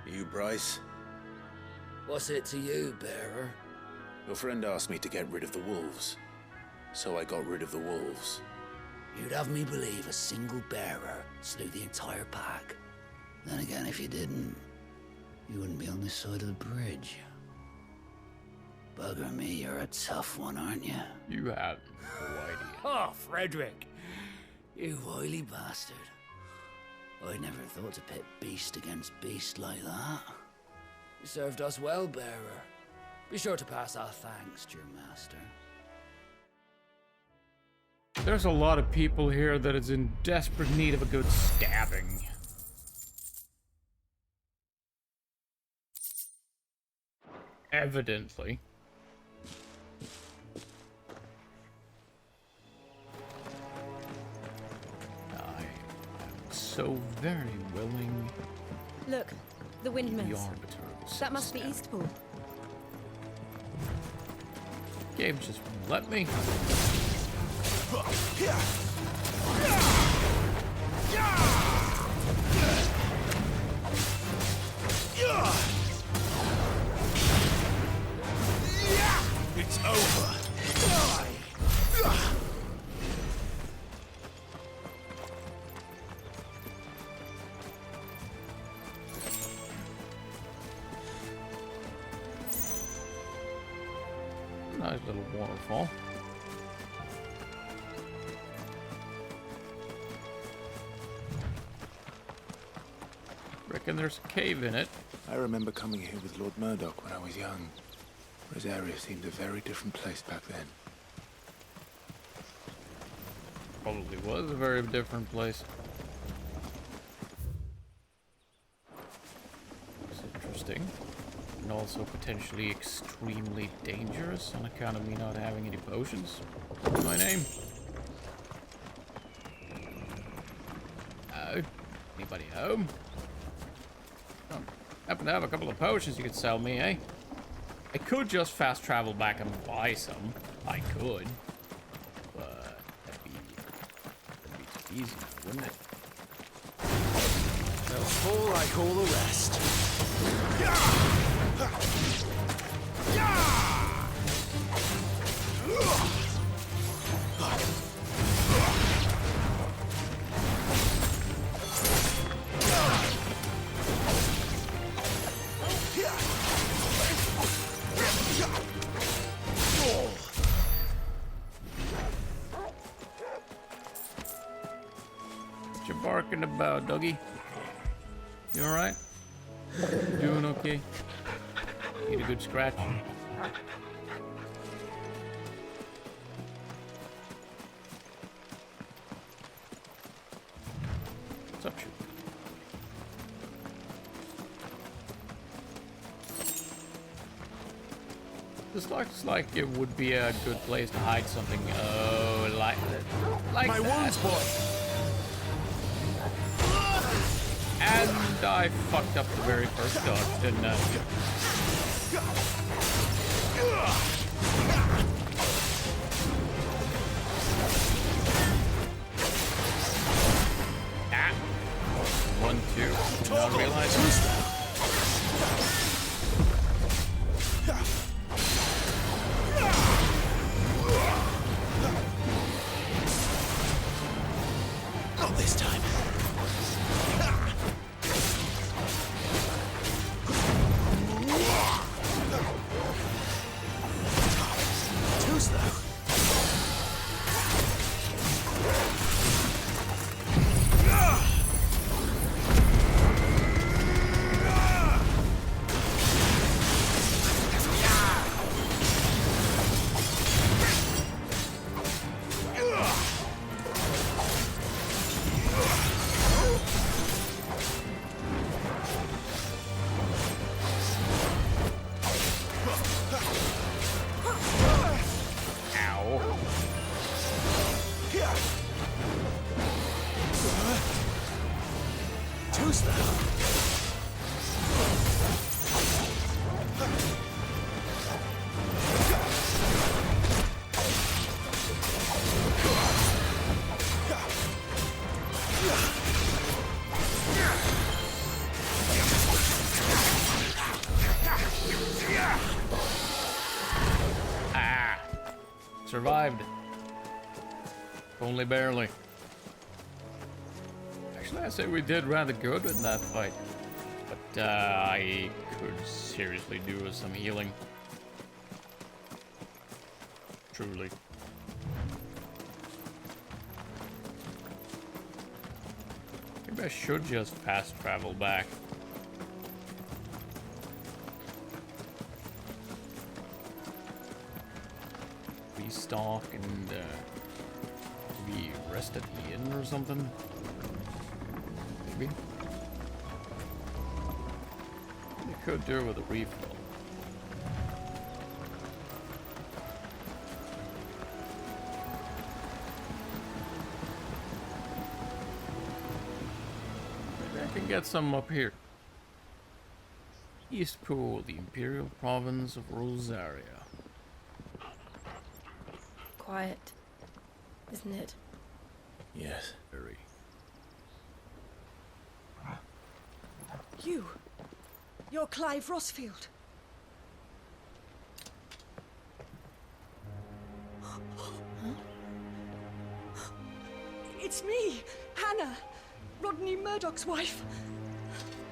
You, Bryce? What's it to you, bearer? Your friend asked me to get rid of the wolves, so I got rid of the wolves. You'd have me believe a single bearer slew the entire pack. Then again, if you didn't, you wouldn't be on this side of the bridge. Bugger me, you're a tough one, aren't you? You have no idea. Oh, Frederick! You wily bastard. I'd never thought to pit beast against beast like that. You served us well, bearer. Be sure to pass our thanks to your master. There's a lot of people here that is in desperate need of a good stabbing. Evidently. I am so very willing. Look, the windmills. The arbiter of That must be Sunstone. Eastpool. Game just won't let me. It's over. Nice little waterfall. Reckon there's a cave in it. I remember coming here with Lord Murdoch when I was young. Rosaria seemed a very different place back then. Probably was a very different place. It's interesting. And also potentially extremely dangerous on account of me not having any potions. What's my name? Anybody home? Oh, Happen to have a couple of potions you could sell me, eh? I could just fast travel back and buy some. I could. But that'd be too easy, wouldn't it? They'll fall like all the rest. What you barking about, doggy? You alright? Doing okay? Need a good scratch? What's up, shoot? This looks like it would be a good place to hide something. Oh, like My that. wounds, boy. And I fucked up the very first dodge, didn't I? Ah. 1, 2. Not realizing. Not this time. Too slow. Too slow. Ah. Survived. Only barely. Actually, I say we did rather good in that fight. But I could seriously do with some healing. Truly. Maybe I should just fast travel back. Restock and maybe rest at the inn or something. Maybe. You could do with a refill. Maybe I can get some up here. Eastpool, the Imperial Province of Rosaria. Quiet, isn't it? Yes. Very. You're Clive Rossfield. It's me, Hannah, Rodney Murdoch's wife.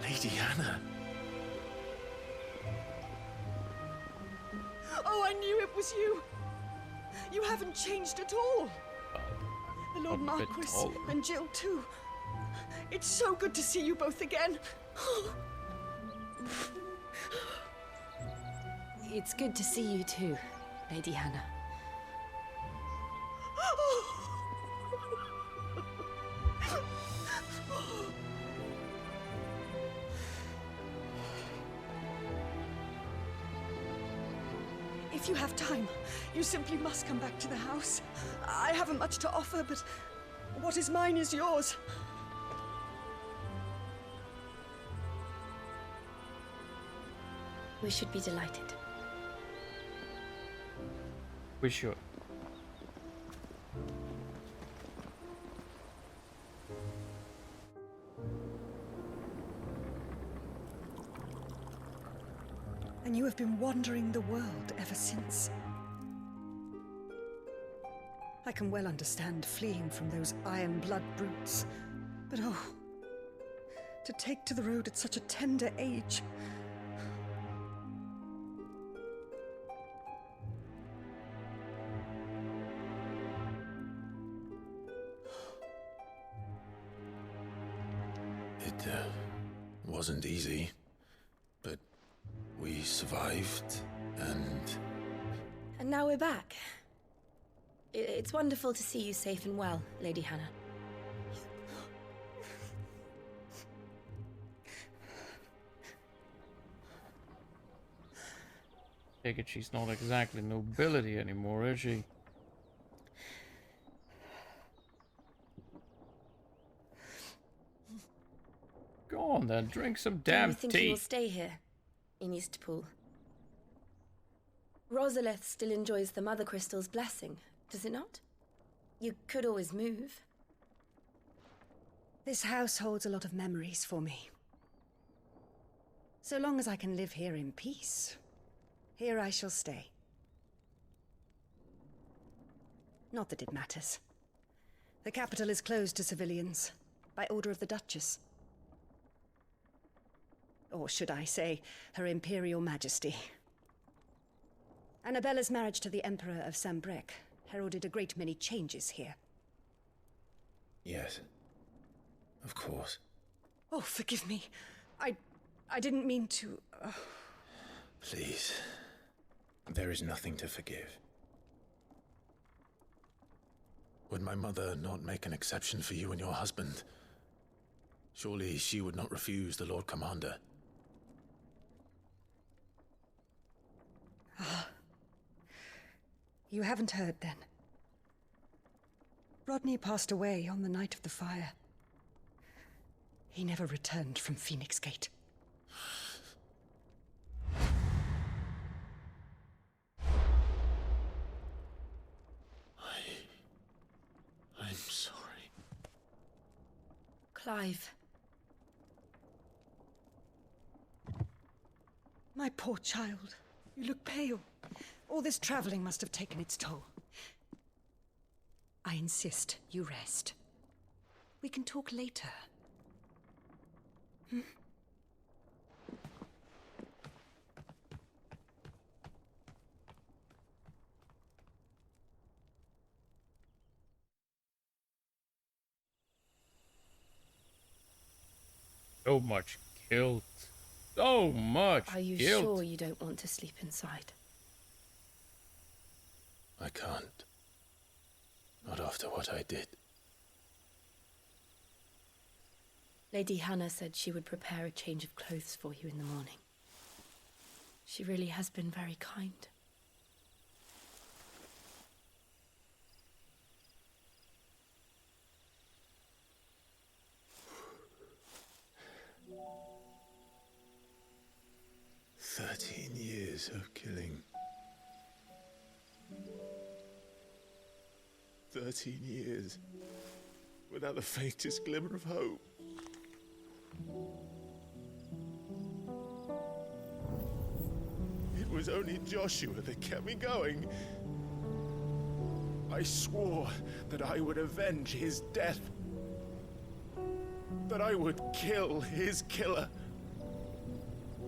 Lady Hannah. Oh, I knew it was you. You haven't changed at all. The Lord a bit Marquis taller. and Jill too. It's so good to see you both again. It's good to see you too, Lady Hannah. If you have time, you simply must come back to the house. I haven't much to offer, but what is mine is yours. We should be delighted. We should. And you have been wandering the world ever since. I can well understand fleeing from those iron blood brutes, but oh, to take to the road at such a tender age. It wasn't easy, but we survived, and... And now we're back. It's wonderful to see you safe and well, Lady Hannah. Take it she's not exactly nobility anymore, is she? Go on then, drink some damn Do you think tea. you'll stay here, in Eastpool? Rosalith still enjoys the Mother Crystal's blessing, does it not? You could always move. This house holds a lot of memories for me. So long as I can live here in peace, here I shall stay. Not that it matters. The capital is closed to civilians, by order of the Duchess. Or should I say, Her Imperial Majesty. Annabella's marriage to the Emperor of Sambrec heralded a great many changes here. Yes. Of course. Oh, forgive me. I didn't mean to... Please. There is nothing to forgive. Would my mother not make an exception for you and your husband? Surely she would not refuse the Lord Commander. Ah. You haven't heard, then. Rodney passed away on the night of the fire. He never returned from Phoenix Gate. I'm sorry. Clive. My poor child. You look pale. All this traveling must have taken its toll. I insist you rest. We can talk later. Hmm? So much guilt. So much Are you guilt. sure you don't want to sleep inside? I can't. Not after what I did. Lady Hannah said she would prepare a change of clothes for you in the morning. She really has been very kind. Years of killing. 13 years without the faintest glimmer of hope. It was only Joshua that kept me going. I swore that I would avenge his death. That I would kill his killer.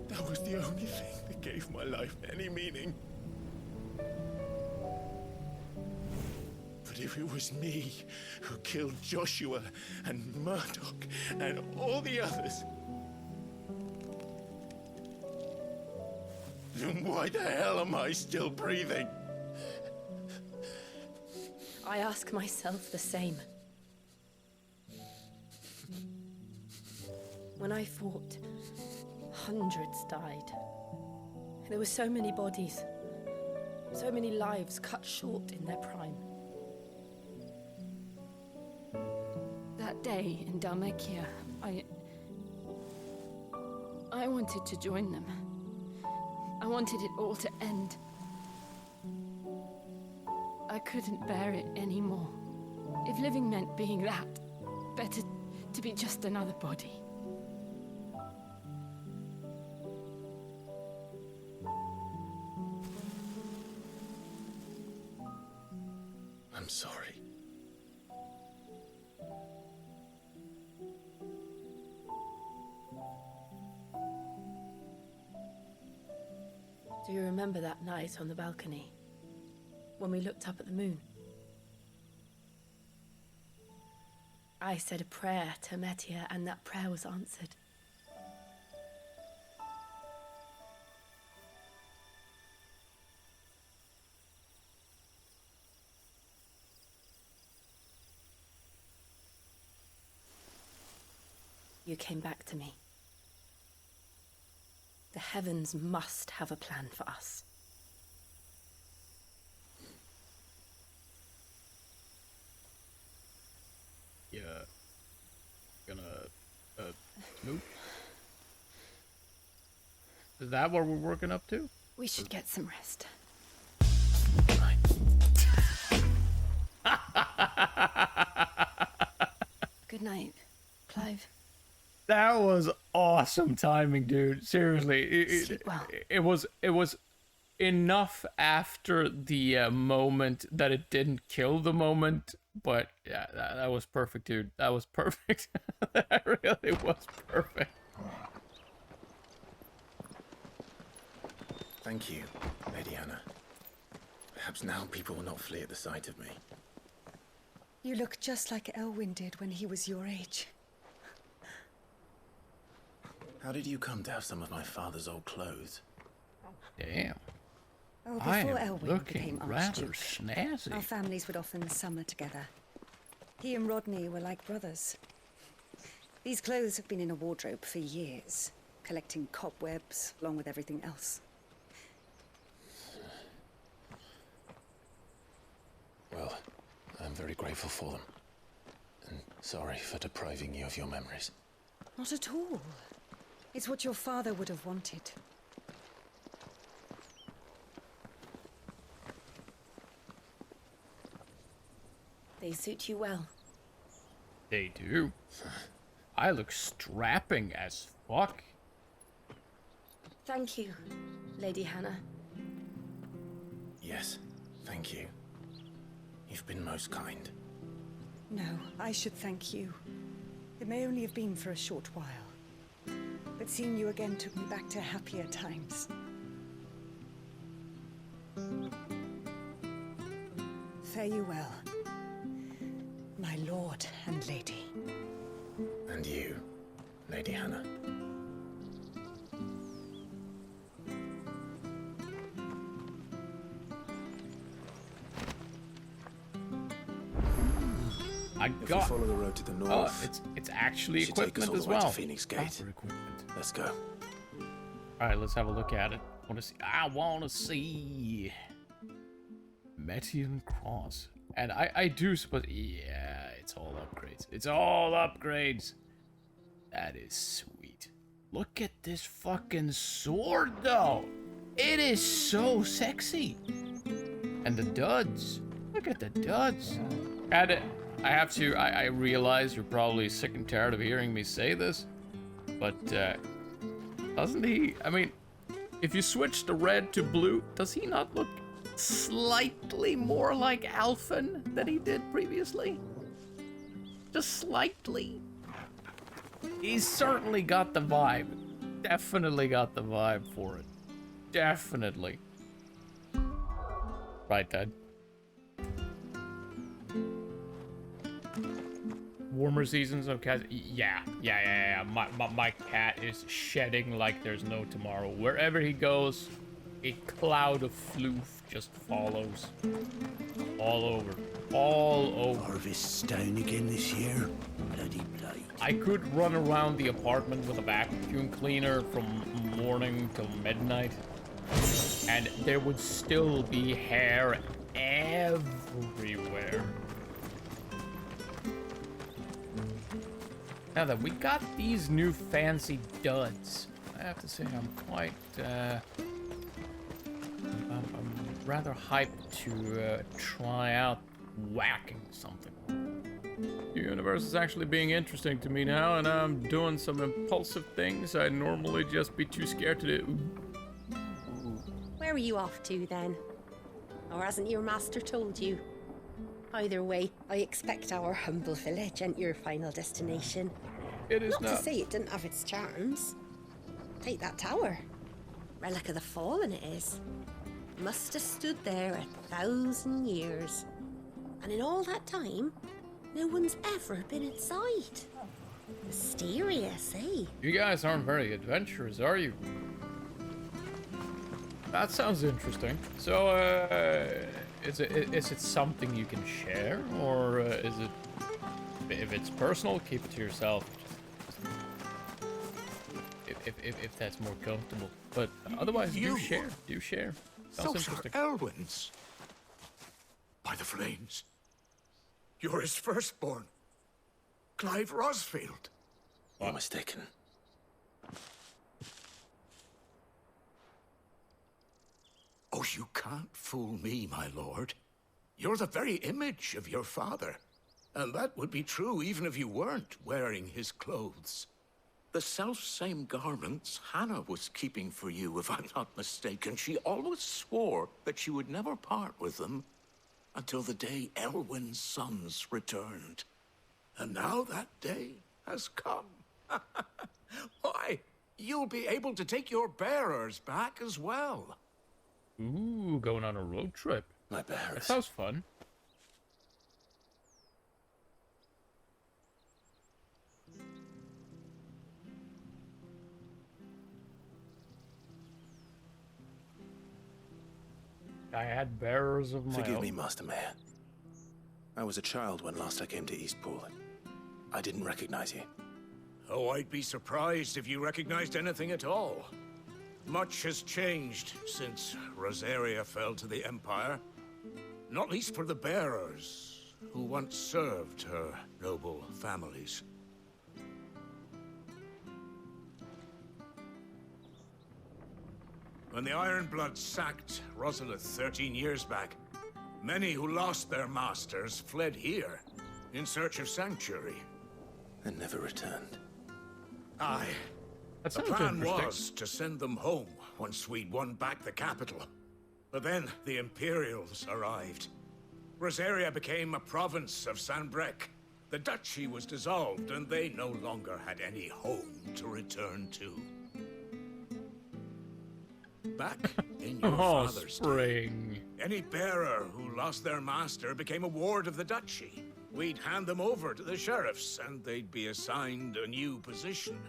That was the only thing that gave my life any meaning. But if it was me who killed Joshua and Murdoch and all the others, then why the hell am I still breathing? I ask myself the same. When I fought, hundreds died. There were so many bodies, so many lives cut short in their prime. That day in Dalmekia, I wanted to join them. wanted it all to end. I couldn't bear it anymore. If living meant being that, better to be just another body. I'm sorry. Do you remember that night on the balcony? When we looked up at the moon? I said a prayer to Metia, and that prayer was answered. You came back to me. The heavens must have a plan for us. Yeah. Gonna, Snoop? Is that what we're working up to? We should get some rest. Good night, Clive. That was awesome timing, dude. Seriously, Sleep well. It was enough after the moment that it didn't kill the moment, but yeah, that was perfect, dude. That was perfect. That really was perfect. Thank you, Lady Hannah. Perhaps now people will not flee at the sight of me. You look just like Elwyn did when he was your age. How did you come to have some of my father's old clothes? Damn. Oh, I before am Elwyn looking became rather Archduke, snazzy. our families would often summer together. He and Rodney were like brothers. These clothes have been in a wardrobe for years, collecting cobwebs along with everything else. Well, I'm very grateful for them. And sorry for depriving you of your memories. Not at all. It's what your father would have wanted. They suit you well. They do. I look strapping as fuck. Thank you, Lady Hannah. Yes, thank you. You've been most kind. No, I should thank you. It may only have been for a short while. But seeing you again took me back to happier times. Fare you well, my lord and lady. And you, Lady Hannah. I If got. we follow the road to the north, it's actually it should take us equipment all as the way well. to Phoenix Gate. Proper equipment. Let's go. All right, let's have a look at it. I want to see Metian Cross, and I do suppose. Yeah, it's all upgrades. It's all upgrades. That is sweet. Look at this fucking sword, though. It is so sexy. And the duds. Look at the duds. And I have to. I realize you're probably sick and tired of hearing me say this, but doesn't he? I mean, if you switch the red to blue, does he not look slightly more like Alphen than he did previously? Just slightly. He's certainly got the vibe. Definitely got the vibe for it. Definitely. Right, Dad. Warmer seasons of cats. Yeah. My cat is shedding like there's no tomorrow. Wherever he goes, a cloud of floof just follows. All over. Harvest's down again this year. Bloody blight. I could run around the apartment with a vacuum cleaner from morning till midnight, and there would still be hair everywhere. Now that we got these new fancy duds, I have to say I'm quite rather hyped to try out whacking something. The universe is actually being interesting to me now, and I'm doing some impulsive things I'd normally just be too scared to do. Where are you off to then? Or hasn't your master told you? Either way, I expect our humble village ain't your final destination. It is not. not. To say it didn't have its charms. Take that tower. Relic of the Fallen it is. Must have stood there 1,000 years. And in all that time, no one's ever been inside. Mysterious, eh? You guys aren't very adventurous, are you? That sounds interesting. So, is it something you can share, or is it, if it's personal, keep it to yourself? If that's more comfortable, but otherwise, do share. Do share. Sounds Those interesting. are Elwyn's. By the flames. You're his firstborn. Clive Rosfield. You're mistaken. Oh, you can't fool me, my lord. You're the very image of your father. And that would be true even if you weren't wearing his clothes. The self-same garments Hannah was keeping for you, if I'm not mistaken. She always swore that she would never part with them until the day Elwyn's sons returned. And now that day has come. Why, you'll be able to take your bearers back as well. Ooh, going on a road trip. My bearers. That sounds fun. I had bearers of my Forgive own. me, Master Mayor. I was a child when last I came to Eastpool. I didn't recognize you. Oh, I'd be surprised if you recognized anything at all. Much has changed since Rosaria fell to the Empire. Not least for the bearers, who once served her noble families. When the Ironbloods sacked Rosalith 13 years back, many who lost their masters fled here in search of sanctuary. And never returned. Aye. That The sounds plan interesting. was to send them home once we'd won back the capital. But then the Imperials arrived. Rosaria became a province of Sanbreque. The duchy was dissolved, and they no longer had any home to return to. Back in your Oh, father's spring. day, any bearer who lost their master became a ward of the duchy. We'd hand them over to the sheriffs, and they'd be assigned a new position.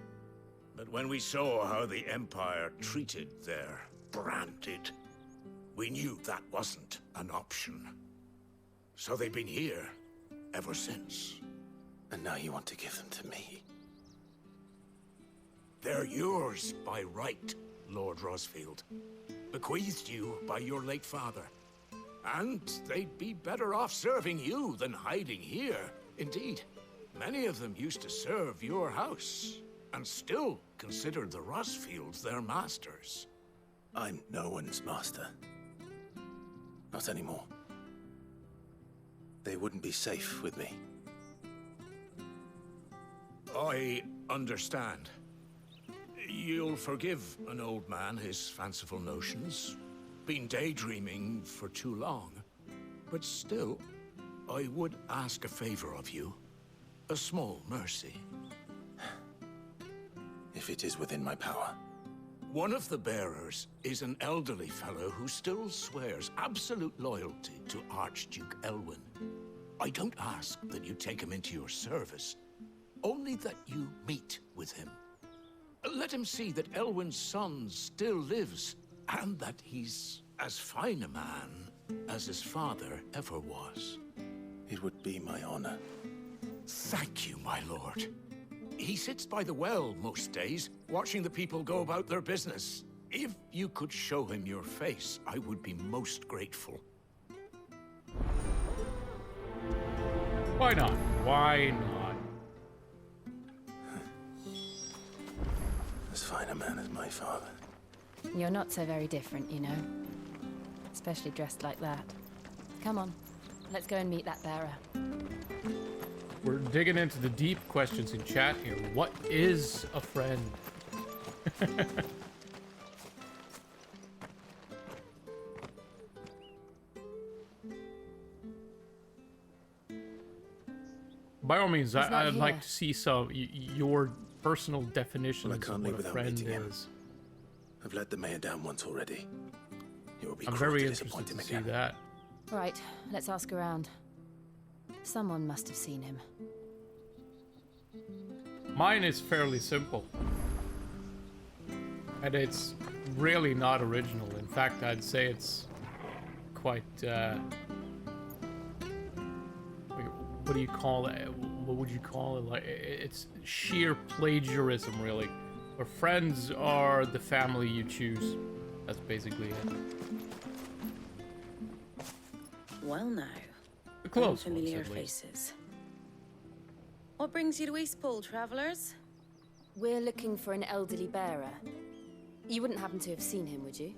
But when we saw how the Empire treated their branded, we knew that wasn't an option. So they've been here ever since. And now you want to give them to me? They're yours by right, Lord Rosfield. Bequeathed you by your late father. And they'd be better off serving you than hiding here. Indeed, many of them used to serve your house, and still considered the Rosfields their masters. I'm no one's master. Not anymore. They wouldn't be safe with me. I understand. You'll forgive an old man his fanciful notions. Been daydreaming for too long. But still, I would ask a favor of you. A small mercy. If it is within my power. One of the bearers is an elderly fellow who still swears absolute loyalty to Archduke Elwyn. I don't ask that you take him into your service, only that you meet with him. Let him see that Elwyn's son still lives, and that he's as fine a man as his father ever was. It would be my honor. Thank you, my lord. He sits by the well most days, watching the people go about their business. If you could show him your face, I would be most grateful. Why not? Why not? As fine a man as my father. You're not so very different, you know. especially dressed like that. Come on, let's go and meet that bearer. We're digging into the deep questions in chat here. What is a friend? By all means, I'd like to see some your personal definitions Well, I can't of leave what a without friend meeting him. is. I've let the mayor down once already. It will be I'm cruel very to interested disappoint him to see again. that. Right, let's ask around. Someone must have seen him. Mine is fairly simple. And it's really not original. In fact, I'd say it's quite, what do you call it? What would you call it? Like, it's sheer plagiarism, really. Where friends are the family you choose. That's basically it. Well now. The close familiar ones, at least. faces. What brings you to Eastpool, travellers? We're looking for an elderly bearer. You wouldn't happen to have seen him, would you?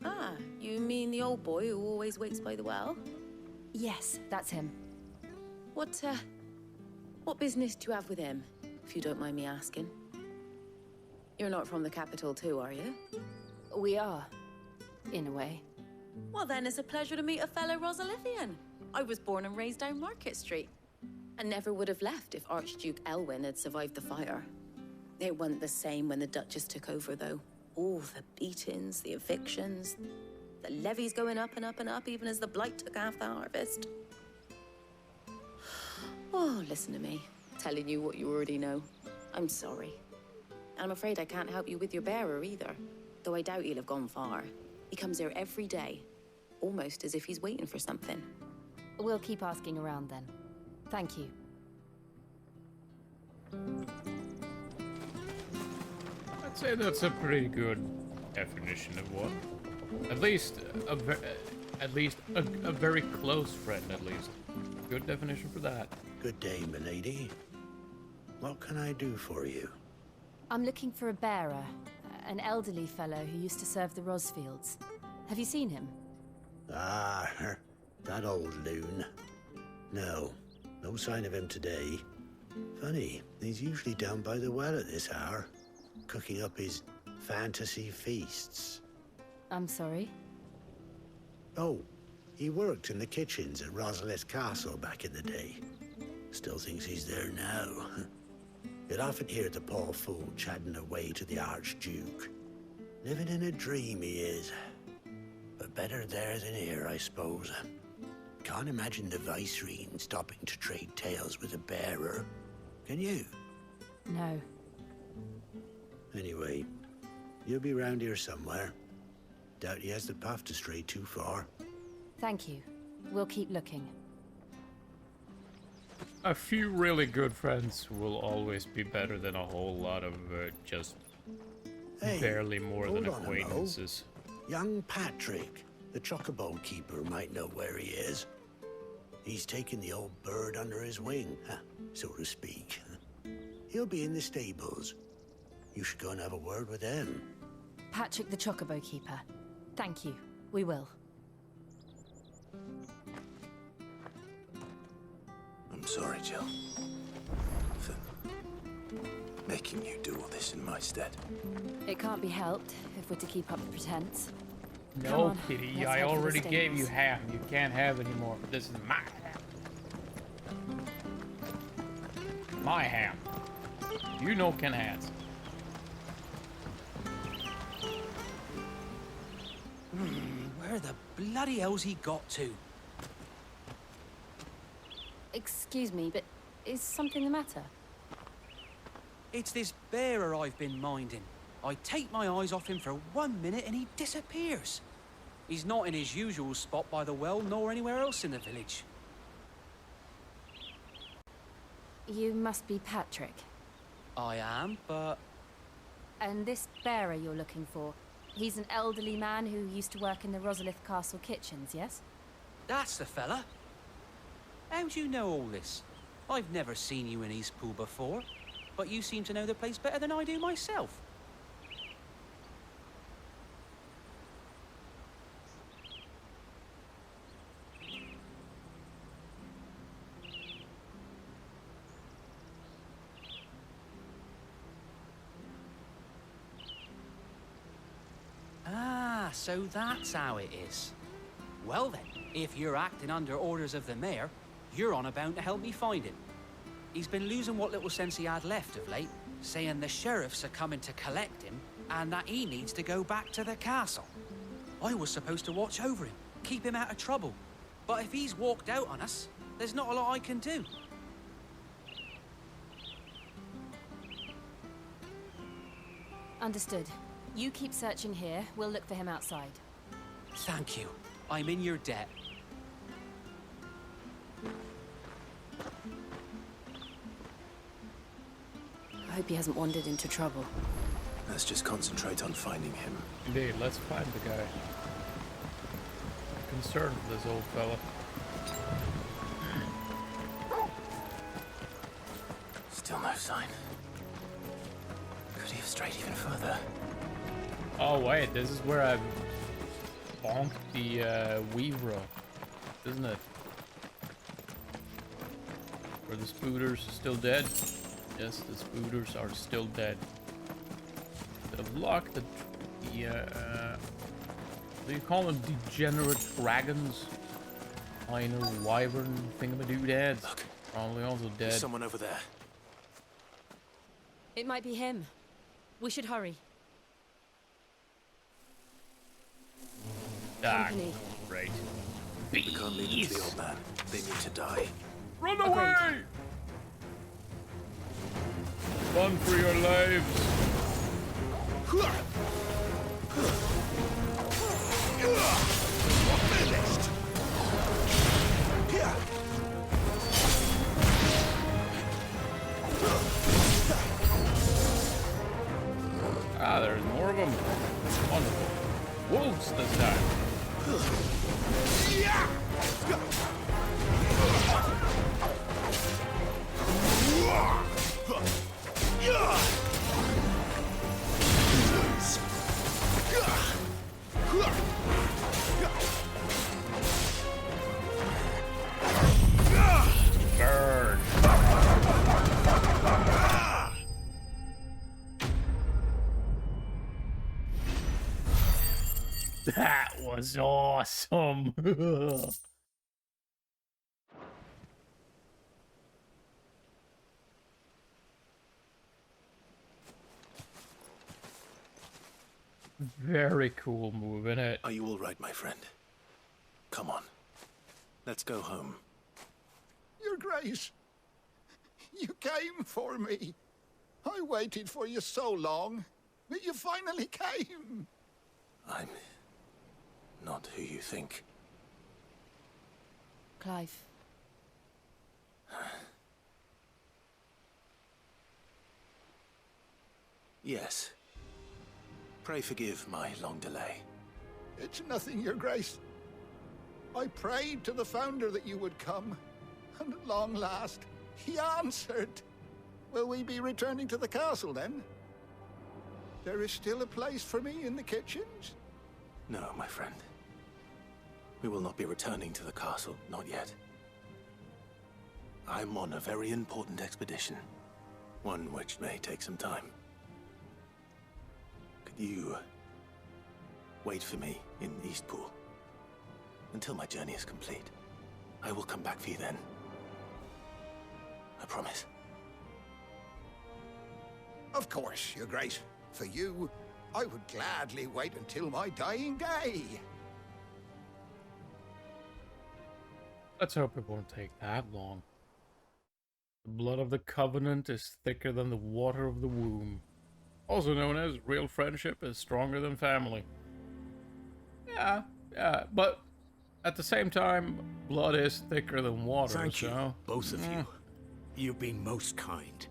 Ah, you mean the old boy who always waits by the well? Yes, that's him. What business do you have with him, if you don't mind me asking? You're not from the capital too, are you? We are, in a way. Well then, it's a pleasure to meet a fellow Rosalithian. I was born and raised down Market Street. And never would have left if Archduke Elwyn had survived the fire. It wasn't the same when the Duchess took over, though. All the beatings, the evictions, the levies going up and up and up, even as the blight took half the harvest. Oh, listen to me, telling you what you already know. I'm sorry. And I'm afraid I can't help you with your bearer either, though I doubt he'll have gone far. He comes here every day, almost as if he's waiting for something. We'll keep asking around then. Thank you. I'd say that's a pretty good definition of what. At least a very close friend, at least. Good definition for that. Good day, milady. What can I do for you? I'm looking for a bearer, an elderly fellow who used to serve the Rosfields. Have you seen him? Ah, that old loon. No sign of him today. Funny, he's usually down by the well at this hour, cooking up his fantasy feasts. I'm sorry? Oh, he worked in the kitchens at Rosalith Castle back in the day. Still thinks he's there now. You'd often hear the poor fool chatting away to the Archduke. Living in a dream he is. But better there than here, I suppose. Can't imagine the Vicereine stopping to trade tales with a bearer. Can you? No. Anyway, you'll be round here somewhere. Doubt he has the path to stray too far. Thank you. We'll keep looking. A few really good friends will always be better than a whole lot of just barely more than hold on a mo. acquaintances. Young Patrick, the chocobo keeper, might know where he is. He's taken the old bird under his wing, so to speak. He'll be in the stables. You should go and have a word with him. Patrick the Chocobo Keeper. Thank you. We will. I'm sorry, Jill. For making you do all this in my stead. It can't be helped if we're to keep up the pretense. Come No, on, Kitty, let's I head for the already gave you stables. half. You can't have any more. This is my ham. My ham. You know Ken has. Where the bloody hell's he got to? Excuse me, but is something the matter? It's this bearer I've been minding. I take my eyes off him for 1 minute and he disappears. He's not in his usual spot by the well, nor anywhere else in the village. You must be Patrick. I am, but... And this bearer you're looking for, he's an elderly man who used to work in the Rosalith Castle kitchens, yes? That's the fella. How do you know all this? I've never seen you in Eastpool before, but you seem to know the place better than I do myself. So that's how it is. Well then, if you're acting under orders of the mayor, you're on about to help me find him. He's been losing what little sense he had left of late, saying the sheriffs are coming to collect him and that he needs to go back to the castle. I was supposed to watch over him, keep him out of trouble. But if he's walked out on us, there's not a lot I can do. Understood. You keep searching here. We'll look for him outside. Thank you. I'm in your debt. I hope he hasn't wandered into trouble. Let's just concentrate on finding him. Indeed, let's find the guy. I'm concerned for this old fella. Still no sign. Could he have strayed even further? Oh wait, this is where I bonked the Weaver, isn't it? Were the spooters still dead? Yes, the spooters are still dead. Bit of luck, the do you call them degenerate dragons? Minor wyvern thingamadoodads. Look, probably also dead. there's someone over there. It might be him. We should hurry. Ah, Company. great. We can't leave them to the old man. They need to die. Run away! Run for your lives. Ah, there's more of them. Wonderful. Wolves this time. Burn. That was awesome. Very cool move, isn't it? Are you all right, my friend? Come on. Let's go home. Your Grace, you came for me. I waited for you so long, but you finally came. I'm not who you think. Clive. Yes. Pray forgive my long delay. It's nothing, Your Grace. I prayed to the Founder that you would come, and at long last, he answered. Will we be returning to the castle, then? There is still a place for me in the kitchens? No, my friend. We will not be returning to the castle, not yet. I'm on a very important expedition. One which may take some time. Could you wait for me in Eastpool until my journey is complete? I will come back for you then. I promise. Of course, Your Grace. For you, I would gladly wait until my dying day. Let's hope it won't take that long. The blood of the Covenant is thicker than the water of the womb. Also known as real friendship is stronger than family. Yeah, but at the same time, blood is thicker than water, Thank you, so... both of you. You've been most kind.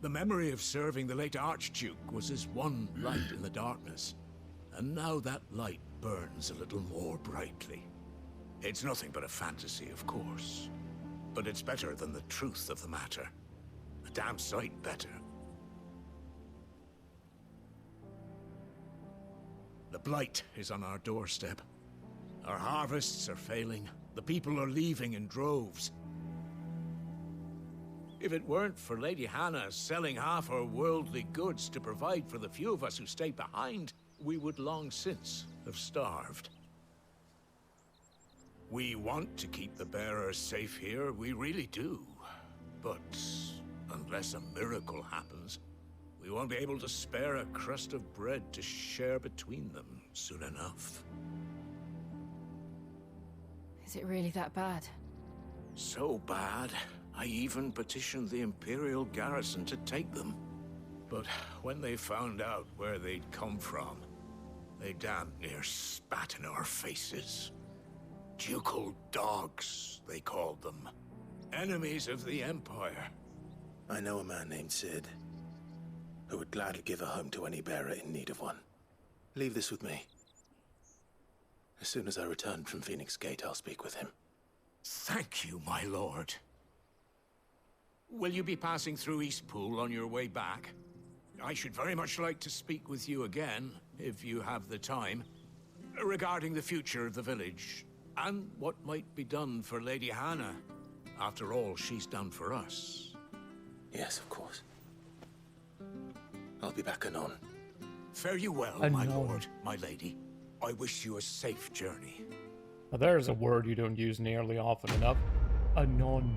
The memory of serving the late Archduke was as one light in the darkness, and now that light burns a little more brightly. It's nothing but a fantasy, of course, but it's better than the truth of the matter. A damn sight better. The blight is on our doorstep. Our harvests are failing. The people are leaving in droves. If it weren't for Lady Hannah selling half her worldly goods to provide for the few of us who stay behind, we would long since have starved. We want to keep the bearers safe here, we really do. But unless a miracle happens, we won't be able to spare a crust of bread to share between them soon enough. Is it really that bad? So bad, I even petitioned the Imperial garrison to take them. But when they found out where they'd come from, they damn near spat in our faces. Ducal dogs, they called them. Enemies of the Empire. I know a man named Sid, who would gladly give a home to any bearer in need of one. Leave this with me. As soon as I return from Phoenix Gate, I'll speak with him. Thank you, my lord. Will you be passing through Eastpool on your way back? I should very much like to speak with you again, if you have the time, regarding the future of the village, and what might be done for Lady Hannah, after all she's done for us. Yes, of course. I'll be back anon. Fare you well, my lord, my lady. I wish you a safe journey. Now there's a word you don't use nearly often enough. Anon.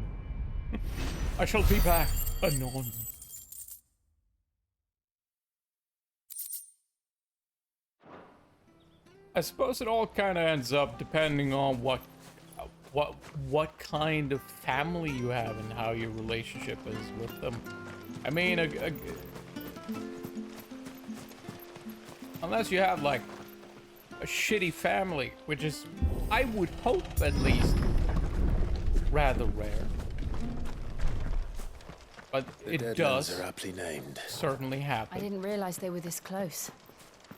I shall be back anon. I suppose it all kind of ends up depending on what kind of family you have and how your relationship is with them. I mean, unless you have like a shitty family, which is, I would hope at least, rather rare. But it does are aptly named. Certainly happen. I didn't realize they were this close.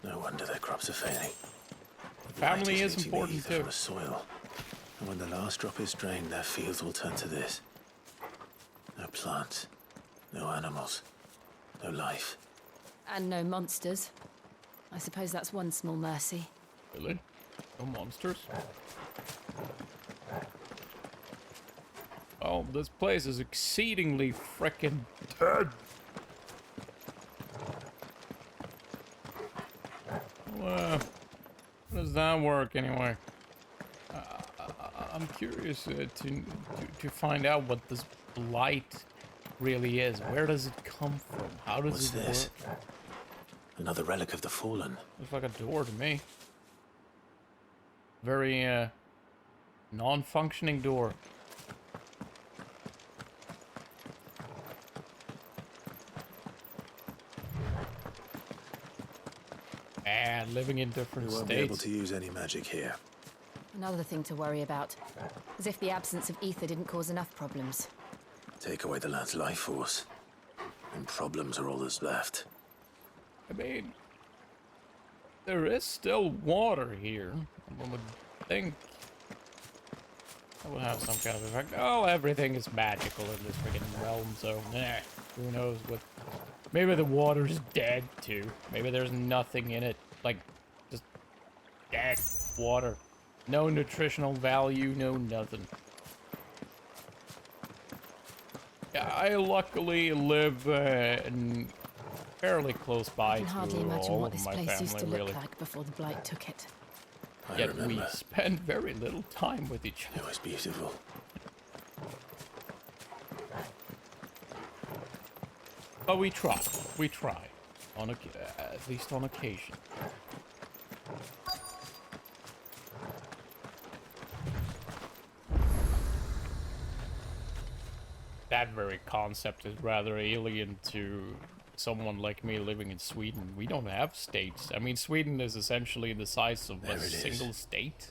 No wonder their crops are failing. Family is important too. From the soil. And when the last drop is drained, their fields will turn to this. No plants, no animals, no life. And no monsters. I suppose that's one small mercy. Really? No monsters? Oh, this place is exceedingly frickin' dead. Well, how does that work anyway? I'm curious to find out what this blight really is. Where does it come from? How does it work? Another relic of the fallen. Looks like a door to me. Very non-functioning door. And living in different We won't states. be able to use any magic here. Another thing to worry about. As if the absence of ether didn't cause enough problems. Take away the lad's life force, and problems are all that's left. I mean, there is still water here. One would think that would have some kind of effect. Oh, everything is magical in this freaking realm, so who knows what. Maybe the water's dead too. Maybe there's nothing in it. Like, just dead water. No nutritional value, no nothing. Yeah, I luckily live fairly close by I can hardly to imagine all what of this my place family, used to look really. like before the Blight took it. Yet we spend very little time with each other. It was beautiful. But we try. We try. On at least on occasion. That very concept is rather alien to someone like me living in Sweden. We don't have states. I mean, Sweden is essentially the size of a single state.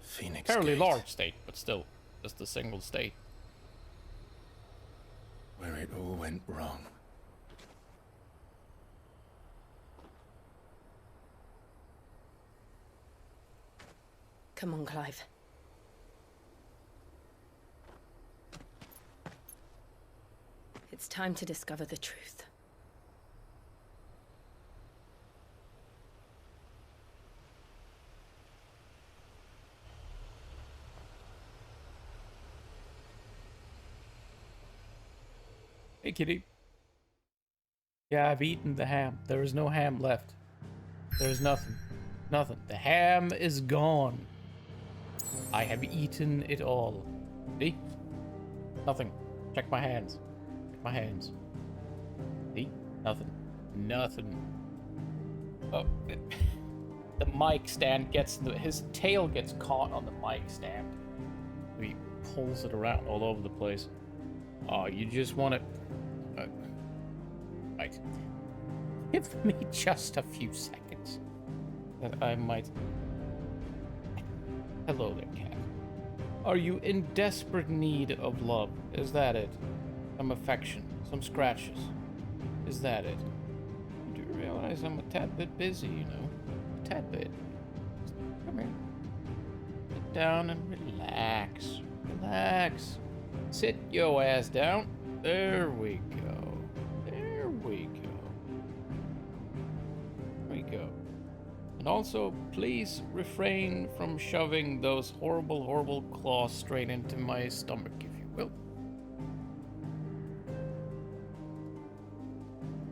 Phoenix Fairly Gate, large state, but still, just a single state. where it all went wrong. Come on, Clive. It's time to discover the truth. Hey, kitty. Yeah, I've eaten the ham. There is no ham left. There's nothing. Nothing. The ham is gone. I have eaten it all. See? Nothing. Check my hands. Check my hands. See? Nothing. Nothing. Oh. The mic stand gets... his tail gets caught on the mic stand. He pulls it around all over the place. Oh, you just want to... right. Give me just a few seconds. That I might... Hello there, cat. Are you in desperate need of love? Is that it? Some affection? Some scratches? Is that it? You do realize I'm a tad bit busy, you know? A tad bit. Just come here. Sit down and relax. Relax. Sit your ass down. There we go. There we go. There we go. And also, please refrain from shoving those horrible, horrible claws straight into my stomach, if you will.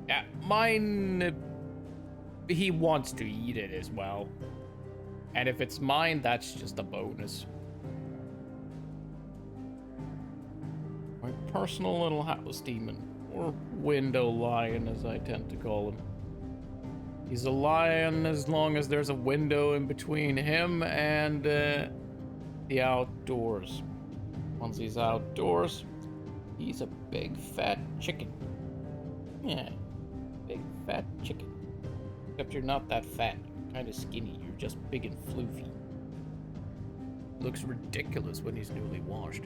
Yeah, mine... he wants to eat it as well. And if it's mine, that's just a bonus. My personal little house demon, or window lion as I tend to call him. He's a lion as long as there's a window in between him and the outdoors. Once he's outdoors, he's a big fat chicken. Yeah, big fat chicken. Except you're not that fat, you're kind of skinny, you're just big and floofy. Looks ridiculous when he's newly washed.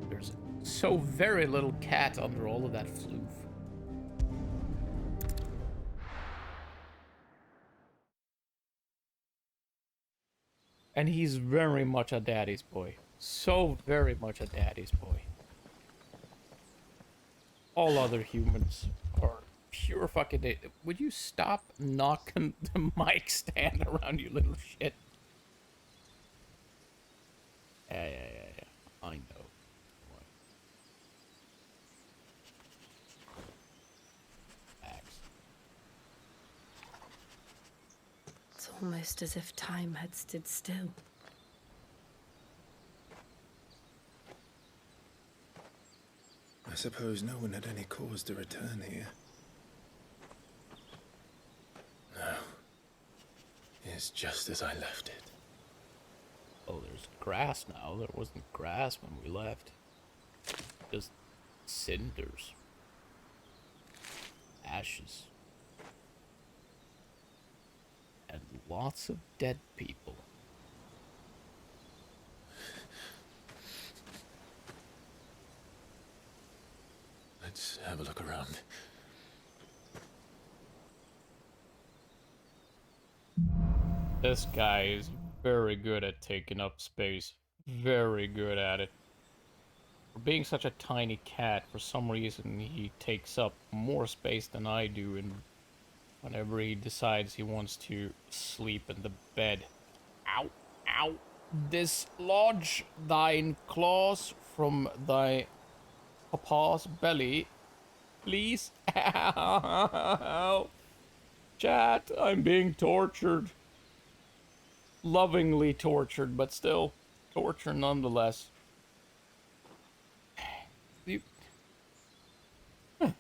There's so very little cat under all of that floof. And he's very much a daddy's boy. So very much a daddy's boy. All other humans are pure fucking... Would you stop knocking the mic stand around, you little shit? Yeah. I know. It's almost as if time had stood still. I suppose no one had any cause to return here. No. It's just as I left it. Oh, there's grass now. There wasn't grass when we left. Just cinders. Ashes. And lots of dead people. Let's have a look around. This guy is very good at taking up space. Very good at it. For being such a tiny cat, for some reason he takes up more space than I do, and whenever he decides he wants to sleep in the bed. Ow, ow. Dislodge thine claws from thy papa's belly, please. Ow. Chat, I'm being tortured. Lovingly tortured, but still torture nonetheless. You... Right.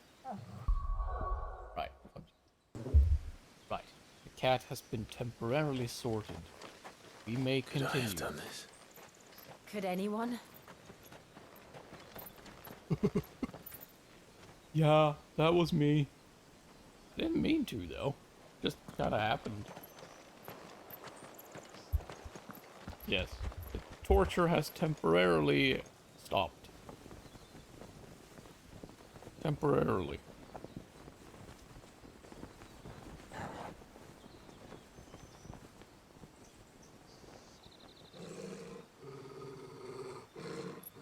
Right. The cat has been temporarily sorted. We may continue. Could I have done this? Could anyone? Yeah, that was me. Didn't mean to, though. Just kinda happened. Yes, the torture has temporarily stopped. Temporarily.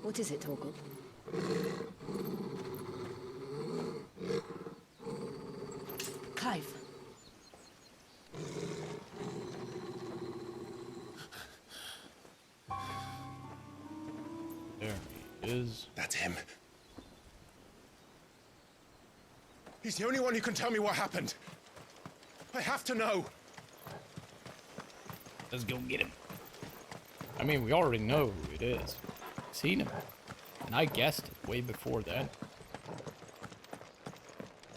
What is it, Torgal? Clive. There he is. That's him. He's the only one who can tell me what happened. I have to know. Let's go get him. I mean, we already know who it is. Seen him. And I guessed it way before that.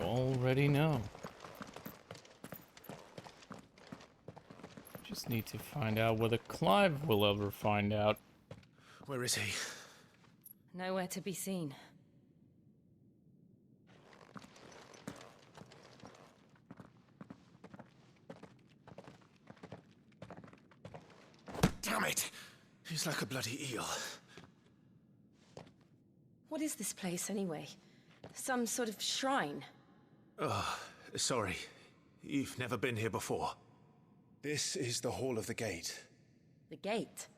Already know. Just need to find out whether Clive will ever find out. Where is he? Nowhere to be seen. Damn it! He's like a bloody eel. What is this place, anyway? Some sort of shrine? Oh, sorry. You've never been here before. This is the Hall of the Gate. The gate?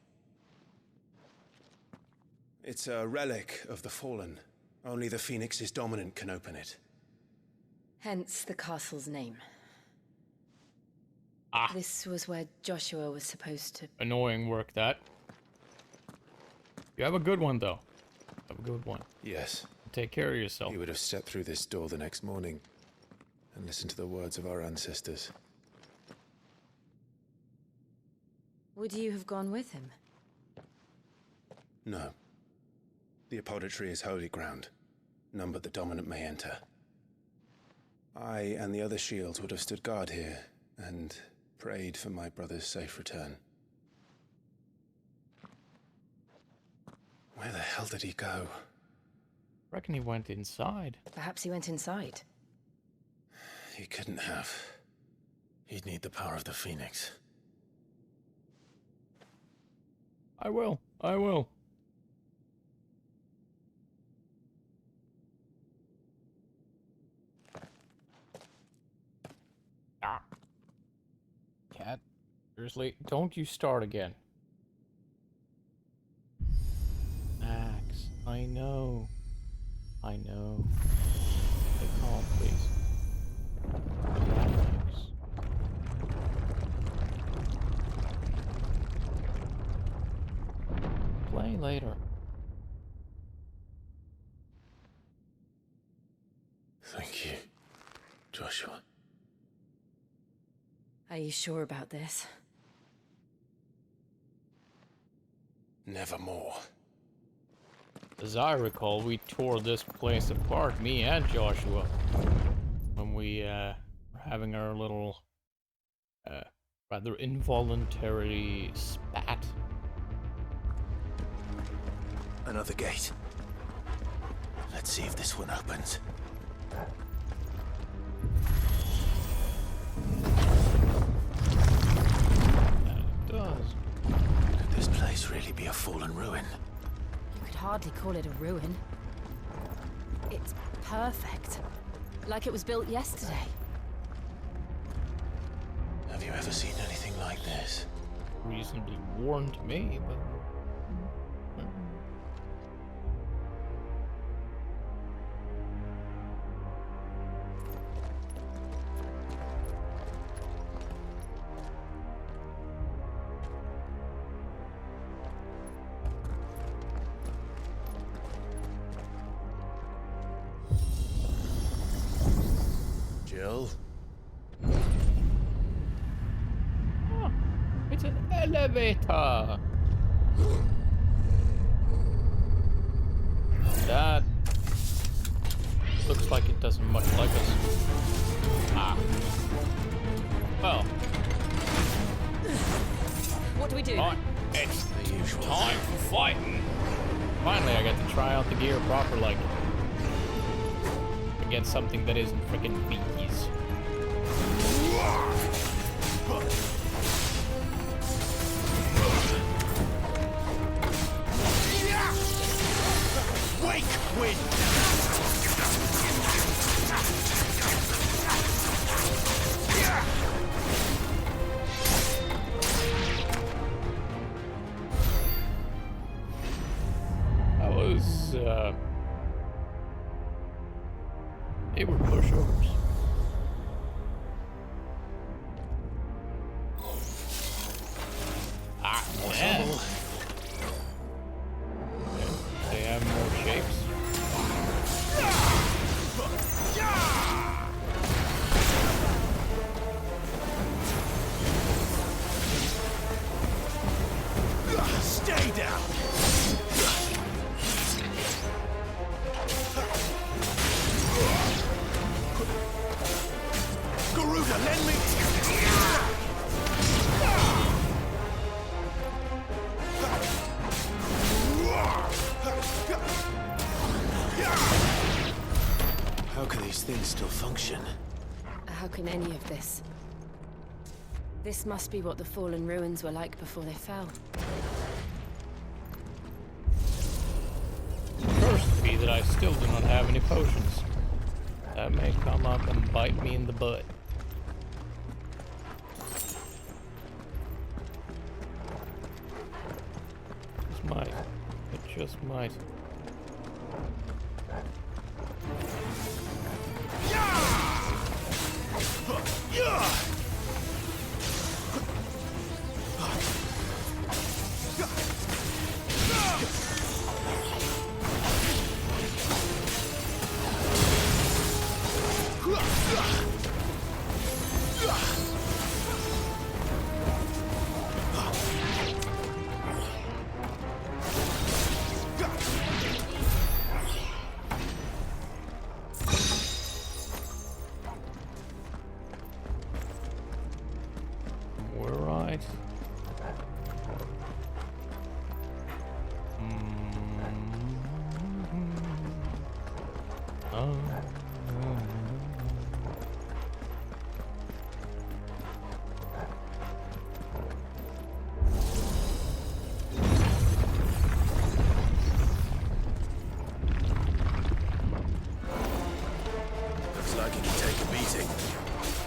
It's a relic of the Fallen. Only the Phoenix's dominant can open it. Hence the castle's name. Ah. This was where Joshua was supposed to... Annoying work, that. You have a good one, though. Have a good one. Yes. Take care of yourself. He would have stepped through this door the next morning and listened to the words of our ancestors. Would you have gone with him? No. The apodatory is holy ground. None but the dominant may enter. I and the other shields would have stood guard here and prayed for my brother's safe return. Where the hell did he go? Reckon he went inside. Perhaps he went inside. He couldn't have. He'd need the power of the Phoenix. I will. I will. Ah. Cat. Seriously, don't you start again. Max, I know. I know. Stay calm, please. Max. Play later. Thank you, Joshua. Are you sure about this? Nevermore. As I recall, we tore this place apart, me and Joshua, when we were having our little, rather involuntary spat. Another gate. Let's see if this one opens. It does. Could this place really be a fallen ruin? You could hardly call it a ruin. It's perfect. Like it was built yesterday. Have you ever seen anything like this? Reasonably warned me, but... Jill? Oh, it's an elevator! That looks like it doesn't much like us. Ah. Well. What do we do? Right, it's the usual time for fighting. Finally, I get to try out the gear proper, like, against something that isn't freaking bees. Wake wind! That was, they were pushovers. Ah, yeah. They have more shapes. Stay down! Garuda, lend me... How can these things still function? How can any of this? This must be what the fallen ruins were like before they fell. Cursed be that I still do not have any potions. That may come up and bite me in the butt. Just might. It just might. We're right. Looks like it can take a beating.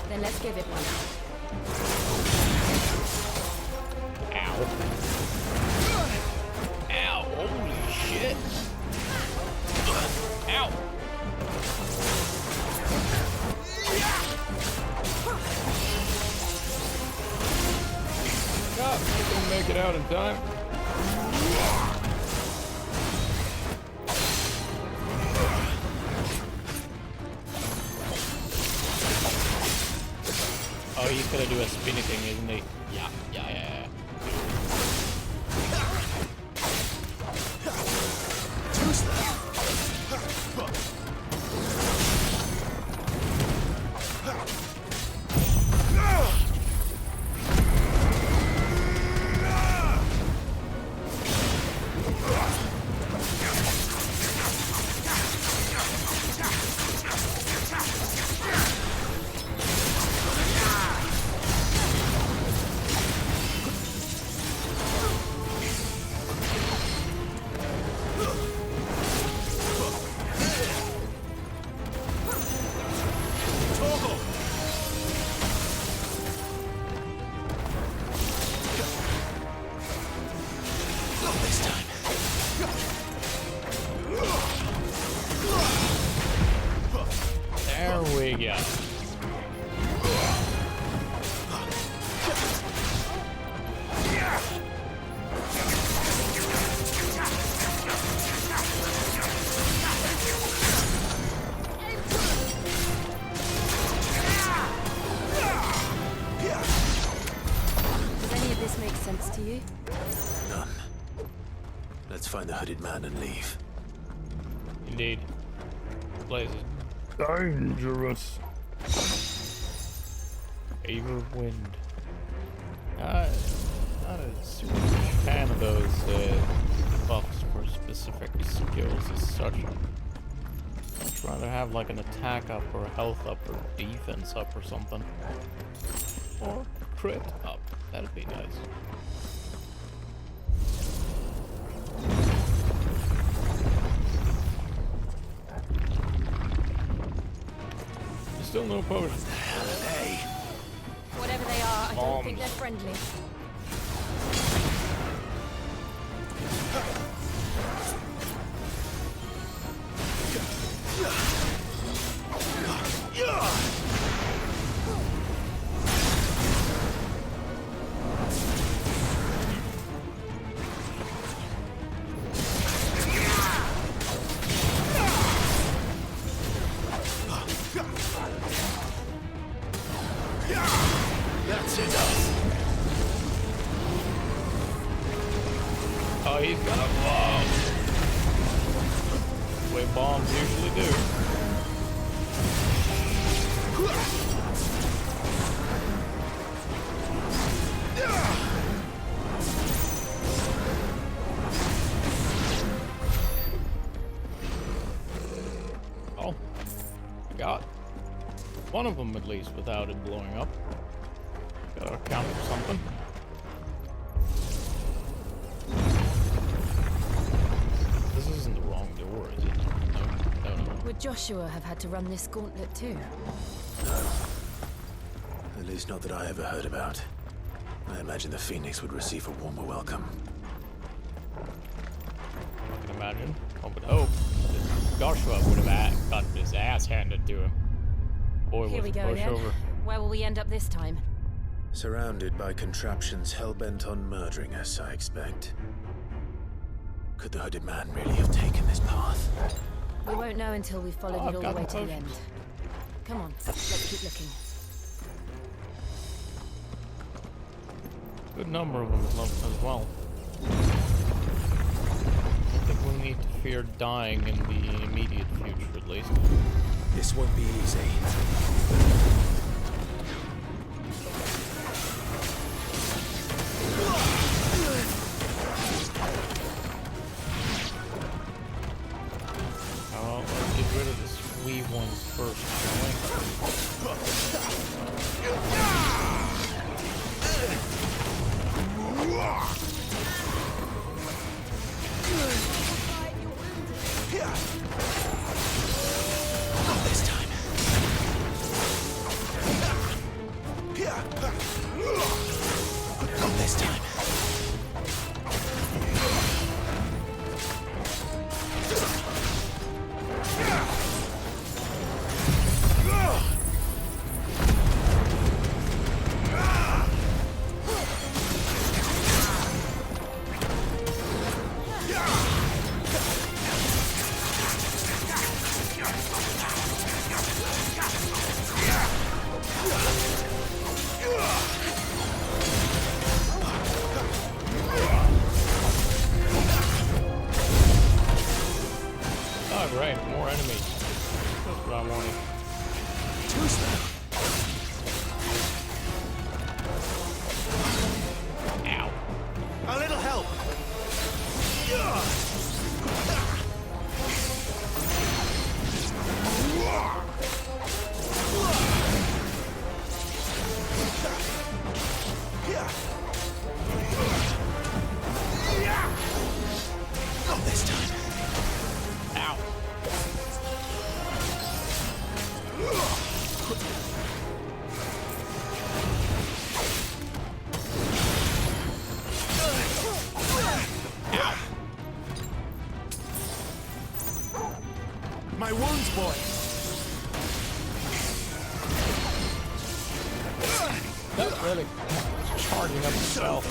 Then let's give it one. Ow. Ow, holy shit. Ow. God, I didn't make it out in time. Oh, he's gonna do a spinny thing, isn't he? Yeah. There we go. Does any of this make sense to you? None. Let's find the hooded man and leave. Indeed. Place is dangerous. Favor wind. Not a super fan of those buffs for specific skills as such. I'd rather have like an attack up or a health up or defense up or something. Or crit up. That'd be nice. Still no potions. Whatever they are, I don't think they're friendly. That's enough. Oh, he's gonna blow. The way bombs usually do. Oh, I got one of them at least without it blowing up. Gotta account for something. This isn't the wrong door, is it? No, no, no. Would Joshua have had to run this gauntlet too? At least not that I ever heard about. I imagine the Phoenix would receive a warmer welcome. I can imagine. One would hope that Joshua would have gotten his ass handed to him. Boy, Here was we a go again. pushover. Where will we end up this time? Surrounded by contraptions hell-bent on murdering us, I expect. Could the hooded man really have taken this path? We won't know until we've followed it all the I've way got to the end. Come on, let's keep looking. Good number of them as well. I don't think we'll need to fear dying in the immediate future, at least. This won't be easy. Oh, let's get rid of the sweet ones first, Not this time. Not this time. Oh, right, more enemies. That's what I wanted. Too slow. Ow. A little help. Not this time. Ow. My wounds, boy. That's really charging up itself.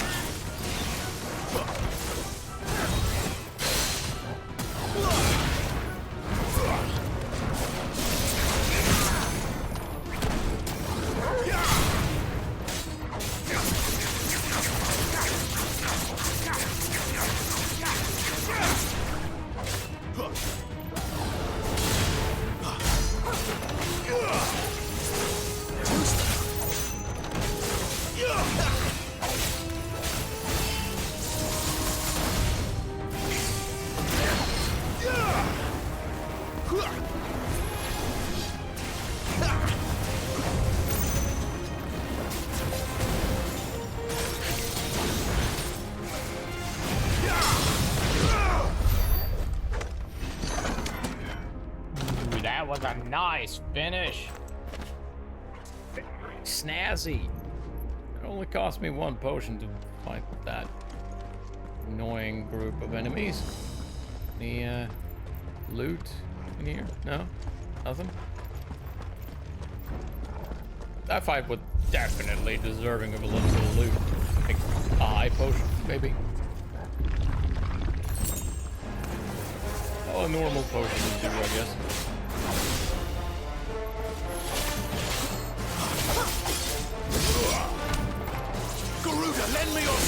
Ooh, that was a nice finish. Very snazzy. It only cost me one potion to fight that annoying group of enemies. The loot in here? No? Nothing? That fight was definitely deserving of a little bit of loot. Like a high potion, maybe. Oh, a normal potion would do, I guess. Garuda, lend me your...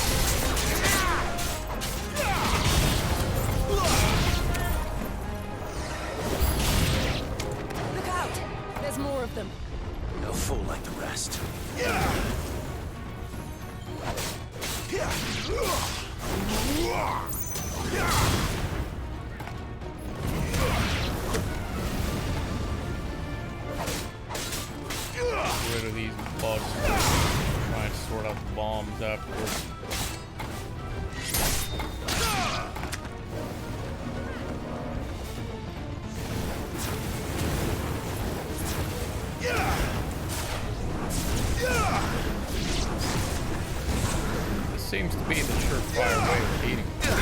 seems to be the surefire way of beating them.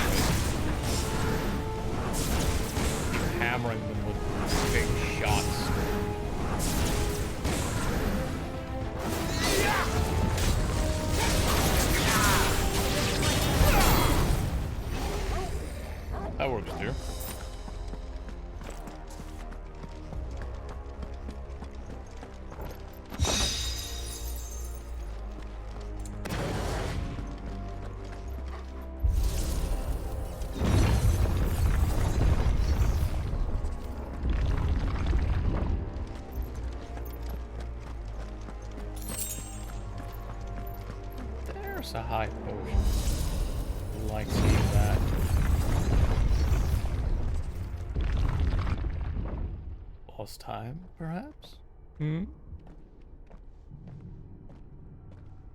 Keep hammering them with big shots. That works too. There's a high potion. I like seeing that. Lost time, perhaps? Hmm?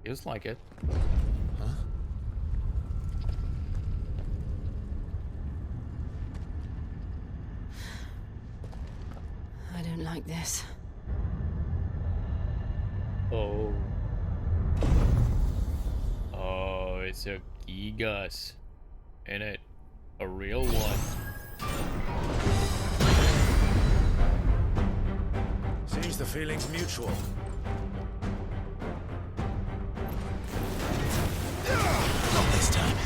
Feels like it. Huh? I don't like this. Oh. Oh, it's a Gigas. Ain't it? A real one. Seems the feeling's mutual. Not this time.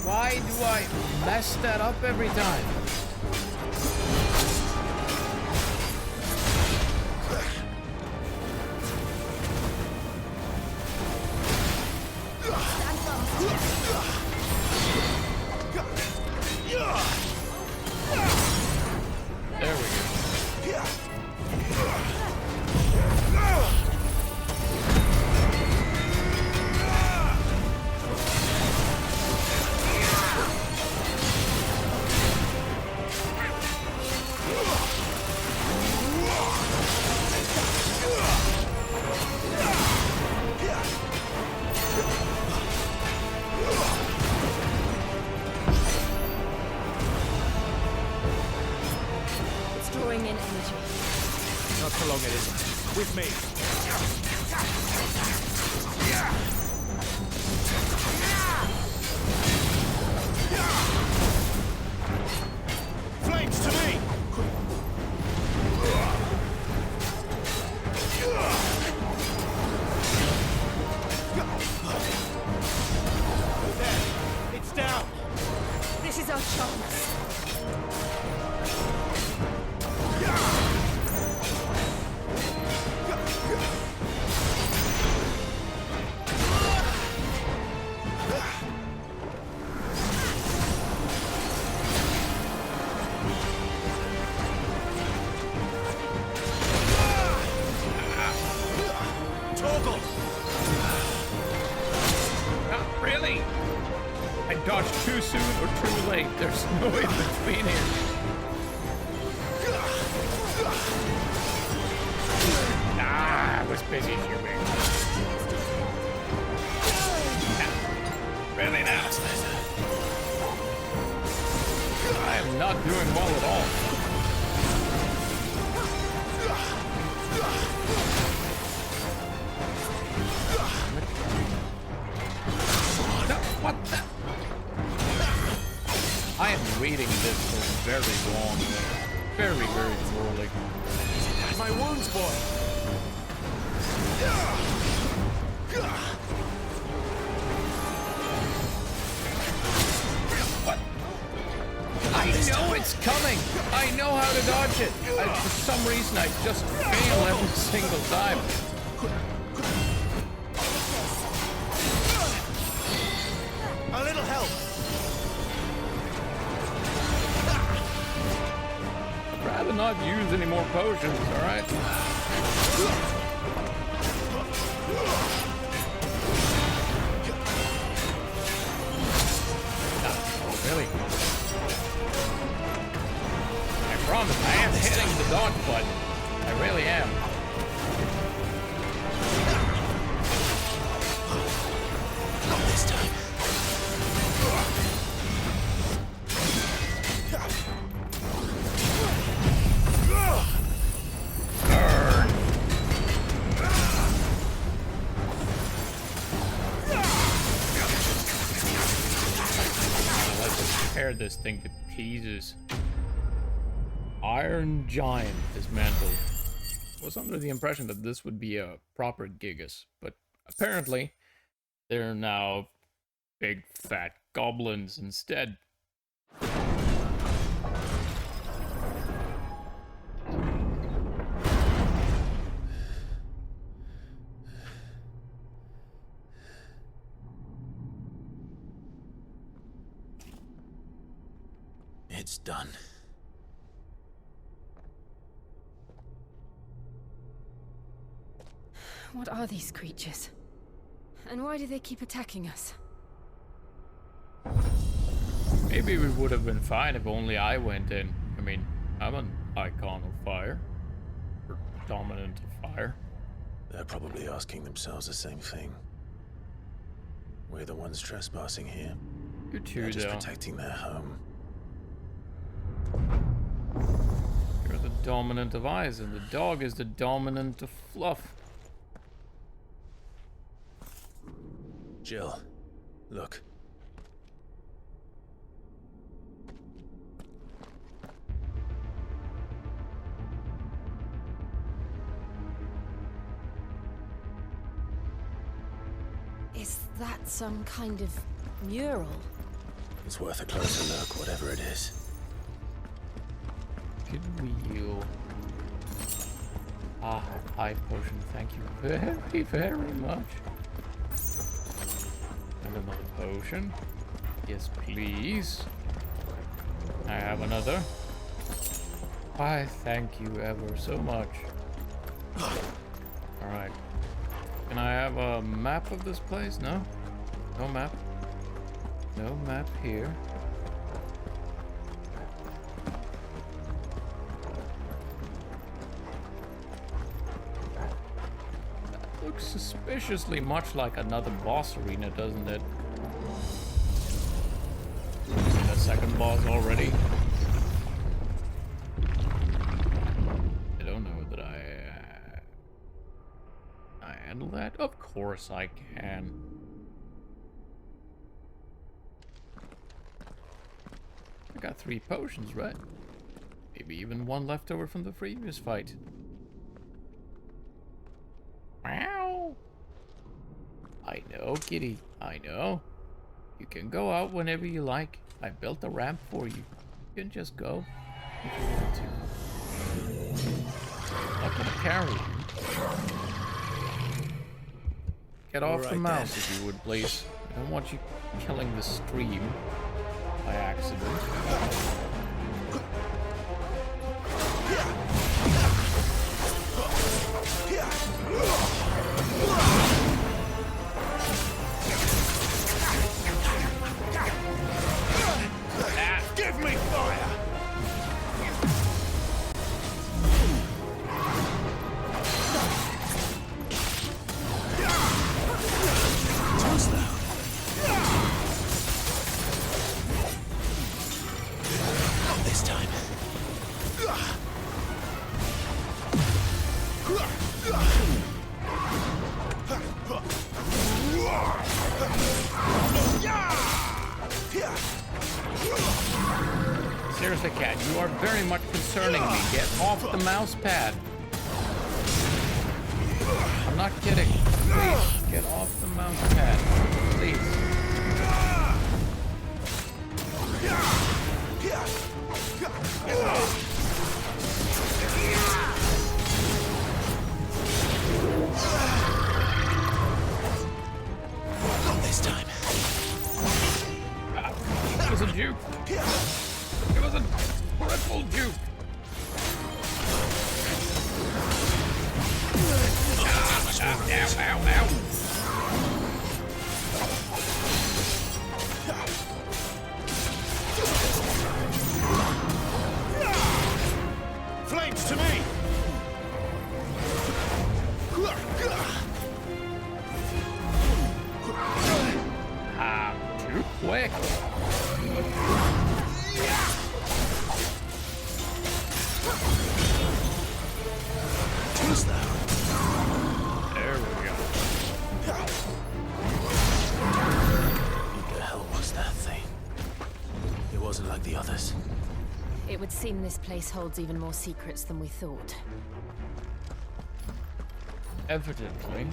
Why do I mess that up every time? There we go. Not for long it isn't. With me. Flames to me! There. It's down. This is our chance. Not really. I dodged too soon or too late. There's no in between here. I was busy shooting. Really now? I am not doing well at all. waiting this for very long. Very, very poorly. My wounds, boy. What? I know it's coming! I know how to dodge it! For some reason, I just fail every single time. A little help. I'd rather not use any more potions, alright? Really? I promise, I am hitting the dodge button. I really am. Not this time. Tear this thing to pieces. Iron Giant dismantled. Was under the impression that this would be a proper Gigas, but apparently they're now big fat goblins instead. It's done. What are these creatures? And why do they keep attacking us? Maybe we would have been fine if only I went in. I mean, I'm an icon of fire. Or dominant of fire. They're probably asking themselves the same thing. We're the ones trespassing here. You too, They're just though. protecting their home. You're the dominant of ice, and the dog is the dominant of fluff. Jill, look. Is that some kind of mural? It's worth a closer look, whatever it is. Good wheel. Ah, high potion, thank you very, very much. And another potion. Yes, please. I have another. Why, thank you ever so much. Alright. Can I have a map of this place? No? No map? No map here. That looks suspiciously much like another boss arena, doesn't it? The second boss already. I don't know that I handle that. Of course I can. I got 3 potions, right? Maybe even one left over from the previous fight. Meow. I know, kitty. I know. You can go out whenever you like. I built a ramp for you. You can just go if you want to. I'm not gonna carry you. Get off the mount if you would, please. I don't want you killing the stream by accident. Give me fire! Too slow. Not this time. course I can. You are very much concerning me. Get off the mouse pad. I'm not kidding. Please, get off the mouse pad. Please. Not this time. It was a juke. It was a triple juke. Ow. Flames to me! Too quick. Who's that? There we go. What the hell was that thing? It wasn't like the others. It would seem this place holds even more secrets than we thought. Evidently.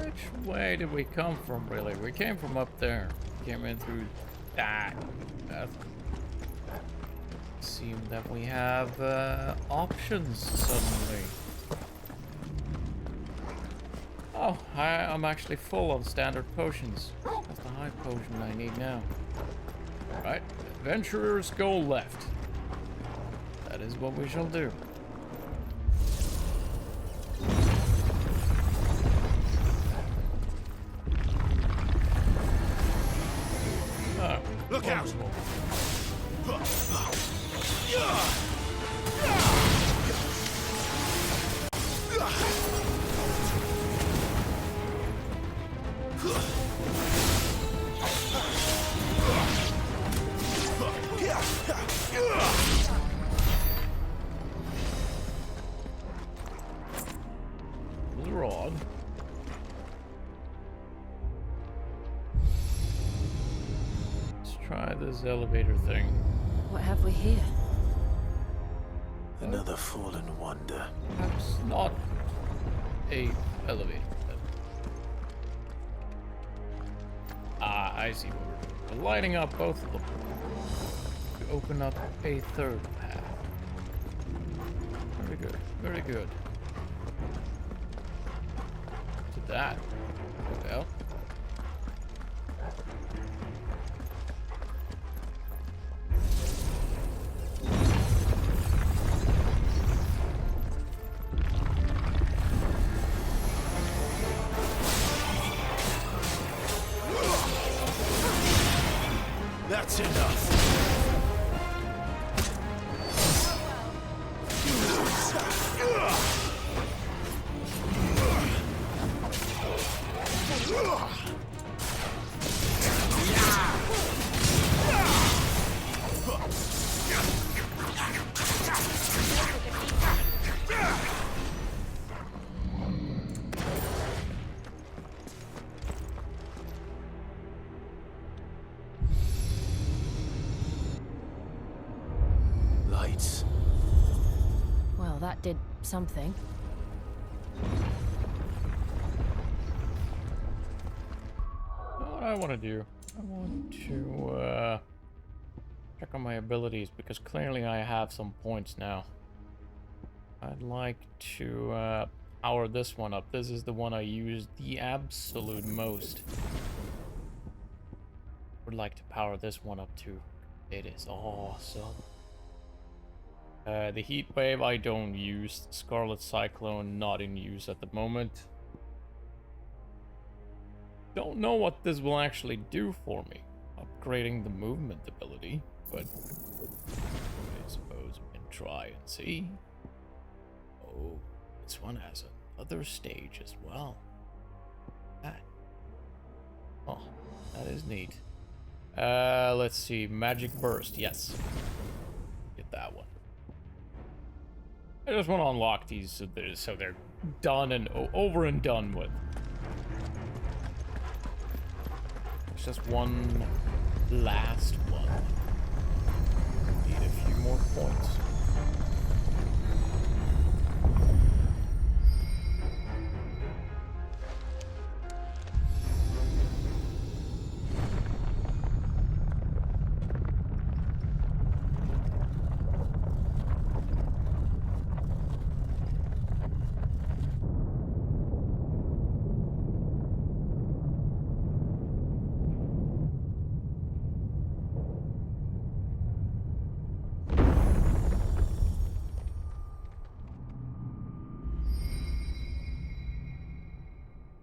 Which way did we come from, really? We came from up there. Came in through that path. Seemed that we have options suddenly. Oh, I'm actually full of standard potions. That's the high potion I need now. Right, adventurers go left. That is what we shall do. Oh, look out! Rod. Let's try this elevator thing. What have we here? Another fallen wonder. Perhaps not a elevator. Ah, I see what we're doing. We're lighting up both of them to open up a third path. Very good. Very good. To that. Well. That's enough. Lights. Well, that did something. What I want to do, I want to check on my abilities because clearly I have some points now. I'd like to power this one up. This is the one I use the absolute most. Would like to power this one up too. It is awesome. The heat wave I don't use. Scarlet Cyclone not in use at the moment. Don't know what this will actually do for me. Upgrading the movement ability, but I suppose we can try and see. Oh, this one has another stage as well. Oh, that is neat. Let's see. Magic Burst, yes. Get that one. I just want to unlock these so they're done and over and done with. There's just one last one. Need a few more points.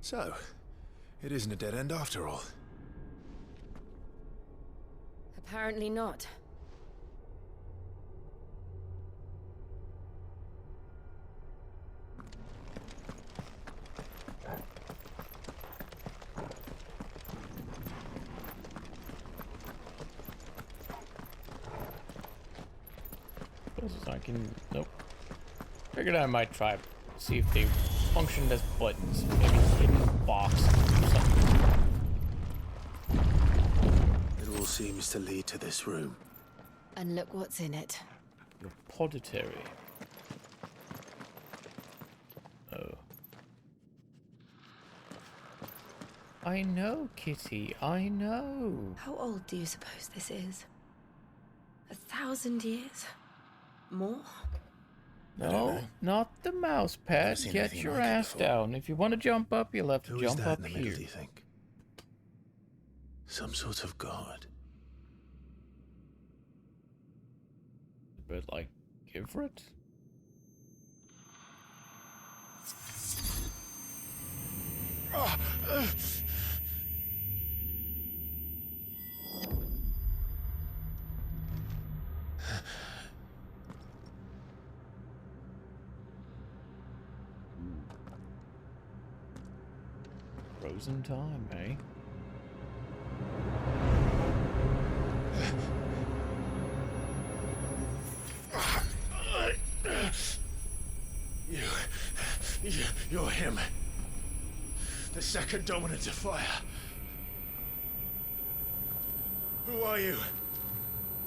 So, it isn't a dead end after all. Apparently not. I can... Nope. Figured I might try. See if they functioned as buttons. Maybe hidden box or something. It all seems to lead to this room. And look what's in it. Your poditary. Oh. I know, Kitty. I know. How old do you suppose this is? 1,000 years? More? No, not the mouse pad. Get your ass down. If you want to jump up, you'll have to Who is jump that up in the here. middle, do you think? Some sort of god. A bit like Givrit? Frozen time, eh? You're him. The second dominant of fire. Who are you? Oh.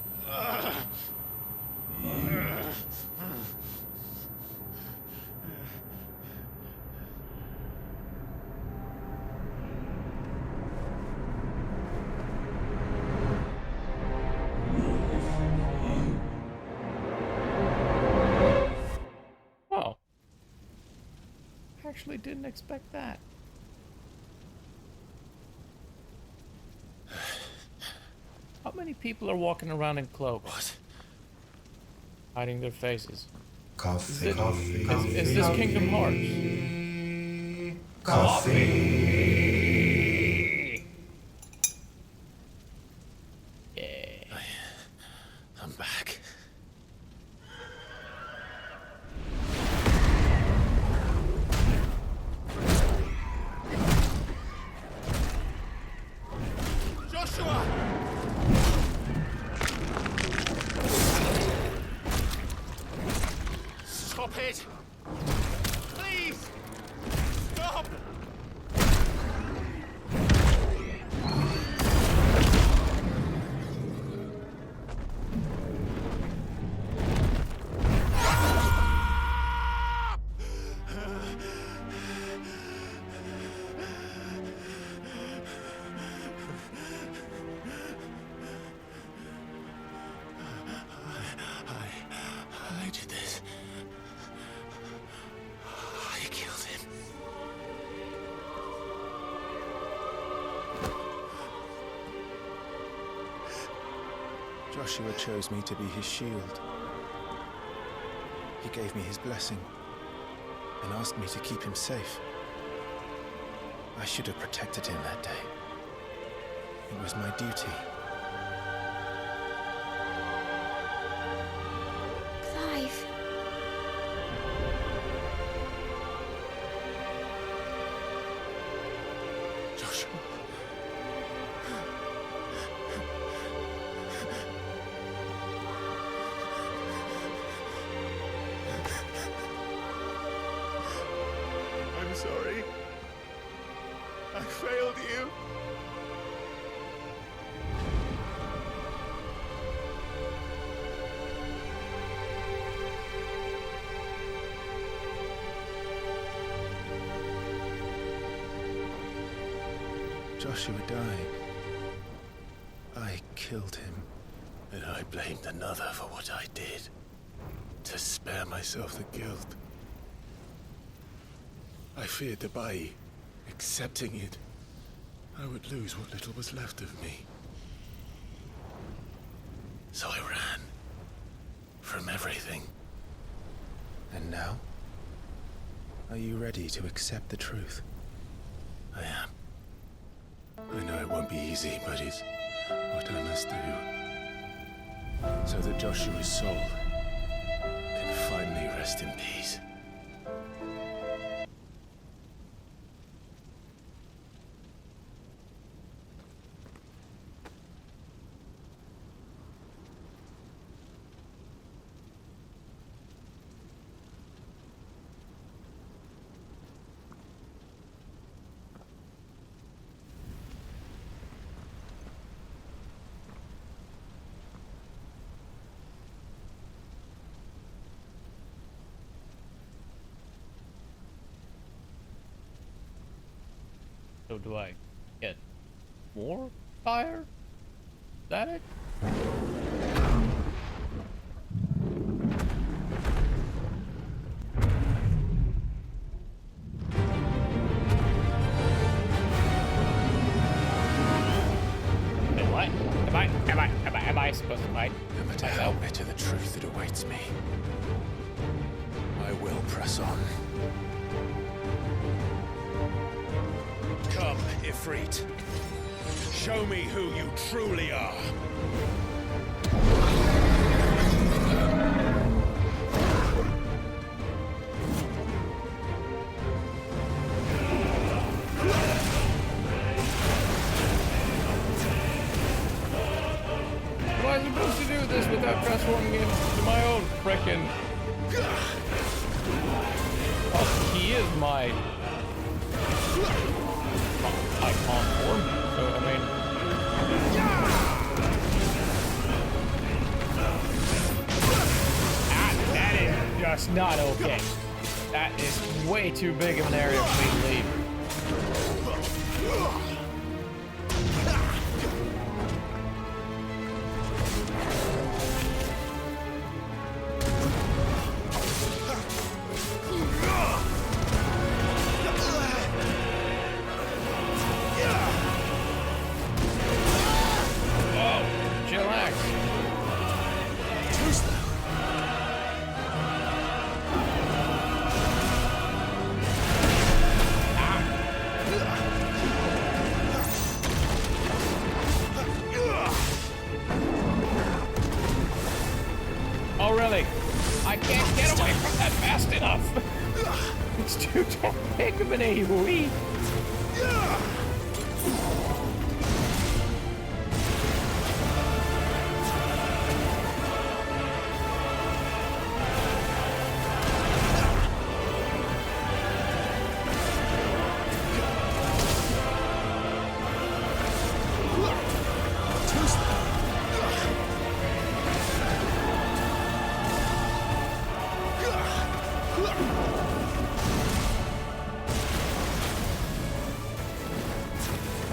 Actually didn't expect that. How many people are walking around in cloaks? What? Hiding their faces. Coffee. Is this Kingdom Hearts? Coffee. Yeah. I'm back. Joshua! Stop it! Please! Stop! I did this. I killed him. Joshua chose me to be his shield. He gave me his blessing and asked me to keep him safe. I should have protected him that day. It was my duty. Clive. Joshua. so sorry. I failed you. Joshua died. I killed him. And I blamed another for what I did. To spare myself the guilt. I feared that by accepting it, I would lose what little was left of me. So I ran. From everything. And now? Are you ready to accept the truth? I am. I know it won't be easy, but it's what I must do. So that Joshua's soul can finally rest in peace. So do I get more fire? Is that it? Am I supposed to fight? No matter how bitter the truth that awaits me, I will press on. Come, Ifrit. Show me who you truly are. Am I supposed to do this without transforming into my own frickin'... Oh, he is my... icon form, so I mean... That is just not okay. That is way too big of an area for me to leave. Oh really? I can't get away from that fast enough. It's too big of an AoE.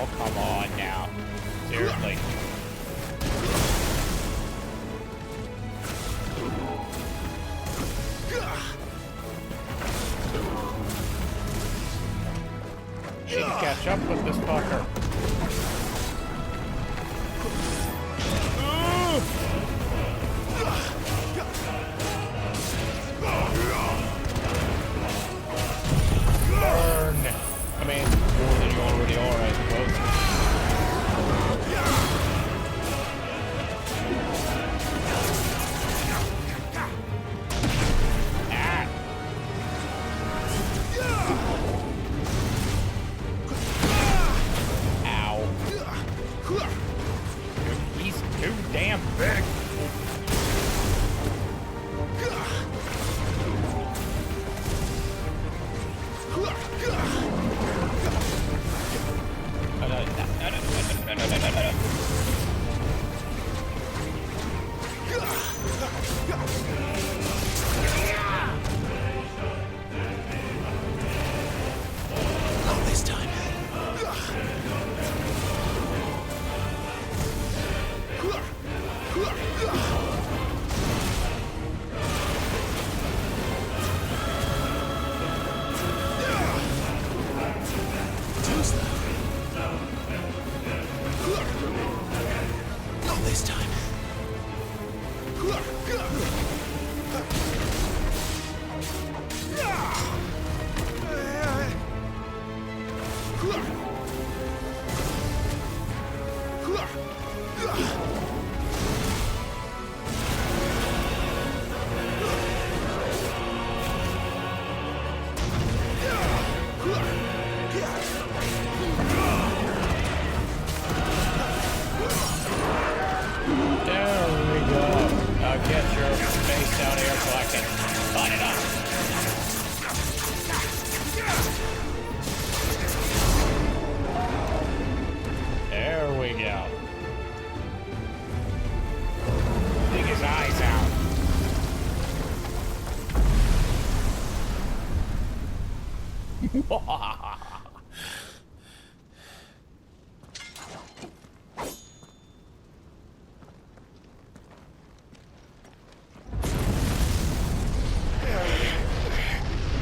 Oh, come on now. Seriously. Need to catch up with this fucker. Burn! I mean, more than you already are, I suppose. Ah!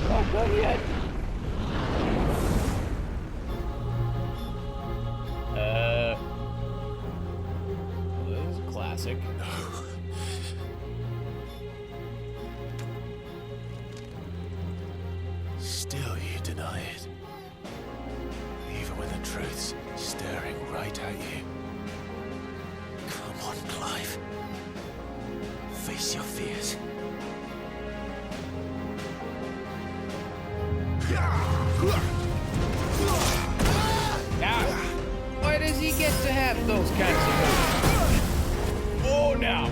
Not done yet. This is a classic. Still you deny it. Even when the truth's staring right at you. Come on, Clive. Face your fears. Now, why does he get to have those kinds of moves? Oh, now.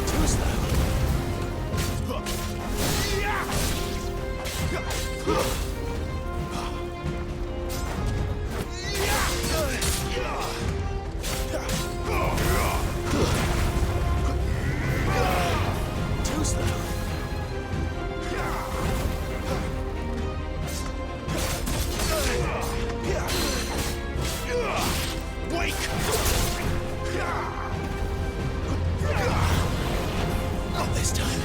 Too slow. Too slow. Wake! Not this time.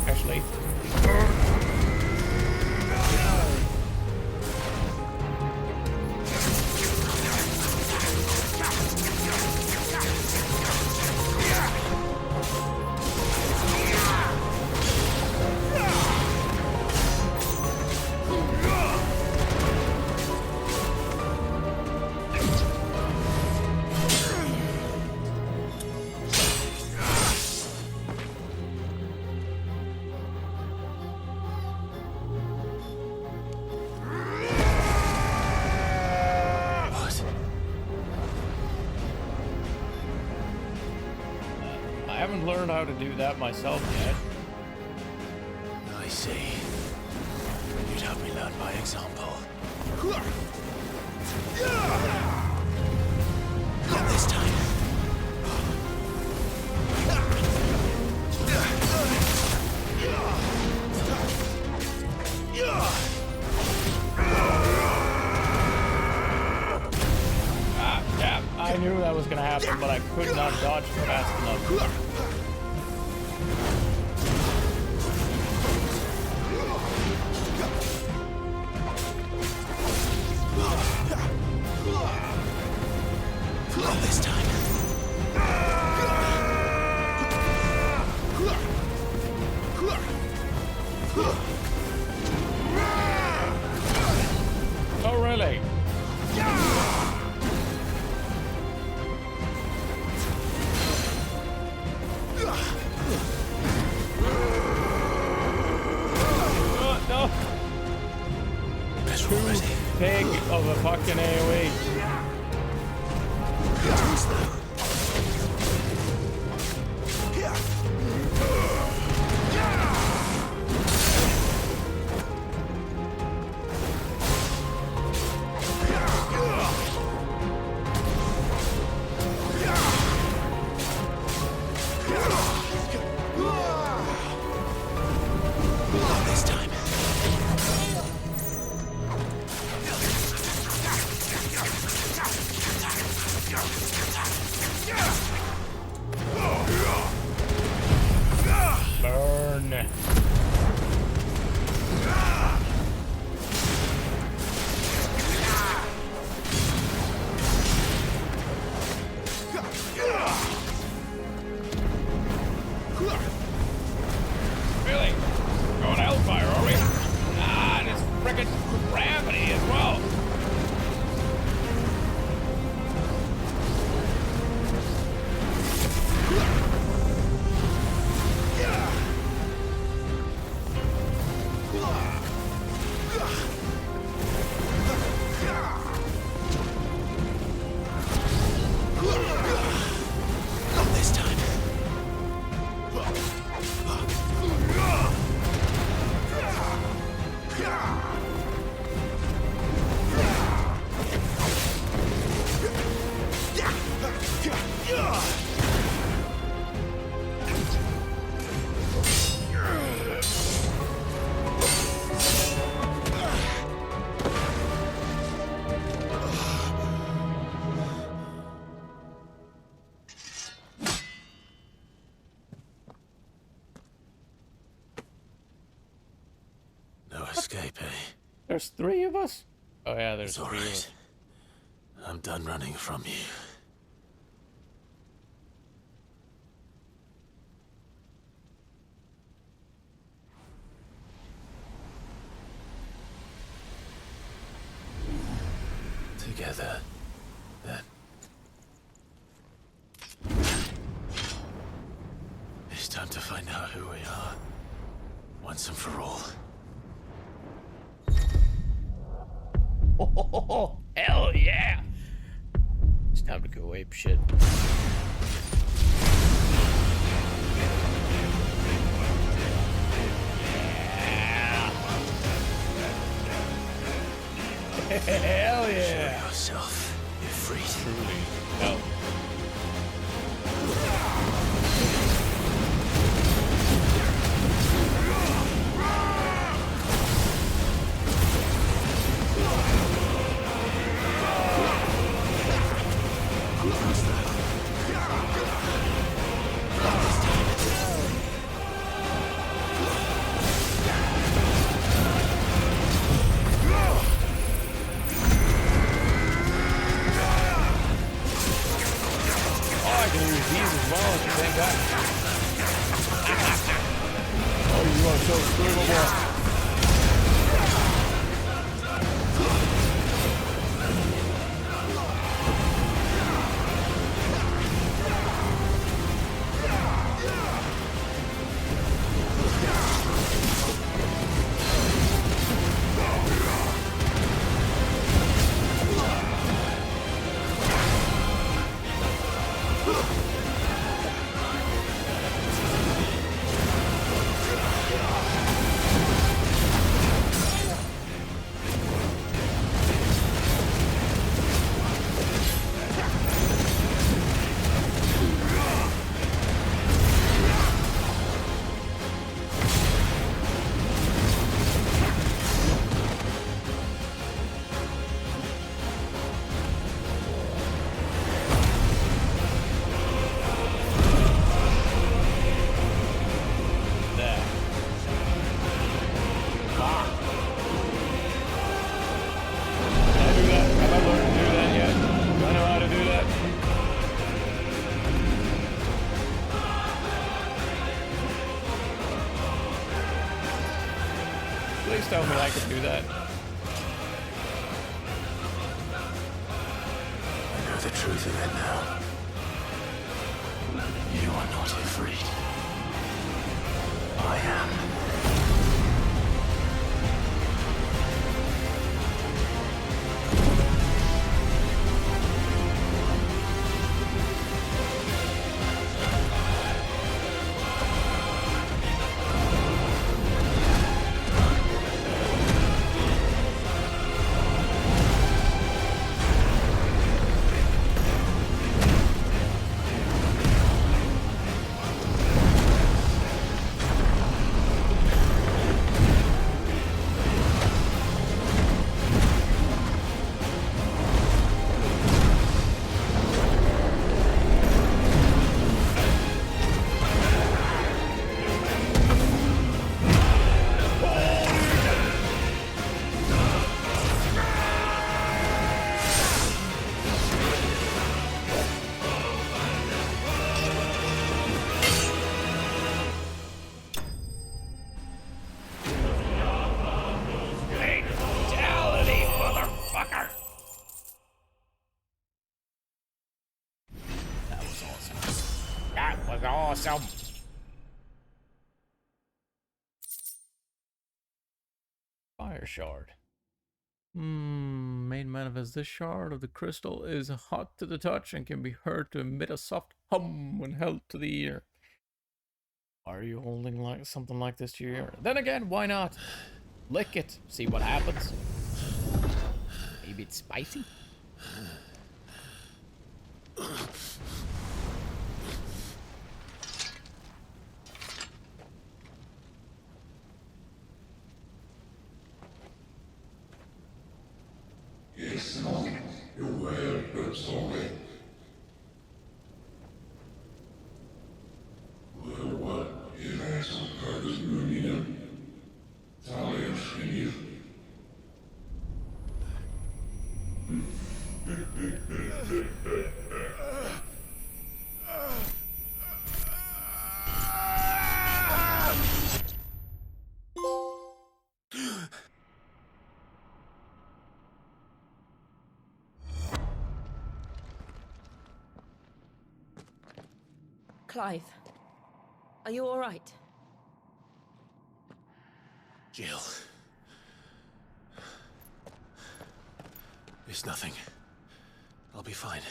Actually. I haven't learned how to do that myself yet. I see. You'd have me learn by example. Not this time. Yeah, I knew that was gonna happen, but I could not dodge fast enough. Not this time. Oh, really? No. Too big of a fucking AoE. Too slow. Not this time. There's 3 of us? Oh yeah, there's It's all 3 of right. us. I'm done running from you. Together, then. It's time to find out who we are, once and for all. Oh, hell yeah! It's time to go ape shit. Hell yeah! Show yourself, Ifrit. Truly. Hell. Please tell me I can do that. I know the truth of it now. You are not Ifrit. I am. Awesome. Fire shard. Main manifest. This shard of the crystal is hot to the touch and can be heard to emit a soft hum when held to the ear. Are you holding like something like this to your ear? Then again, why not? Lick it, see what happens. Maybe it's spicy. Clive, are you all right? Jill. It's nothing. I'll be fine.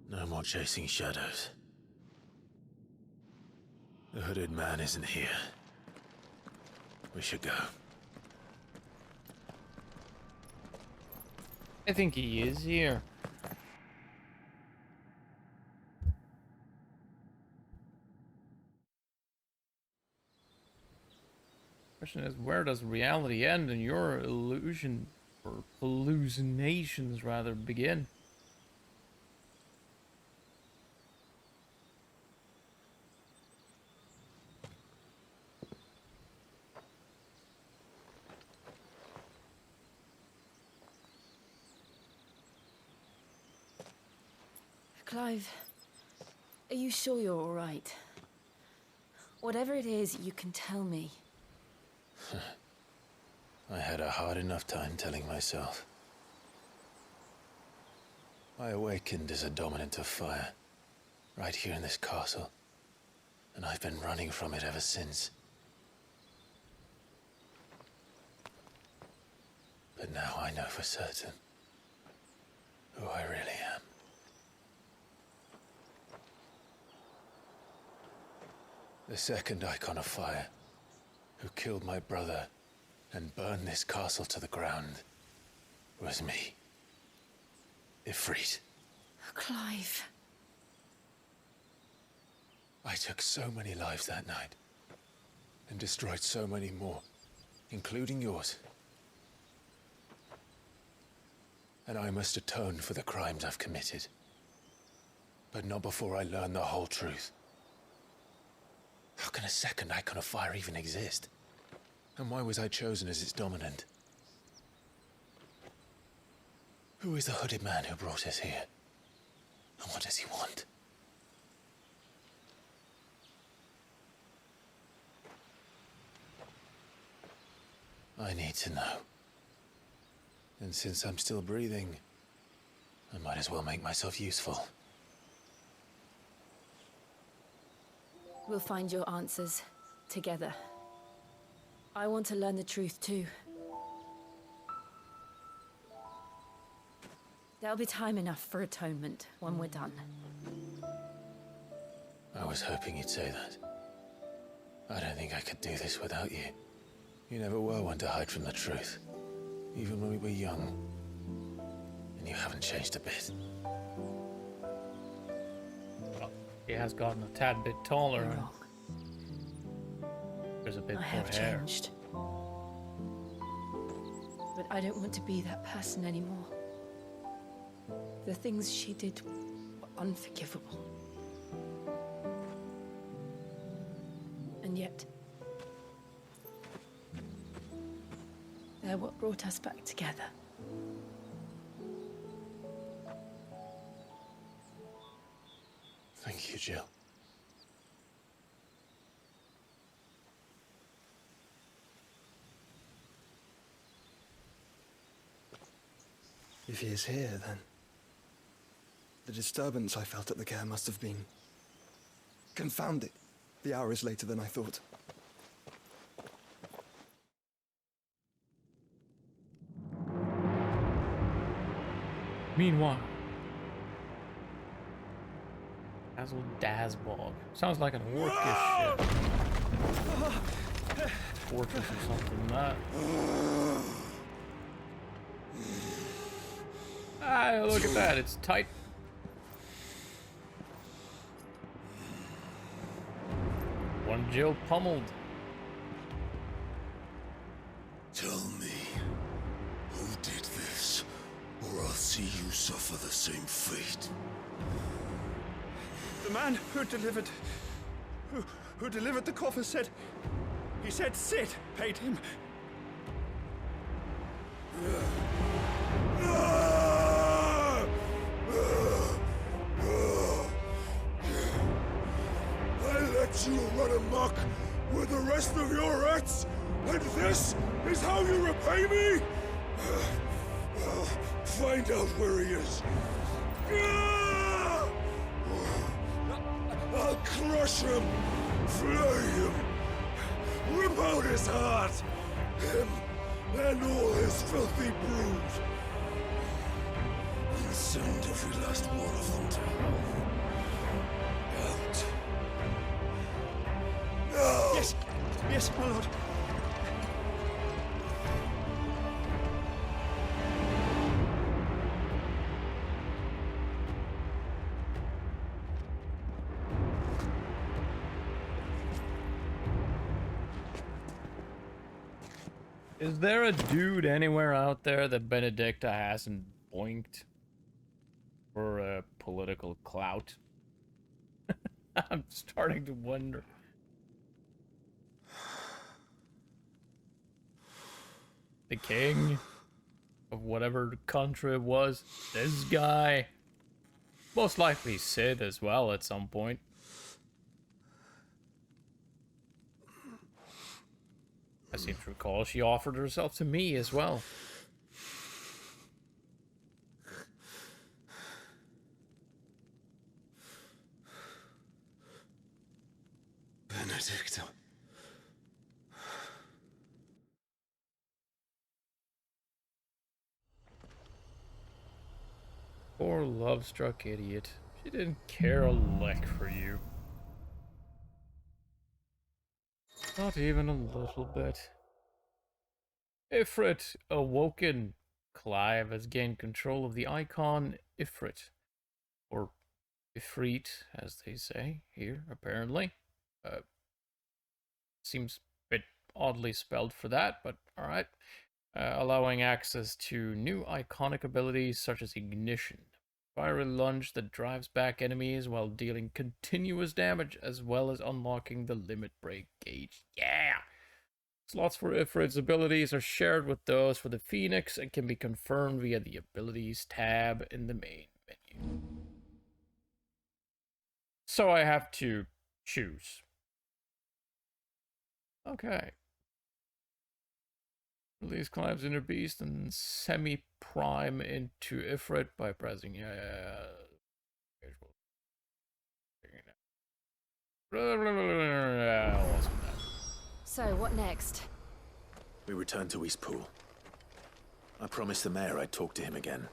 No more chasing shadows. The hooded man isn't here. We should go. I think he is here. Question is, where does reality end and your illusion, or hallucinations rather, begin? Clive, are you sure you're all right? Whatever it is, you can tell me. I had a hard enough time telling myself. I awakened as a dominant of fire, right here in this castle, and I've been running from it ever since. But now I know for certain who I really am. The second icon of fire, who killed my brother and burned this castle to the ground, was me. Ifrit. Clive. I took so many lives that night, and destroyed so many more, including yours. And I must atone for the crimes I've committed. But not before I learn the whole truth. How can a second icon of fire even exist? And why was I chosen as its dominant? Who is the hooded man who brought us here? And what does he want? I need to know. And since I'm still breathing, I might as well make myself useful. We'll find your answers together. I want to learn the truth too. There'll be time enough for atonement when we're done. I was hoping you'd say that. I don't think I could do this without you. You never were one to hide from the truth, even when we were young. And you haven't changed a bit. He has gotten a tad bit taller. You're wrong. There's a bit I more have hair. changed. But I don't want to be that person anymore. The things she did were unforgivable. And yet, they're what brought us back together. Thank you, Jill. If he is here, then the disturbance I felt at the care must have been confounded. The hour is later than I thought. Meanwhile, Castle Dazbog. Sounds like an orcish fortress or something like that. Ah, look at that, it's tight. One Jill pummeled. Tell me, who did this, or I'll see you suffer the same fate. The man who delivered the coffer said... He said Sid paid him. you to run amok with the rest of your rats? And this is how you repay me? Well, find out where he is. I'll crush him, flay him, rip out his heart, him and all his filthy brood, and send every last one of them to hell. Out. No! Yes, yes, my lord. Is there a dude anywhere out there that Benedicta hasn't boinked for political clout? I'm starting to wonder. The king of whatever country it was, this guy. Most likely Sid as well at some point. I seem to recall she offered herself to me as well. Benedicta. Poor love-struck idiot. She didn't care a lick for you. Not even a little bit. Ifrit awoken. Clive has gained control of the icon Ifrit. Or Ifrit, as they say here, apparently. Seems a bit oddly spelled for that, but alright. Allowing access to new iconic abilities such as Ignition. Fiery lunge that drives back enemies while dealing continuous damage, as well as unlocking the limit break gauge. Yeah! Slots for Ifrit's abilities are shared with those for the Phoenix and can be confirmed via the Abilities tab in the main menu. So I have to choose. Okay. Release Clive's Inner Beast and semi-prime into Ifrit by pressing So, what next? We return to Eastpool. I promised the mayor I'd talk to him again.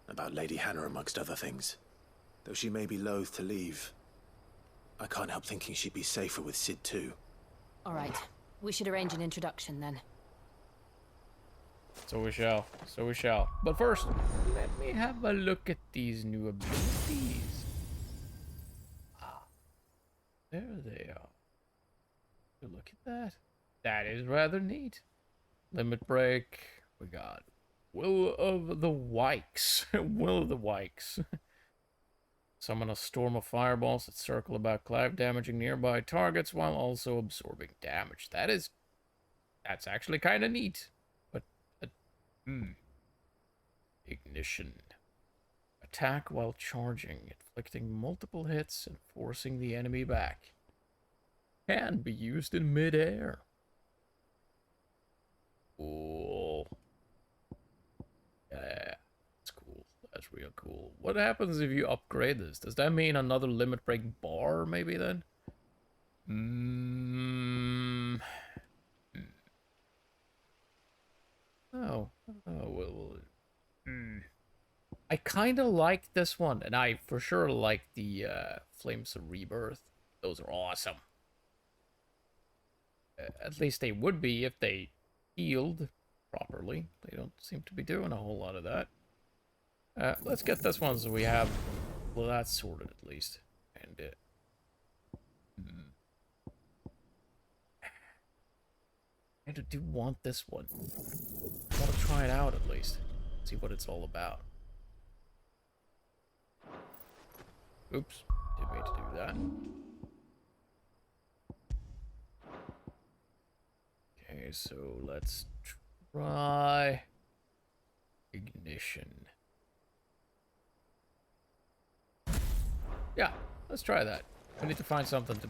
About Lady Hannah amongst other things. Though she may be loath to leave, I can't help thinking she'd be safer with Sid too. Alright, we should arrange an introduction then. So we shall. So we shall. But first, let me have a look at these new abilities. Ah. There they are. Look at that. That is rather neat. Limit break. We got Will of the Wikes. Will of the Wikes. Summon a storm of fireballs that circle about Clive, damaging nearby targets while also absorbing damage. That's actually kind of neat. But, Ignition. Attack while charging, inflicting multiple hits and forcing the enemy back. Can be used in mid-air. Cool. Yeah, that's cool. That's real cool. What happens if you upgrade this? Does that mean another limit break bar, maybe, then? Oh, well. I kind of like this one, and I for sure like the Flames of Rebirth. Those are awesome. At least they would be if they healed properly. They don't seem to be doing a whole lot of that. Let's get this one so we have, well, that's sorted at least. And I do want this one. I want to try it out at least. See what it's all about. Oops, didn't mean to do that. Okay, so let's try Ignition. Yeah, let's try that. We need to find something to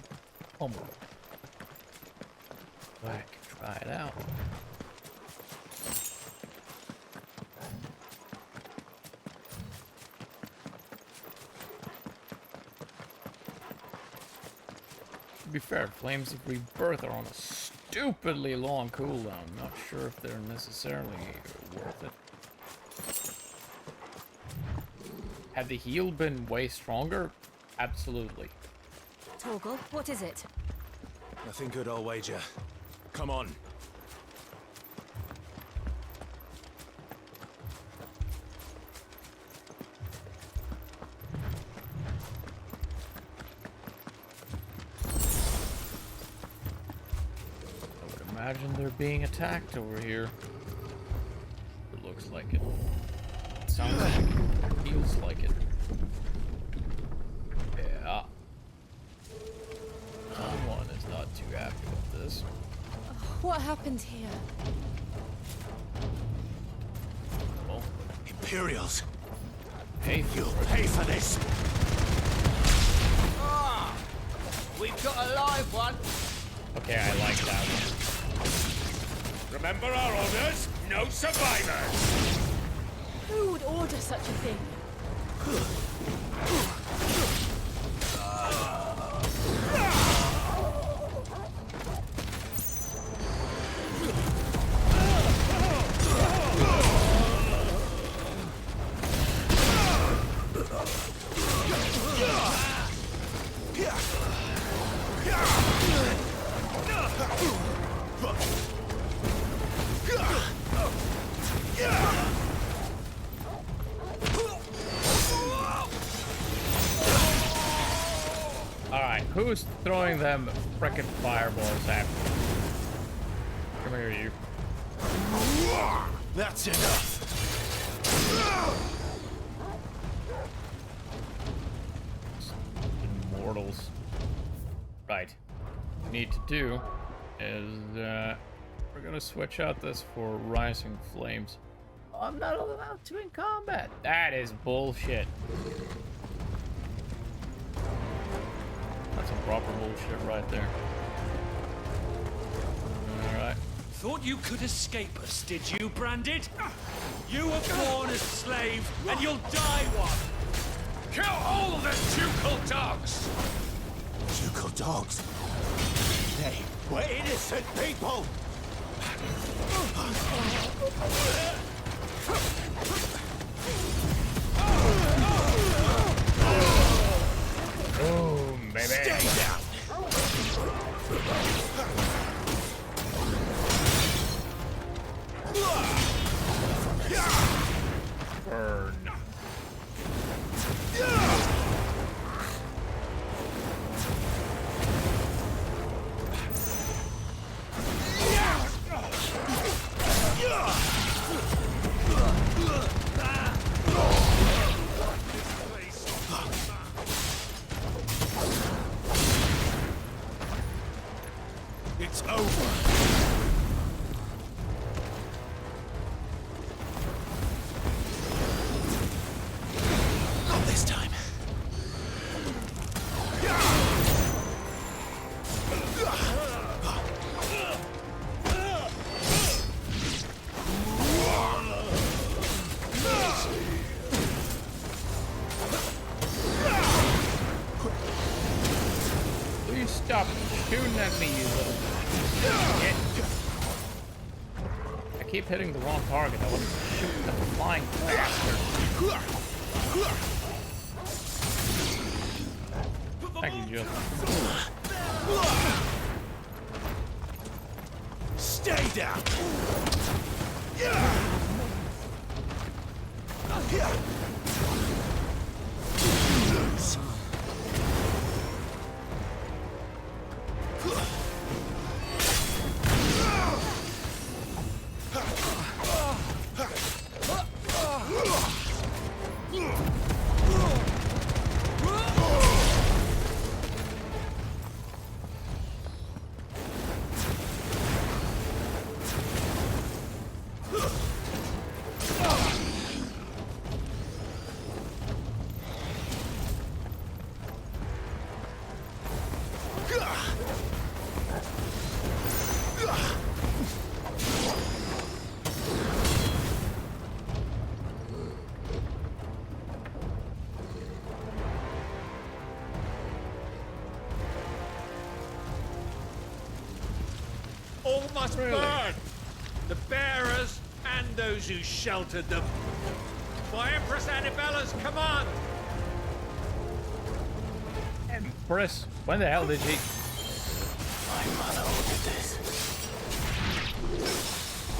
One more. I can try it out. To be fair, Flames of Rebirth are on a stupidly long cooldown. Not sure if they're necessarily worth it. Had the heal been way stronger? Absolutely. Torgal, what is it? Nothing good, I'll wager. Come on. I would imagine they're being attacked over here. It looks like it. Sounds like it. Feels like it. Yeah. Someone is not too happy with this. What happened here? Well, Imperials. You'll pay for this. Ah! We've got a live one. Okay, I like that one. Remember our orders? No survivors! Who would order such a thing? Alright, who's throwing them frickin' fireballs at me? Come here, you. That's enough. Immortals. Right. What we need to do is, we're gonna switch out this for Rising Flames. I'm not allowed to in combat. That is bullshit. That's some proper bullshit right there. Alright. Thought you could escape us, did you, Branded? You were born a slave, and you'll die one! Kill all the ducal dogs! Ducal dogs? They were innocent people! Boom, baby. Stay down! Burn. It's over. Not this time. Please stop shooting at me, you little shit. I keep hitting the wrong target. I want to shoot the flying bastard. Thank you, Jill. Stay down. Lose. must burn! The bearers and those who sheltered them. By Empress Annabella's command! Empress? When the hell did she... My mother ordered this.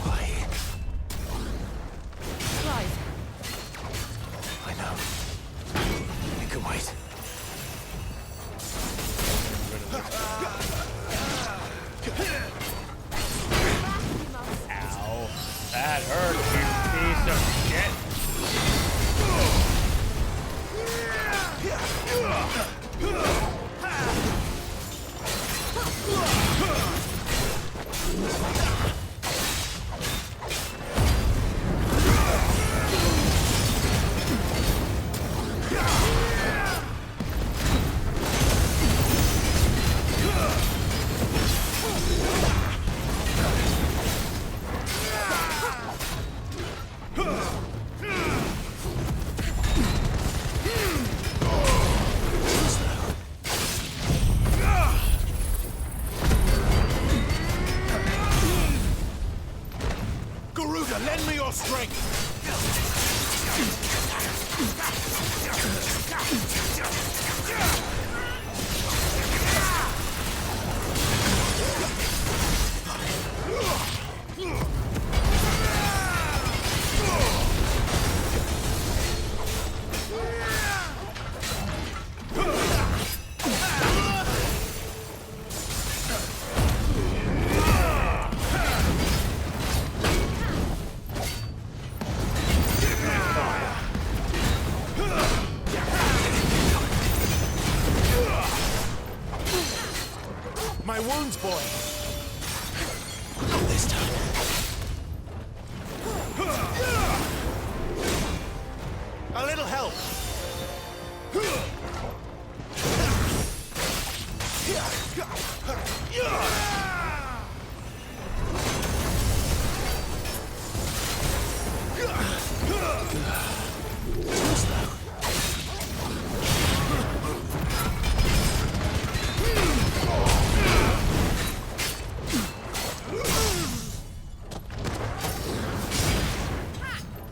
Why? Clive. I know. You can wait. Ow. That hurt, you piece of shit. Lend me your strength! My wounds, boy. Not this time. A little help.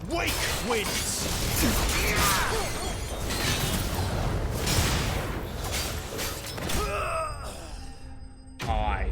Wake winds. Aye.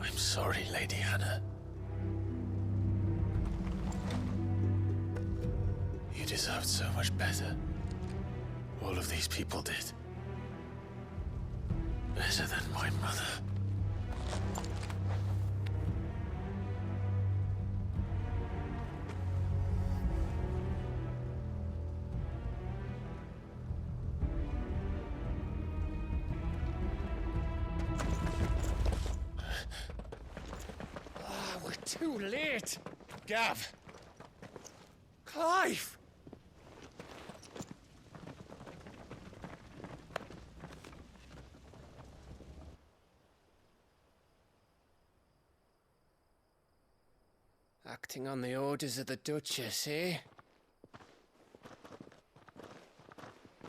I'm sorry, Lady Hannah. You deserved so much better. All of these people did. Better than my mother. We're too late. Gav. Clive. Acting on the orders of the Duchess, eh?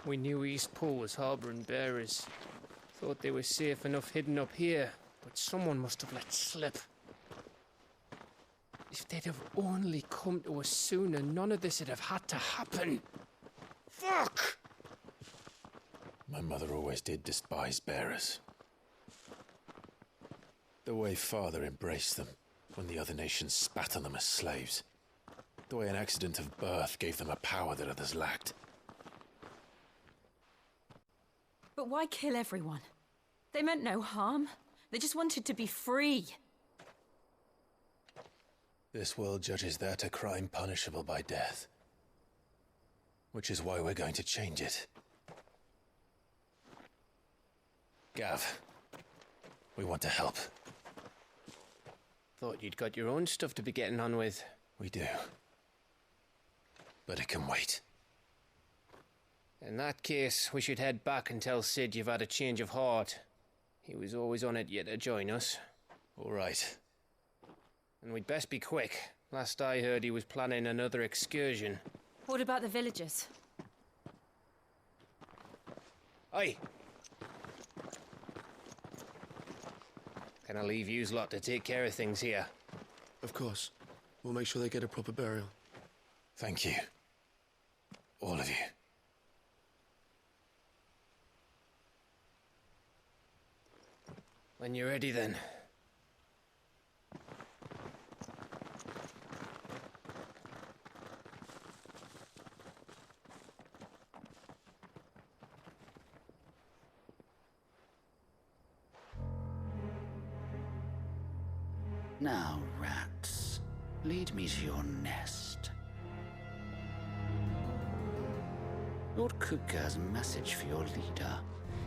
We knew Eastpool was harbouring bearers. Thought they were safe enough hidden up here, but someone must have let slip. If they'd have only come to us sooner, none of this would have had to happen. Fuck! My mother always did despise bearers. The way Father embraced them when the other nations spat on them as slaves. The way an accident of birth gave them a power that others lacked. But why kill everyone? They meant no harm. They just wanted to be free. This world judges that a crime punishable by death. Which is why we're going to change it. Gav, we want to help. Thought you'd got your own stuff to be getting on with. We do. But it can wait. In that case, we should head back and tell Sid you've had a change of heart. He was always on it yet to join us. All right. And we'd best be quick. Last I heard, he was planning another excursion. What about the villagers? Aye. Can I leave yous lot to take care of things here? Of course. We'll make sure they get a proper burial. Thank you. All of you. When you're ready, then. Now, rats, lead me to your nest. Lord Cook has a message for your leader.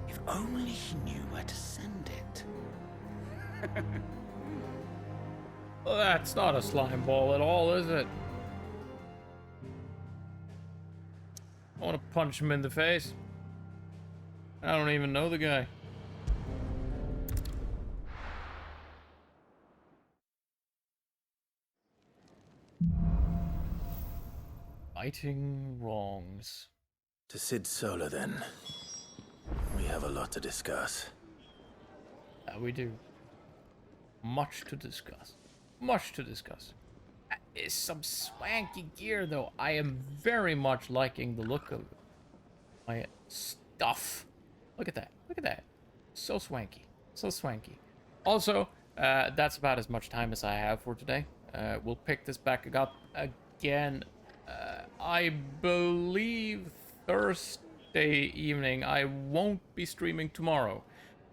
If only he knew where to send it. Well, that's not a slime ball at all, is it? I want to punch him in the face. I don't even know the guy. Righting wrongs. To Sid Solar, then. We have a lot to discuss. We do. Much to discuss. Much to discuss. Is some swanky gear, though. I am very much liking the look of my stuff. Look at that. Look at that. So swanky. So swanky. Also, that's about as much time as I have for today. We'll pick this back up again. I believe Thursday evening. I won't be streaming tomorrow.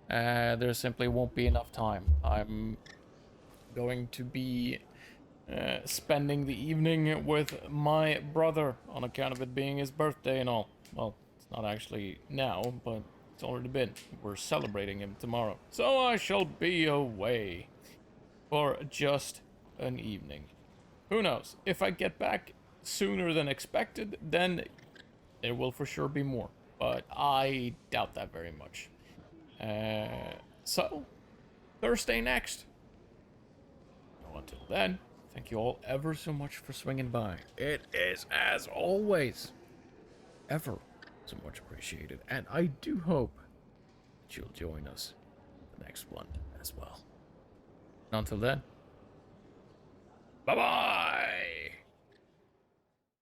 There simply won't be enough time. I'm going to be spending the evening with my brother on account of it being his birthday and all. Well, it's not actually now, but it's already been. We're celebrating him tomorrow. So I shall be away for just an evening. Who knows? If I get back sooner than expected, then there will for sure be more. But I doubt that very much. So, Thursday next. Until then, thank you all ever so much for swinging by. It is, as always, ever so much appreciated. And I do hope that you'll join us the next one as well. And until then, bye-bye!